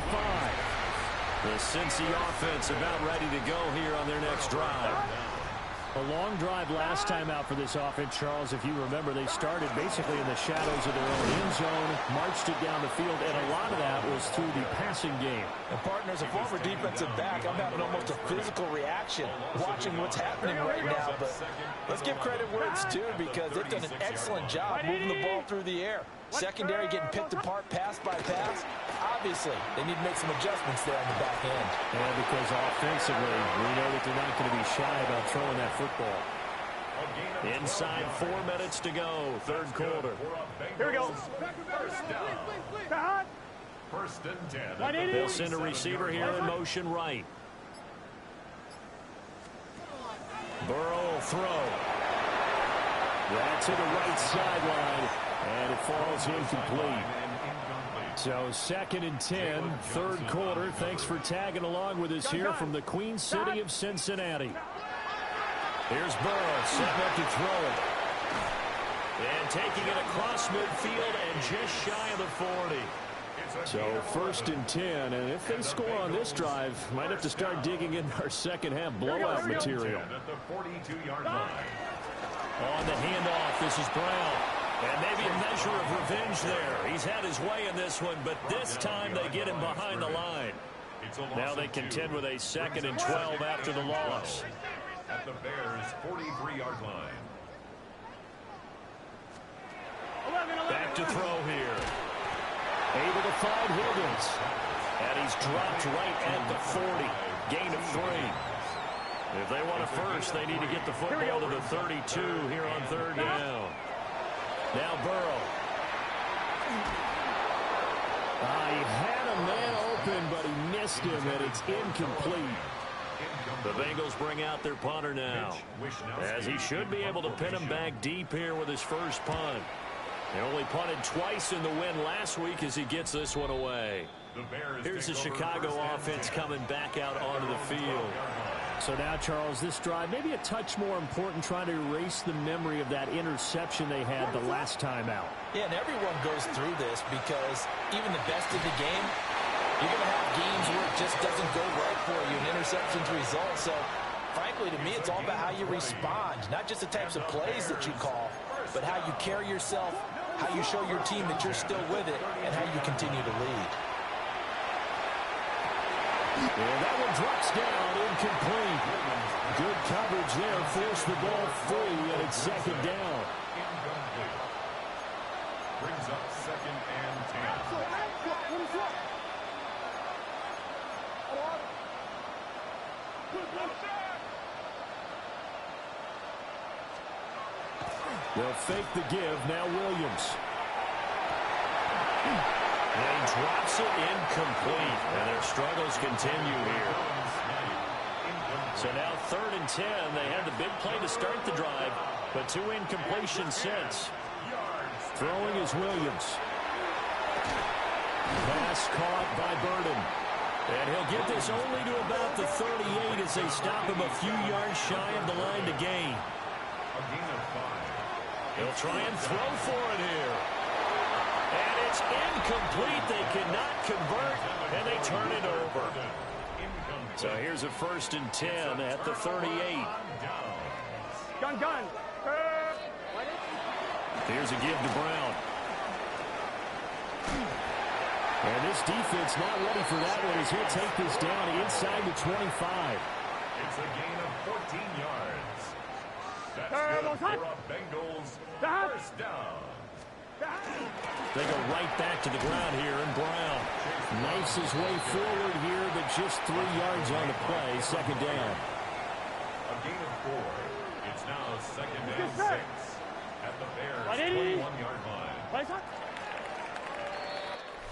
Speaker 10: The Cincy offense about ready to go here on their next drive. A long drive last time out for this offense, Charles. If you remember, they started basically in the shadows of their own end zone, marched it down the field, and a lot of that was through the passing game.
Speaker 12: And partners, a former defensive back, I'm having almost a physical reaction watching what's happening right now. But let's give credit where it's due because they've done an excellent job moving the ball through the air. Secondary getting picked apart pass by pass. Obviously, they need to make some adjustments there on the back end.
Speaker 10: Yeah, because offensively, we know that they're not going to be shy about throwing that football. Inside 4 minutes to go, 3rd quarter.
Speaker 9: Here we go.
Speaker 3: 1st and 10.
Speaker 10: They'll send a receiver here in motion right. Burrow will throw. Right to the right sideline, and it falls incomplete. So 2nd and 10, 3rd quarter. Thanks for tagging along with us here from the Queen City of Cincinnati. Here's Burrow setting up to throw it. And taking it across midfield and just shy of the 40. So 1st and 10, and if they score on this drive, might have to start digging in our second half blowout material.
Speaker 3: At the 42-yard line.
Speaker 10: On the handoff, this is Brown. And maybe a measure of revenge there. He's had his way in this one, but this time they get him behind the line. Now they contend with a 2nd and 12 after the loss.
Speaker 3: At the Bears' 43-yard line.
Speaker 10: Back to throw here. Able to find Higgins. And he's dropped right at the 40. Gain of 3. If they want a first, they need to get the football to the 32 here on 3rd down. Now Burrow. He had a man open, but he missed him, and it's incomplete. The Bengals bring out their punter now, as he should be able to pin him back deep here with his first punt. He only punted twice in the win last week as he gets this one away. Here's the Chicago offense coming back out onto the field. So now, Charles, this drive maybe a touch more important, trying to erase the memory of that interception they had the last time out.
Speaker 12: Yeah, and everyone goes through this because even the best of the game, you're going to have games where it just doesn't go right for you, and interceptions result. So, frankly, to me, it's all about how you respond, not just the types of plays that you call, but how you carry yourself, how you show your team that you're still with it, and how you continue to lead.
Speaker 10: And that one drops down, incomplete. Good coverage there, forced the ball free, and it's 2nd down.
Speaker 3: Incomplete. Brings up 2nd and 10.
Speaker 10: They'll fake the give, now Williams. And he drops it incomplete, and their struggles continue here. So now 3rd and 10. They had the big play to start the drive, but 2 incompletions since. Throwing is Williams. Pass caught by Burden. And he'll get this only to about the 38 as they stop him a few yards shy of the line to gain.
Speaker 3: A gain of 5.
Speaker 10: He'll try and throw for it here. And it's incomplete. They cannot convert, and they turn it over. So here's a 1st and 10 at the 38.
Speaker 9: Gun.
Speaker 10: Here's a give to Brown. And this defense not ready for that one as he'll take this down inside the 25.
Speaker 3: It's a gain of 14 yards. That's good for a Bengals first down.
Speaker 10: They go right back to the ground here, and Brown knifes his way forward here, but just 3 yards on the play, 2nd down.
Speaker 3: A gain of 4. It's now 2nd and 6 at the Bears' 21-yard line.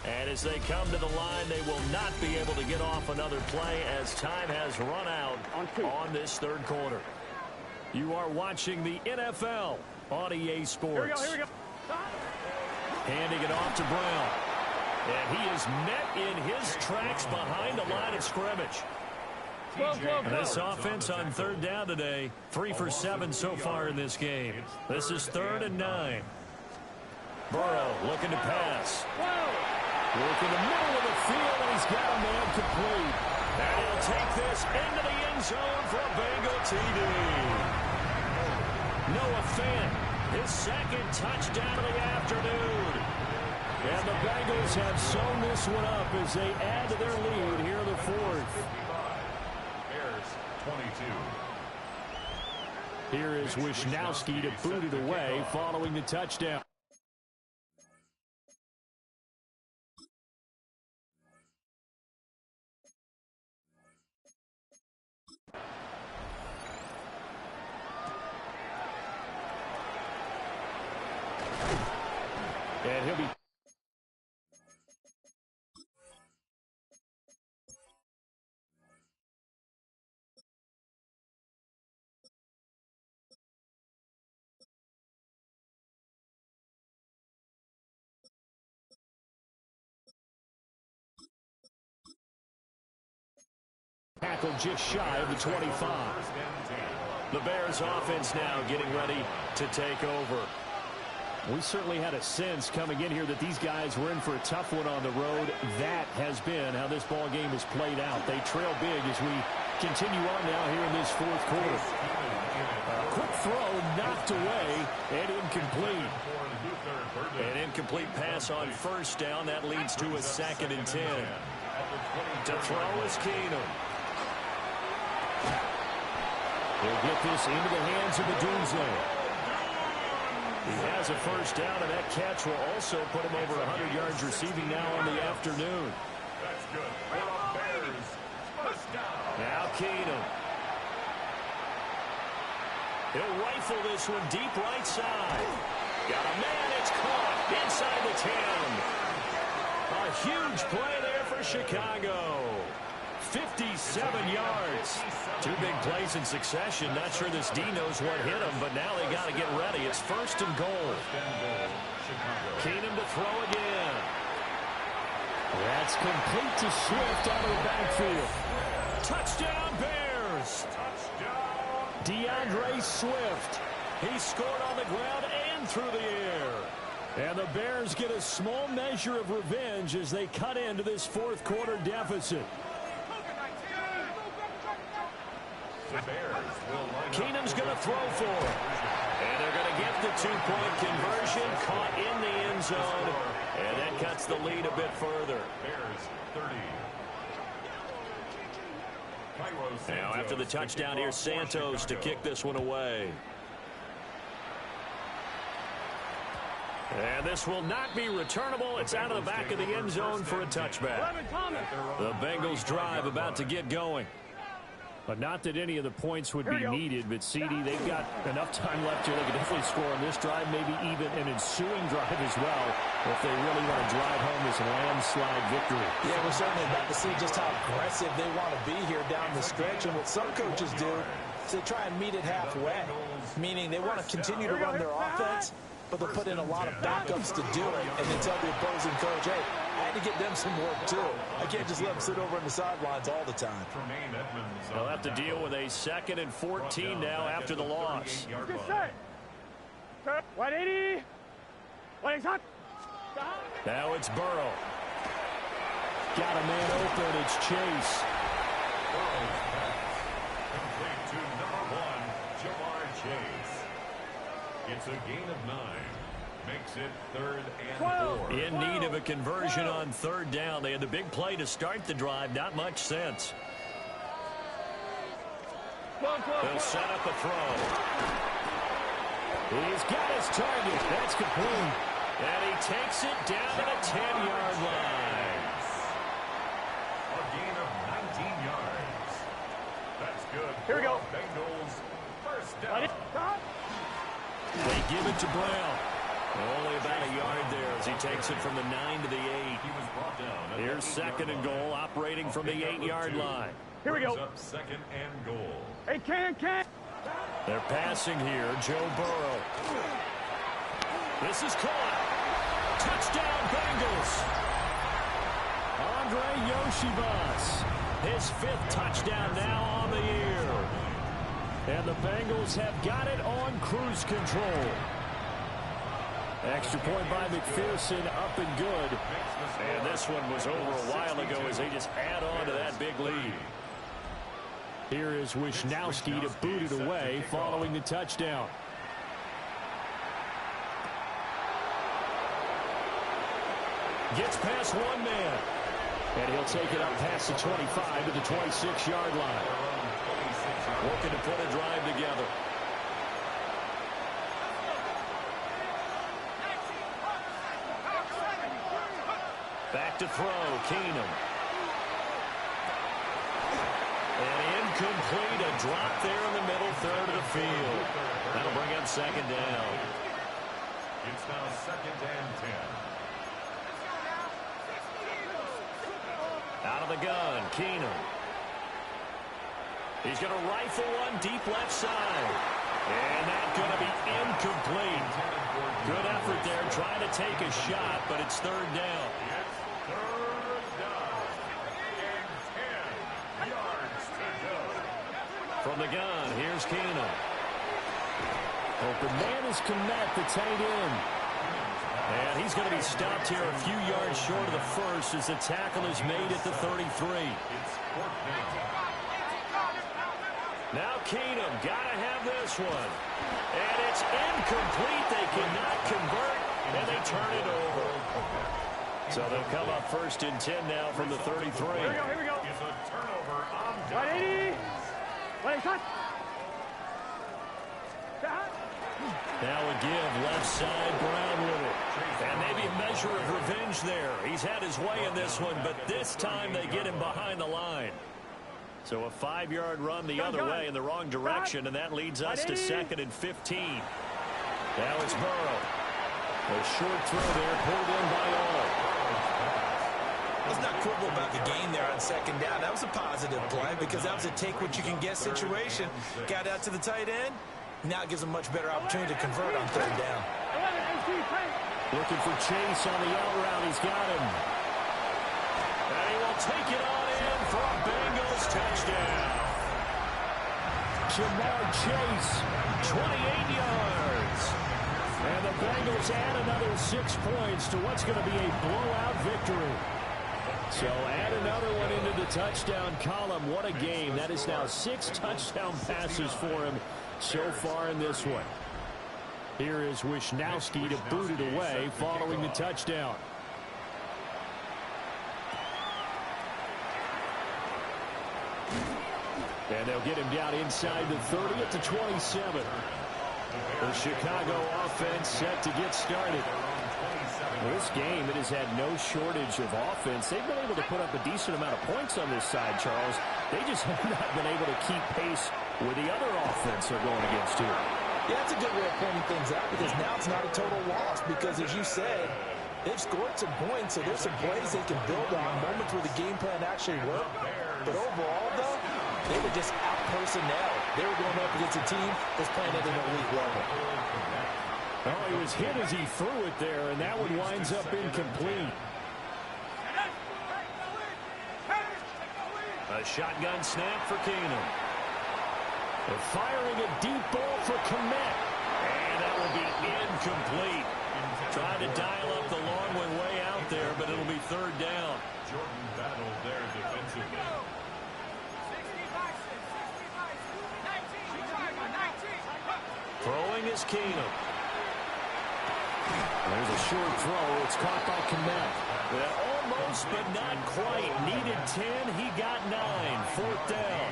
Speaker 10: And as they come to the line, they will not be able to get off another play as time has run out on this 3rd quarter. You are watching the NFL on EA Sports.
Speaker 9: Here we go.
Speaker 10: Handing it off to Brown. And he is met in his tracks behind the line of scrimmage. And this offense on 3rd down today, 3 for 7 so far in this game. This is 3rd and 9. Burrow looking to pass. Work in the middle of the field, and he's got a man complete. And he'll take this into the end zone for a Bengal TD. Noah Fant, his 2nd touchdown of the afternoon. And the Bengals have sewn this one up as they add to their lead here in the 4th.
Speaker 3: Bears 22.
Speaker 10: Here is Wisnowski to boot it away following the touchdown. And he'll be tackled just shy of the 25. The Bears offense now getting ready to take over. We certainly had a sense coming in here that these guys were in for a tough one on the road. That has been how this ball game has played out. They trail big as we continue on now here in this 4th quarter. A quick throw knocked away and incomplete. An incomplete pass on 1st down. That leads to a 2nd and 10. To throw is Keenum. He'll get this into the hands of Odunze. He has a 1st down, and that catch will also put him over 100 yards receiving now on the afternoon.
Speaker 3: That's good for the Bears. First down.
Speaker 10: Now Keenum. He'll rifle this one deep right side. Got a man. It's caught inside the 10. A huge play there for Chicago. 57 yards. 2 big plays in succession. Not sure this D knows what hit him, but now they got to get ready. It's 1st and goal. Keenum to throw again. That's complete to Swift out of the backfield. Touchdown Bears. DeAndre Swift. He scored on the ground and through the air. And the Bears get a small measure of revenge as they cut into this 4th quarter deficit. Keenum's going to throw for it. And they're going to get the 2-point conversion. Caught in the end zone. And that cuts the lead a bit further.
Speaker 3: Bears 30.
Speaker 10: Now after the touchdown, here's Santos to kick this one away. And this will not be returnable. It's out of the back of the end zone for a touchback. The Bengals drive about to get going. But not that any of the points would be needed, but CD, they've got enough time left here. They could definitely score on this drive, maybe even an ensuing drive as well, if they really want to drive home this landslide victory.
Speaker 12: Yeah, we're certainly about to see just how aggressive they want to be here down the stretch. And what some coaches do is they try and meet it halfway, meaning they want to continue to run their offense, but they'll put in a lot of backups to do it and then tell the opposing coach, hey, I had to get them some work too. I can't just let them sit over on the sidelines all the time.
Speaker 11: They'll have to deal with a 2nd and 14 now after the loss.
Speaker 9: Good set. 180. 180.
Speaker 11: Now it's Burrow.
Speaker 10: Got a man open. It's Chase.
Speaker 3: Complete to number 1, Jamar Chase. It's a gain of 9. Makes it 3rd and 4.
Speaker 11: In need of a conversion on 3rd down. They had the big play to start the drive. Not much sense. They'll set up a throw.
Speaker 10: He's got his target. That's complete.
Speaker 11: And he takes it down to the 10-yard line.
Speaker 3: A gain of 19 yards. That's good.
Speaker 9: Here we go.
Speaker 3: Bengals first down.
Speaker 11: They give it to Brown. Only about a yard there as he takes it from the 9 to the 8.
Speaker 3: He was brought down.
Speaker 11: Here's 2nd and goal, operating from the 8-yard line.
Speaker 9: Here we go.
Speaker 3: Up 2nd and goal.
Speaker 9: Hey, can.
Speaker 11: They're passing here. Joe Burrow. This is caught. Touchdown, Bengals. Andre Yoshibas. His 5th touchdown now on the year. And the Bengals have got it on cruise control. Extra point by McPherson, up and good. And this one was over a while ago as they just add on to that big lead.
Speaker 10: Here is Wisnowski to boot it away following the touchdown.
Speaker 11: Gets past one man.
Speaker 10: And he'll take it up past the 25 to the 26-yard line.
Speaker 11: Looking to put a drive together. Back to throw, Keenum. And incomplete, a drop there in the middle third of the field. That'll bring up 2nd down.
Speaker 3: It's now 2nd and 10.
Speaker 11: Out of the gun, Keenum. He's going to rifle one deep left side. And that's going to be incomplete. Good effort there, trying to take a shot, but it's 3rd down.
Speaker 3: It's 3rd down. And 10 yards to go.
Speaker 11: From the gun, here's Keenum.
Speaker 10: Open man is Komet, the tight end.
Speaker 11: And he's going to be stopped here a few yards short of the first as the tackle is made at the 33.
Speaker 3: It's 4th down.
Speaker 11: Now Keenum, got to have this one. And it's incomplete. They cannot convert, and they turn it over. So they'll come up 1st and 10 now from the 33.
Speaker 9: Here we go.
Speaker 3: It's a turnover on down.
Speaker 9: 180. 180.
Speaker 11: Now a give, left side, Brown with it. And maybe a measure of revenge there. He's had his way in this one, but this time they get him behind the line. So a 5-yard run the other way in the wrong direction, and that leads us to 2nd and 15. Now it's Burrow. A short throw there, pulled in by all.
Speaker 12: Let's not quibble about the game there on 2nd down. That was a positive play because that was a take-what-you-can-get situation. Got out to the tight end. Now it gives them much better opportunity to convert on 3rd down.
Speaker 10: Looking for Chase on the out route. He's got him.
Speaker 11: And he will take it on in for a Bengals touchdown.
Speaker 10: Jamar Chase,
Speaker 11: 28 yards.
Speaker 10: And the Bengals add another 6 points to what's going to be a blowout victory. So add another one into the touchdown column. What a game. That is now 6 touchdown passes for him so far in this one. Here is Wisnowski to boot it away following the touchdown. And they'll get him down inside the 30 at the 27. The Chicago offense set to get started. This game, it has had no shortage of offense. They've been able to put up a decent amount of points on this side, Charles. They just have not been able to keep pace with the other offense they're going against here.
Speaker 12: Yeah, that's a good way of pointing things out because now it's not a total loss because, as you said, they've scored some points, so there's some plays they can build on, moments where the game plan actually worked. But overall, though, they were just out personnel. They were going up against a team that's playing at an elite level.
Speaker 10: Oh, he was hit as he threw it there, and that one winds up incomplete.
Speaker 11: A shotgun snap for Keenum.
Speaker 10: They're firing a deep ball for Komet.
Speaker 11: And that will be incomplete. Trying to dial up the long one way out there, but it'll be third down.
Speaker 3: Jordan battled there defensively.
Speaker 11: Throwing is Keenum.
Speaker 10: There's a short throw. It's caught by Komet.
Speaker 11: Well, almost, but not quite. Needed 10. He got 9. Fourth down.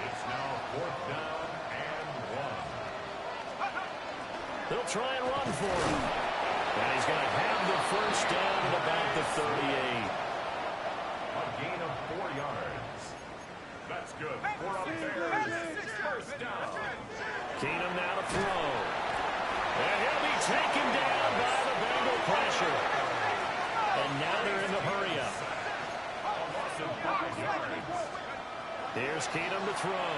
Speaker 3: It's now fourth down and 1.
Speaker 11: They'll try and run for him. And he's going to have the first down at about the 38.
Speaker 3: A gain of 4 yards. That's good for a Bears first down.
Speaker 11: Keenum now to throw. And he'll be taken down by the Bengal pressure. And now they're in the hurry-up.
Speaker 3: A loss of 5 yards.
Speaker 11: Here's Keenum to throw.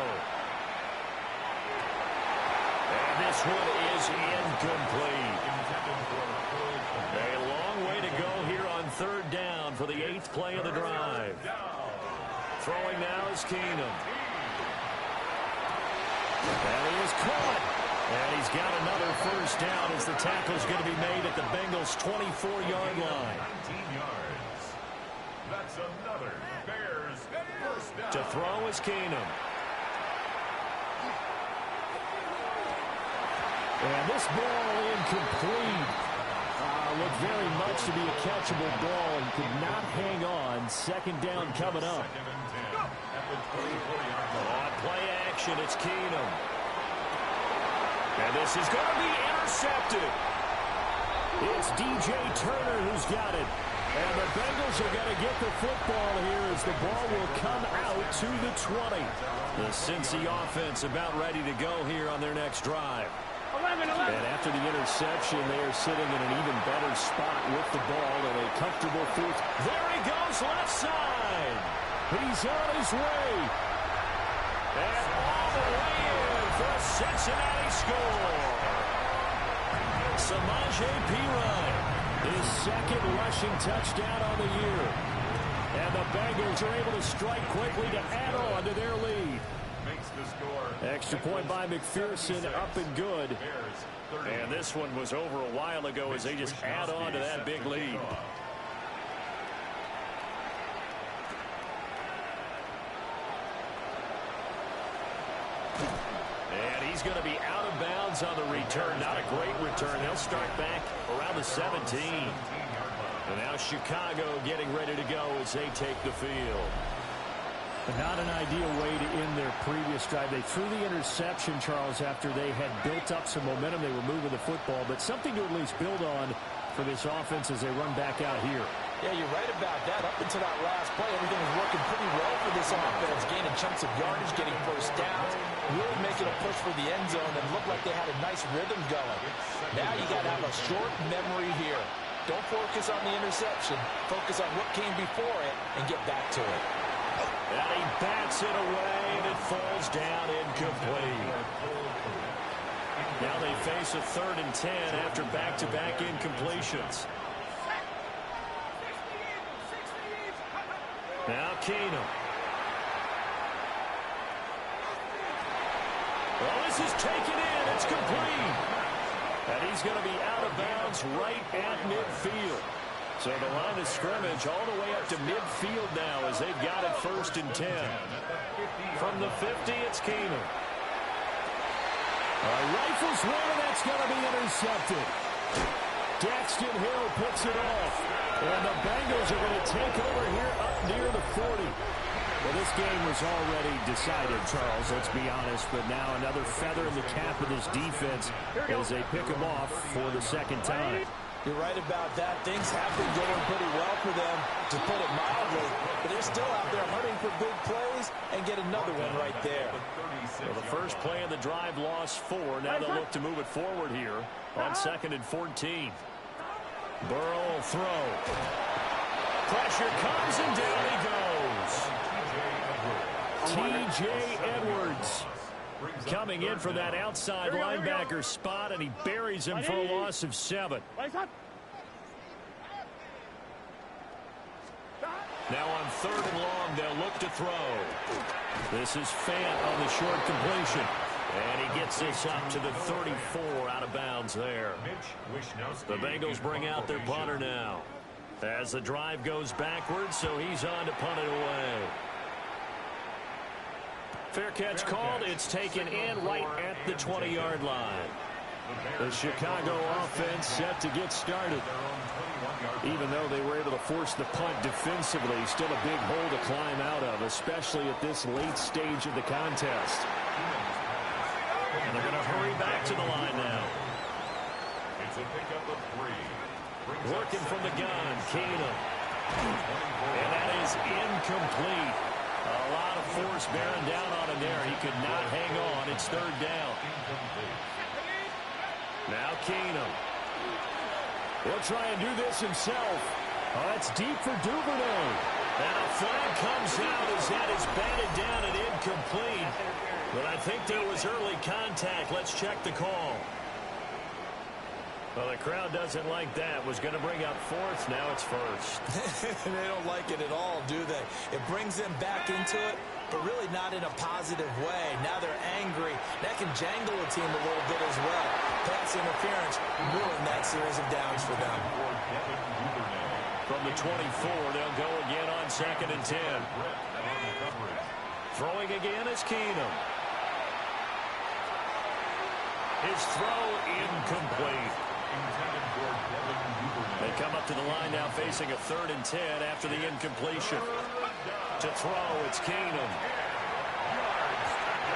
Speaker 11: And this one is incomplete. A long way to go here on third down for the 8th play of the drive. Throwing now is Keenum. And he is caught. And he's got another first down as the tackle's going to be made at the Bengals' 24-yard line.
Speaker 3: 19 yards. That's another Bears first down.
Speaker 11: To throw is Keenum.
Speaker 10: And this ball incomplete. Looked very much to be a catchable ball and could not hang on. Second down coming up.
Speaker 3: Second and 10 at the 24-yard line.
Speaker 11: On play action, it's Keenum. And this is going to be intercepted.
Speaker 10: It's DJ Turner who's got it. And the Bengals are going to get the football here as the ball will come out to the 20.
Speaker 11: The Cincy offense about ready to go here on their next drive.
Speaker 9: 11.
Speaker 10: And after the interception, they are sitting in an even better spot with the ball and a comfortable fourth.
Speaker 11: There he goes, left side.
Speaker 10: He's on his way.
Speaker 11: And all the way in for a Cincinnati score. Samaje Perine.
Speaker 10: His second rushing touchdown on the year. And the Bengals are able to strike quickly to add on to their lead.
Speaker 3: Makes the score.
Speaker 10: Extra point by McPherson, up and good.
Speaker 11: And this one was over a while ago as they just add on to that big lead. And he's going to be out of bounds on the return. Not a great return. They'll start back around the 17. And now Chicago getting ready to go as they take the field.
Speaker 10: Not an ideal way to end their previous drive. They threw the interception, Charles, after they had built up some momentum. They were moving the football, but something to at least build on for this offense as they run back out here.
Speaker 12: Yeah, you're right about that. Up until that last play, everything was working pretty well for this offense. Gaining chunks of yardage, getting first downs, really making a push for the end zone, and looked like they had a nice rhythm going. Now you got to have a short memory here. Don't focus on the interception. Focus on what came before it and get back to it.
Speaker 11: And he bats it away, and it falls down incomplete. Now they face a 3rd and 10 after back-to-back incompletions. Now Keenum. Well, this is taken in. It's complete. And he's going to be out of bounds right at midfield. So the line of scrimmage all the way up to midfield now as they've got it 1st and 10. From the 50, it's Keenum.
Speaker 10: Rifles one, and that's going to be intercepted. Daxton Hill picks it off. And the Bengals are going to take over here up near the 40. Well, this game was already decided, Charles, let's be honest. But now another feather in the cap of this defense as they pick them off for the 2nd time.
Speaker 12: You're right about that. Things have been going pretty well for them, to put it mildly. But they're still out there hunting for big plays and get another one right there.
Speaker 11: Well, the first play of the drive lost 4. Now they'll look to move it forward here on 2nd and 14. Burrow will throw. Pressure comes and down he goes.
Speaker 10: T.J. Edwards. coming in from that outside linebacker spot, and he buries him for a loss of 7. Now on 3rd and long, they'll look to throw. This is Fant on the short completion. And he gets this up to the 34, out of bounds there. The Bengals bring out their punter now, as the drive goes backwards, so he's on to punt it away. Fair catch called. It's taken in right at the 20-yard line. The Chicago offense set to get started. Even though they were able to force the punt defensively, still a big hole to climb out of, especially at this late stage of the contest. And they're going to hurry back to the line now.
Speaker 3: It's a pickup of 3.
Speaker 10: Working from the gun, Keenum. And that is incomplete. A lot of force bearing down on him there. He could not hang on. It's 3rd down. Now Keenum. He'll try and do this himself. Oh, that's deep for Duvernay. Now a flag comes out as that is batted down and incomplete. But I think there was early contact. Let's check the call. Well, the crowd doesn't like that. Was going to bring up 4th. Now it's 1st.
Speaker 12: They don't like it at all, do they? It brings them back into it, but really not in a positive way. Now they're angry. That can jangle a team a little bit as well. Pass interference ruined that series of downs for them.
Speaker 10: From the 24, they'll go again on 2nd and 10. Throwing again is Keenum. His throw incomplete. They come up to the line now facing a 3rd and 10 after the incompletion. To throw, it's Keenum.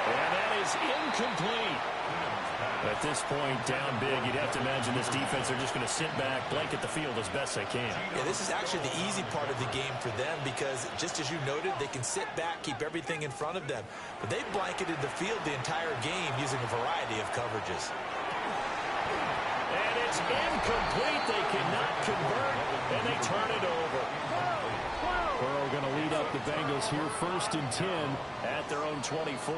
Speaker 10: And that is incomplete. At this point, down big, you'd have to imagine this defense are just going to sit back, blanket the field as best they can.
Speaker 12: Yeah, this is actually the easy part of the game for them because, just as you noted, they can sit back, keep everything in front of them. But they blanketed the field the entire game using a variety of coverages.
Speaker 10: And it's incomplete. They cannot convert, and they turn it over. Burrow going to lead up the Bengals here, 1st and 10 at their own 24.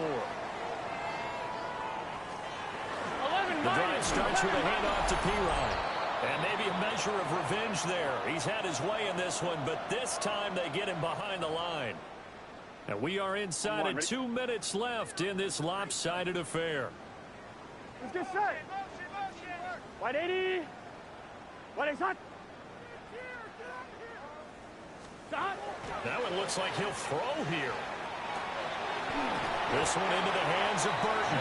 Speaker 10: The drive starts with a handoff to Pirine. And maybe a measure of revenge there. He's had his way in this one, but this time they get him behind the line. And we are inside of 2 minutes left in this lopsided affair.
Speaker 9: Let's get set. 180. 180 shot.
Speaker 10: Now it looks like he'll throw here. This one into the hands of Burton.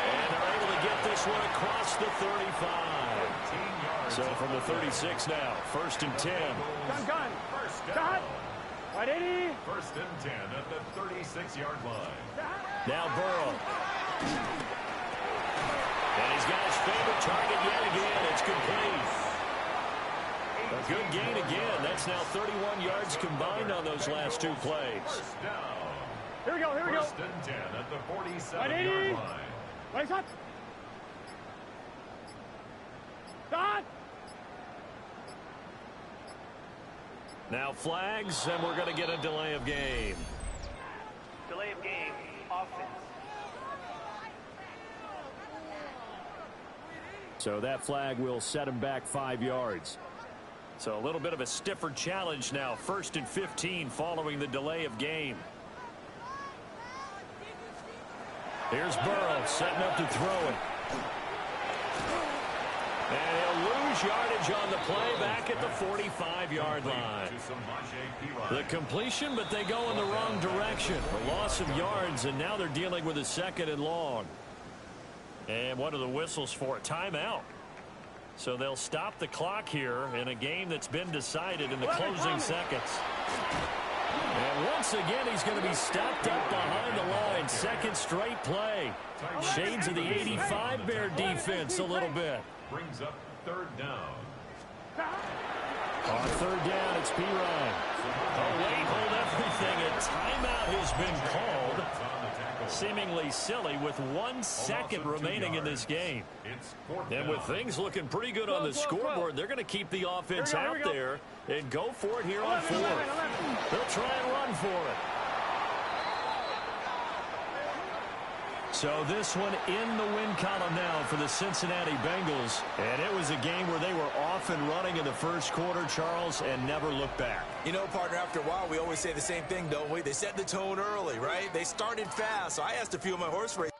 Speaker 10: And they're able to get this one across the 35. So from the 36 now, 1st and 10.
Speaker 9: Gun. Got. 180.
Speaker 3: 1st and 10 at the 36-yard line.
Speaker 10: Now Burrow. And he's got his favorite target yet again. It's complete. A good gain again. That's now 31 yards combined on those last 2 plays.
Speaker 9: Here we go.
Speaker 3: 1st and 10 at the 47-yard line.
Speaker 9: Right shot. Stop.
Speaker 10: Now flags, and we're going to get a delay of game.
Speaker 13: Delay of game. Offense.
Speaker 10: So that flag will set him back 5 yards. So a little bit of a stiffer challenge now. 1st and 15 following the delay of game. Here's Burrow setting up to throw it. And he'll lose yardage on the play back at the 45-yard line. The completion, but they go in the wrong direction. A loss of yards, and now they're dealing with a 2nd and long. And what are the whistles for? Timeout. So they'll stop the clock here in a game that's been decided in the closing seconds. And once again, he's going to be stopped up behind the line. 2nd straight play. Shades of the 85 Bear defense a little bit.
Speaker 3: Brings up 3rd down.
Speaker 10: On 3rd down, it's Pirine. Oh, wait, hold everything. A timeout has been called. Seemingly silly with 1 second remaining in this game. And with things looking pretty good on the scoreboard, they're going to keep the offense out there and go for it here on 4th. They'll try and run for it. So this one in the win column now for the Cincinnati Bengals. And it was a game where they were off and running in the first quarter, Charles, and never looked back.
Speaker 12: You know, partner, after a while, we always say the same thing, don't we? They set the tone early, right? They started fast, so I asked a few of my horse racers.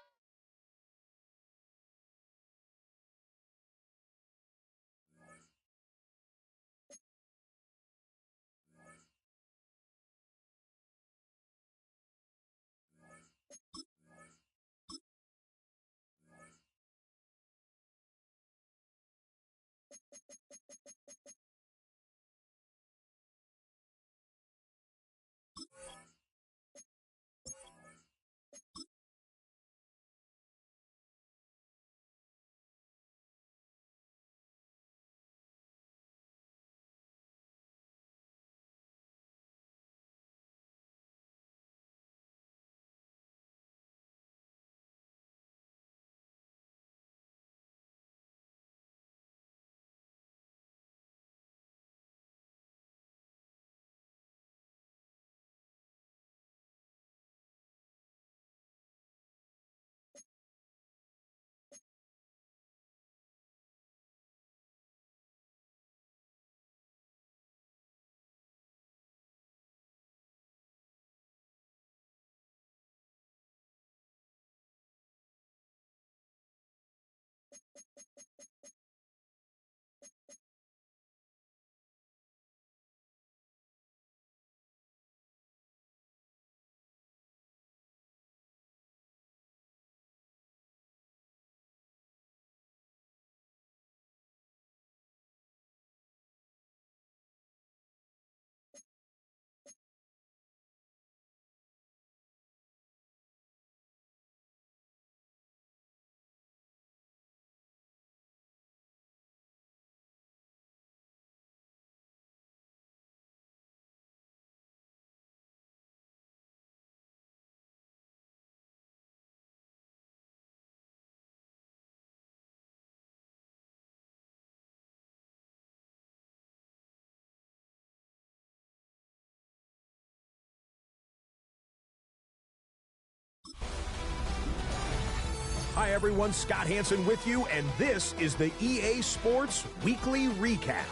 Speaker 8: Hi, everyone. Scott Hansen with you, and this is the EA Sports Weekly Recap.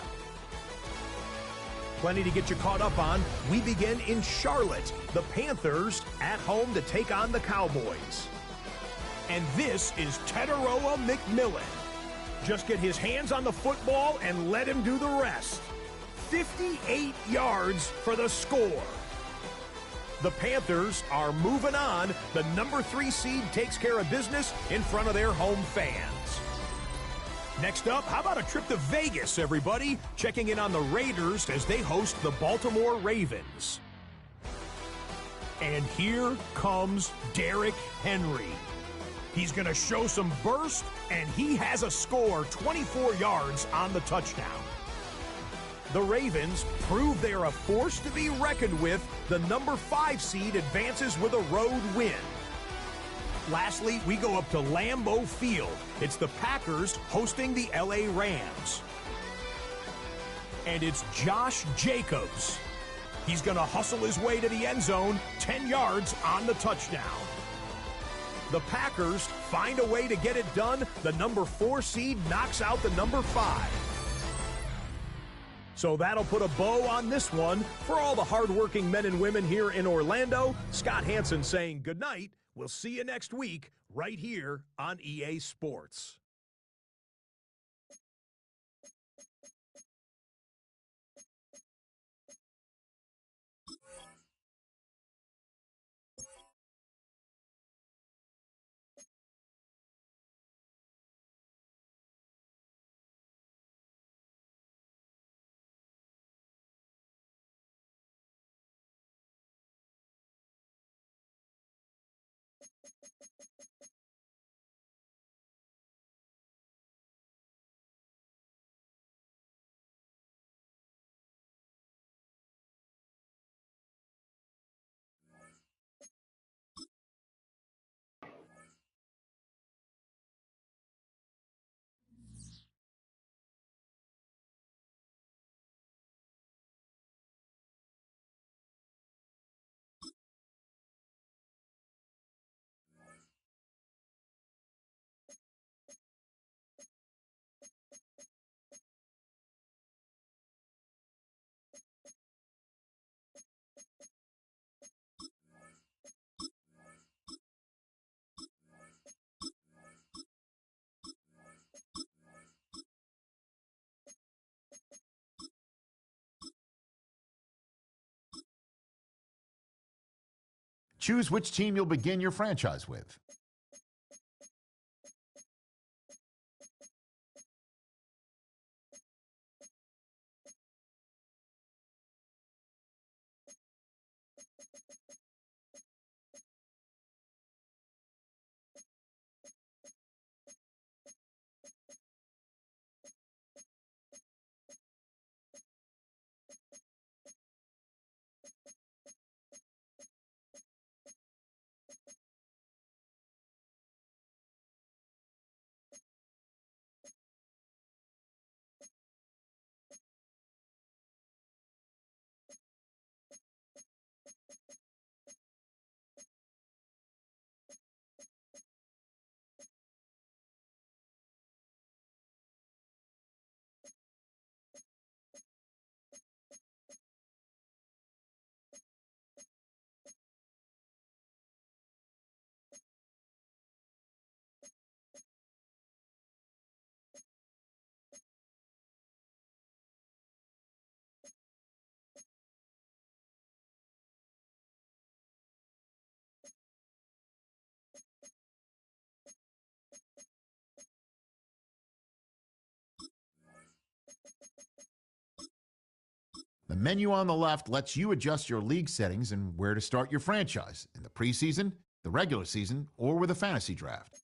Speaker 8: Plenty to get you caught up on. We begin in Charlotte. The Panthers at home to take on the Cowboys. And this is Teteroa McMillan. Just get his hands on the football and let him do the rest. 58 yards for the score. The Panthers are moving on. The number 3 seed takes care of business in front of their home fans. Next up, how about a trip to Vegas, everybody? Checking in on the Raiders as they host the Baltimore Ravens. And here comes Derrick Henry. He's going to show some burst, and he has a score, 24 yards on the touchdown. The Ravens prove they are a force to be reckoned with. The number 5 seed advances with a road win. Lastly, we go up to Lambeau Field. It's the Packers hosting the LA Rams. And it's Josh Jacobs. He's going to hustle his way to the end zone, 10 yards on the touchdown. The Packers find a way to get it done. The number 4 seed knocks out the number 5. So that'll put a bow on this one. For all the hardworking men and women here in Orlando, Scott Hansen saying good night. We'll see you next week right here on EA Sports.
Speaker 7: Choose which team you'll begin your franchise with. The menu on the left lets you adjust your league settings and where to start your franchise in the preseason, the regular season, or with a fantasy draft.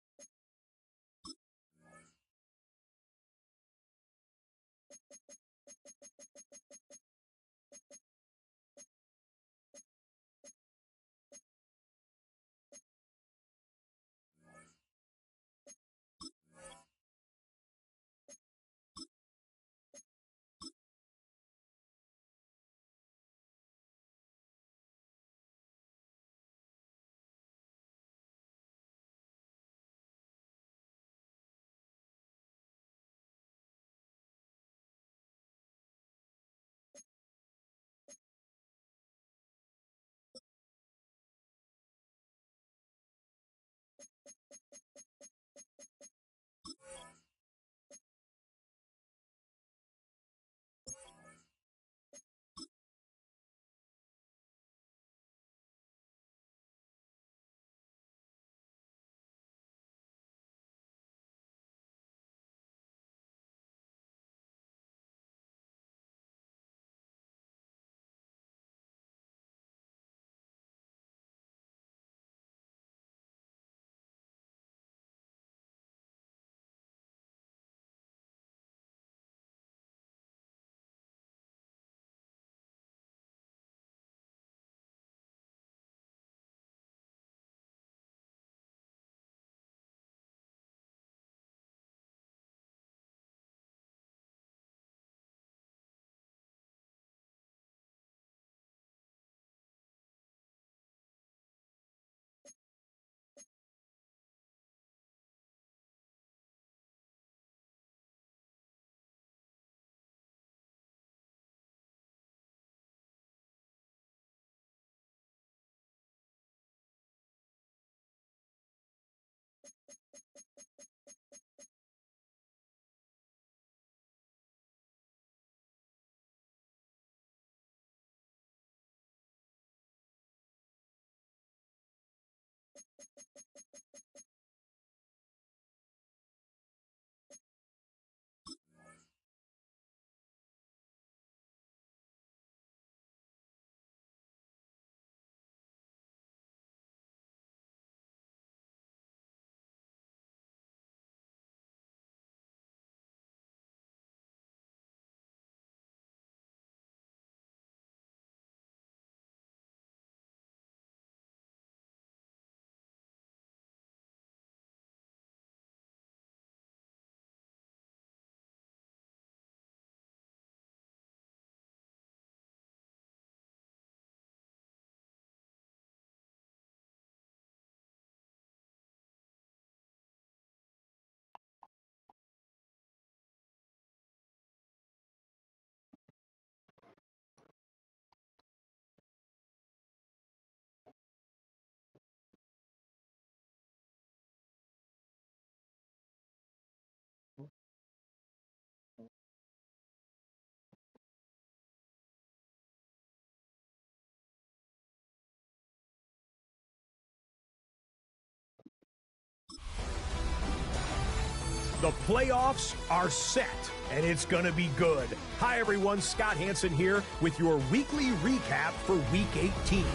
Speaker 8: The playoffs are set, and it's going to be good. Hi, everyone. Scott Hansen here with your weekly recap for Week 18.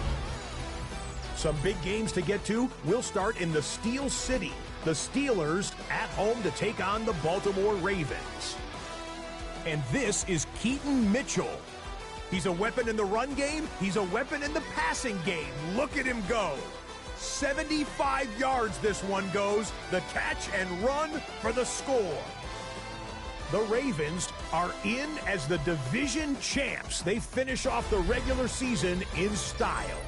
Speaker 8: Some big games to get to. We'll start in the Steel City. The Steelers at home to take on the Baltimore Ravens. And this is Keaton Mitchell. He's a weapon in the run game. He's a weapon in the passing game. Look at him go. 75 yards this one goes. The catch and run for the score. The Ravens are in as the division champs. They finish off the regular season in style.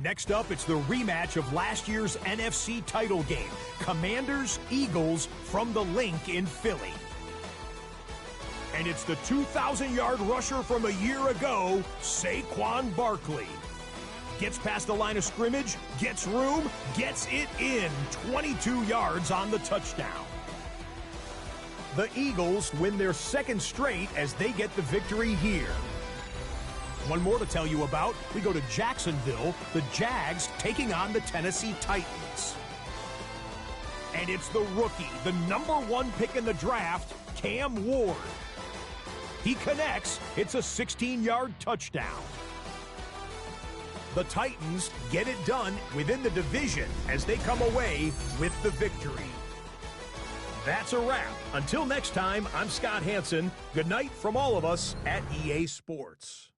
Speaker 8: Next up, it's the rematch of last year's NFC title game. Commanders-Eagles from the Link in Philly. And it's the 2,000-yard rusher from a year ago, Saquon Barkley. Gets past the line of scrimmage, gets room, gets it in. 22 yards on the touchdown. The Eagles win their second straight as they get the victory here. One more to tell you about. We go to Jacksonville, the Jags taking on the Tennessee Titans. And it's the rookie, the #1 pick in the draft, Cam Ward. He connects. It's a 16-yard touchdown. The Titans get it done within the division as they come away with the victory. That's a wrap. Until next time, I'm Scott Hansen. Good night from all of us at EA Sports.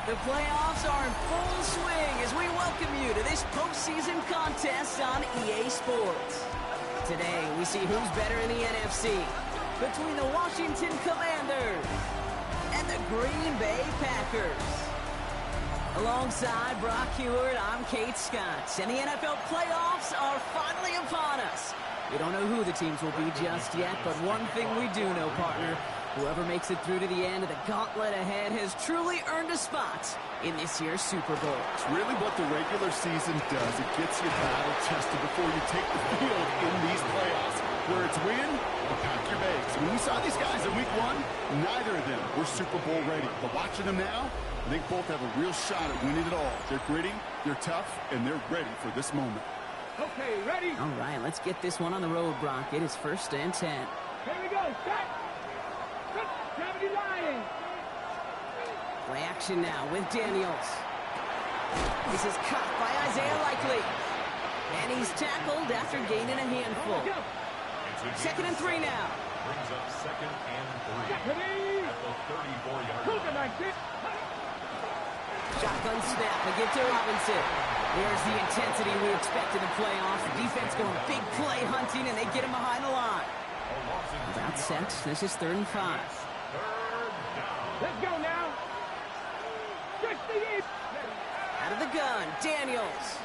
Speaker 2: The playoffs are in full swing as we welcome you to this postseason contest on EA Sports. Today, we see who's better in the NFC between the Washington Commanders and the Green Bay Packers. Alongside Brock Heward, I'm Kate Scott, and the NFL playoffs are finally upon us. We don't know who the teams will be just yet, but one thing we do know, partner. Whoever makes it through to the end of the gauntlet ahead has truly earned a spot in this year's Super Bowl.
Speaker 4: It's really what the regular season does. It gets you battle tested before you take the field in these playoffs. Where it's win or pack your bags. When we saw these guys in week 1, neither of them were Super Bowl ready. But watching them now, I think both have a real shot at winning it all. They're gritty, they're tough, and they're ready for this moment.
Speaker 9: Okay, ready?
Speaker 2: All right, let's get this one on the road, Brock. It is 1st and 10.
Speaker 9: Here we go, set! Gravity line!
Speaker 2: Play action now with Daniels. This is caught by Isaiah Likely. And he's tackled after gaining a handful. 2nd and 3 now.
Speaker 3: Brings up 2nd and 3 at the 34-yard line.
Speaker 2: Shotgun snap, a give to Robinson. There's the intensity we expect in the playoffs. The defense going big play hunting, and they get him behind the line. About set. This is 3rd and 5.
Speaker 9: Let's go now.
Speaker 2: Out of the gun, Daniels.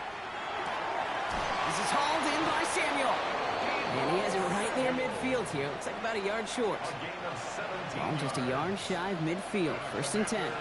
Speaker 2: This is hauled in by Samuel. And he has it right near midfield here. Looks like about a yard short. Ball just a yard shy of midfield. 1st and 10.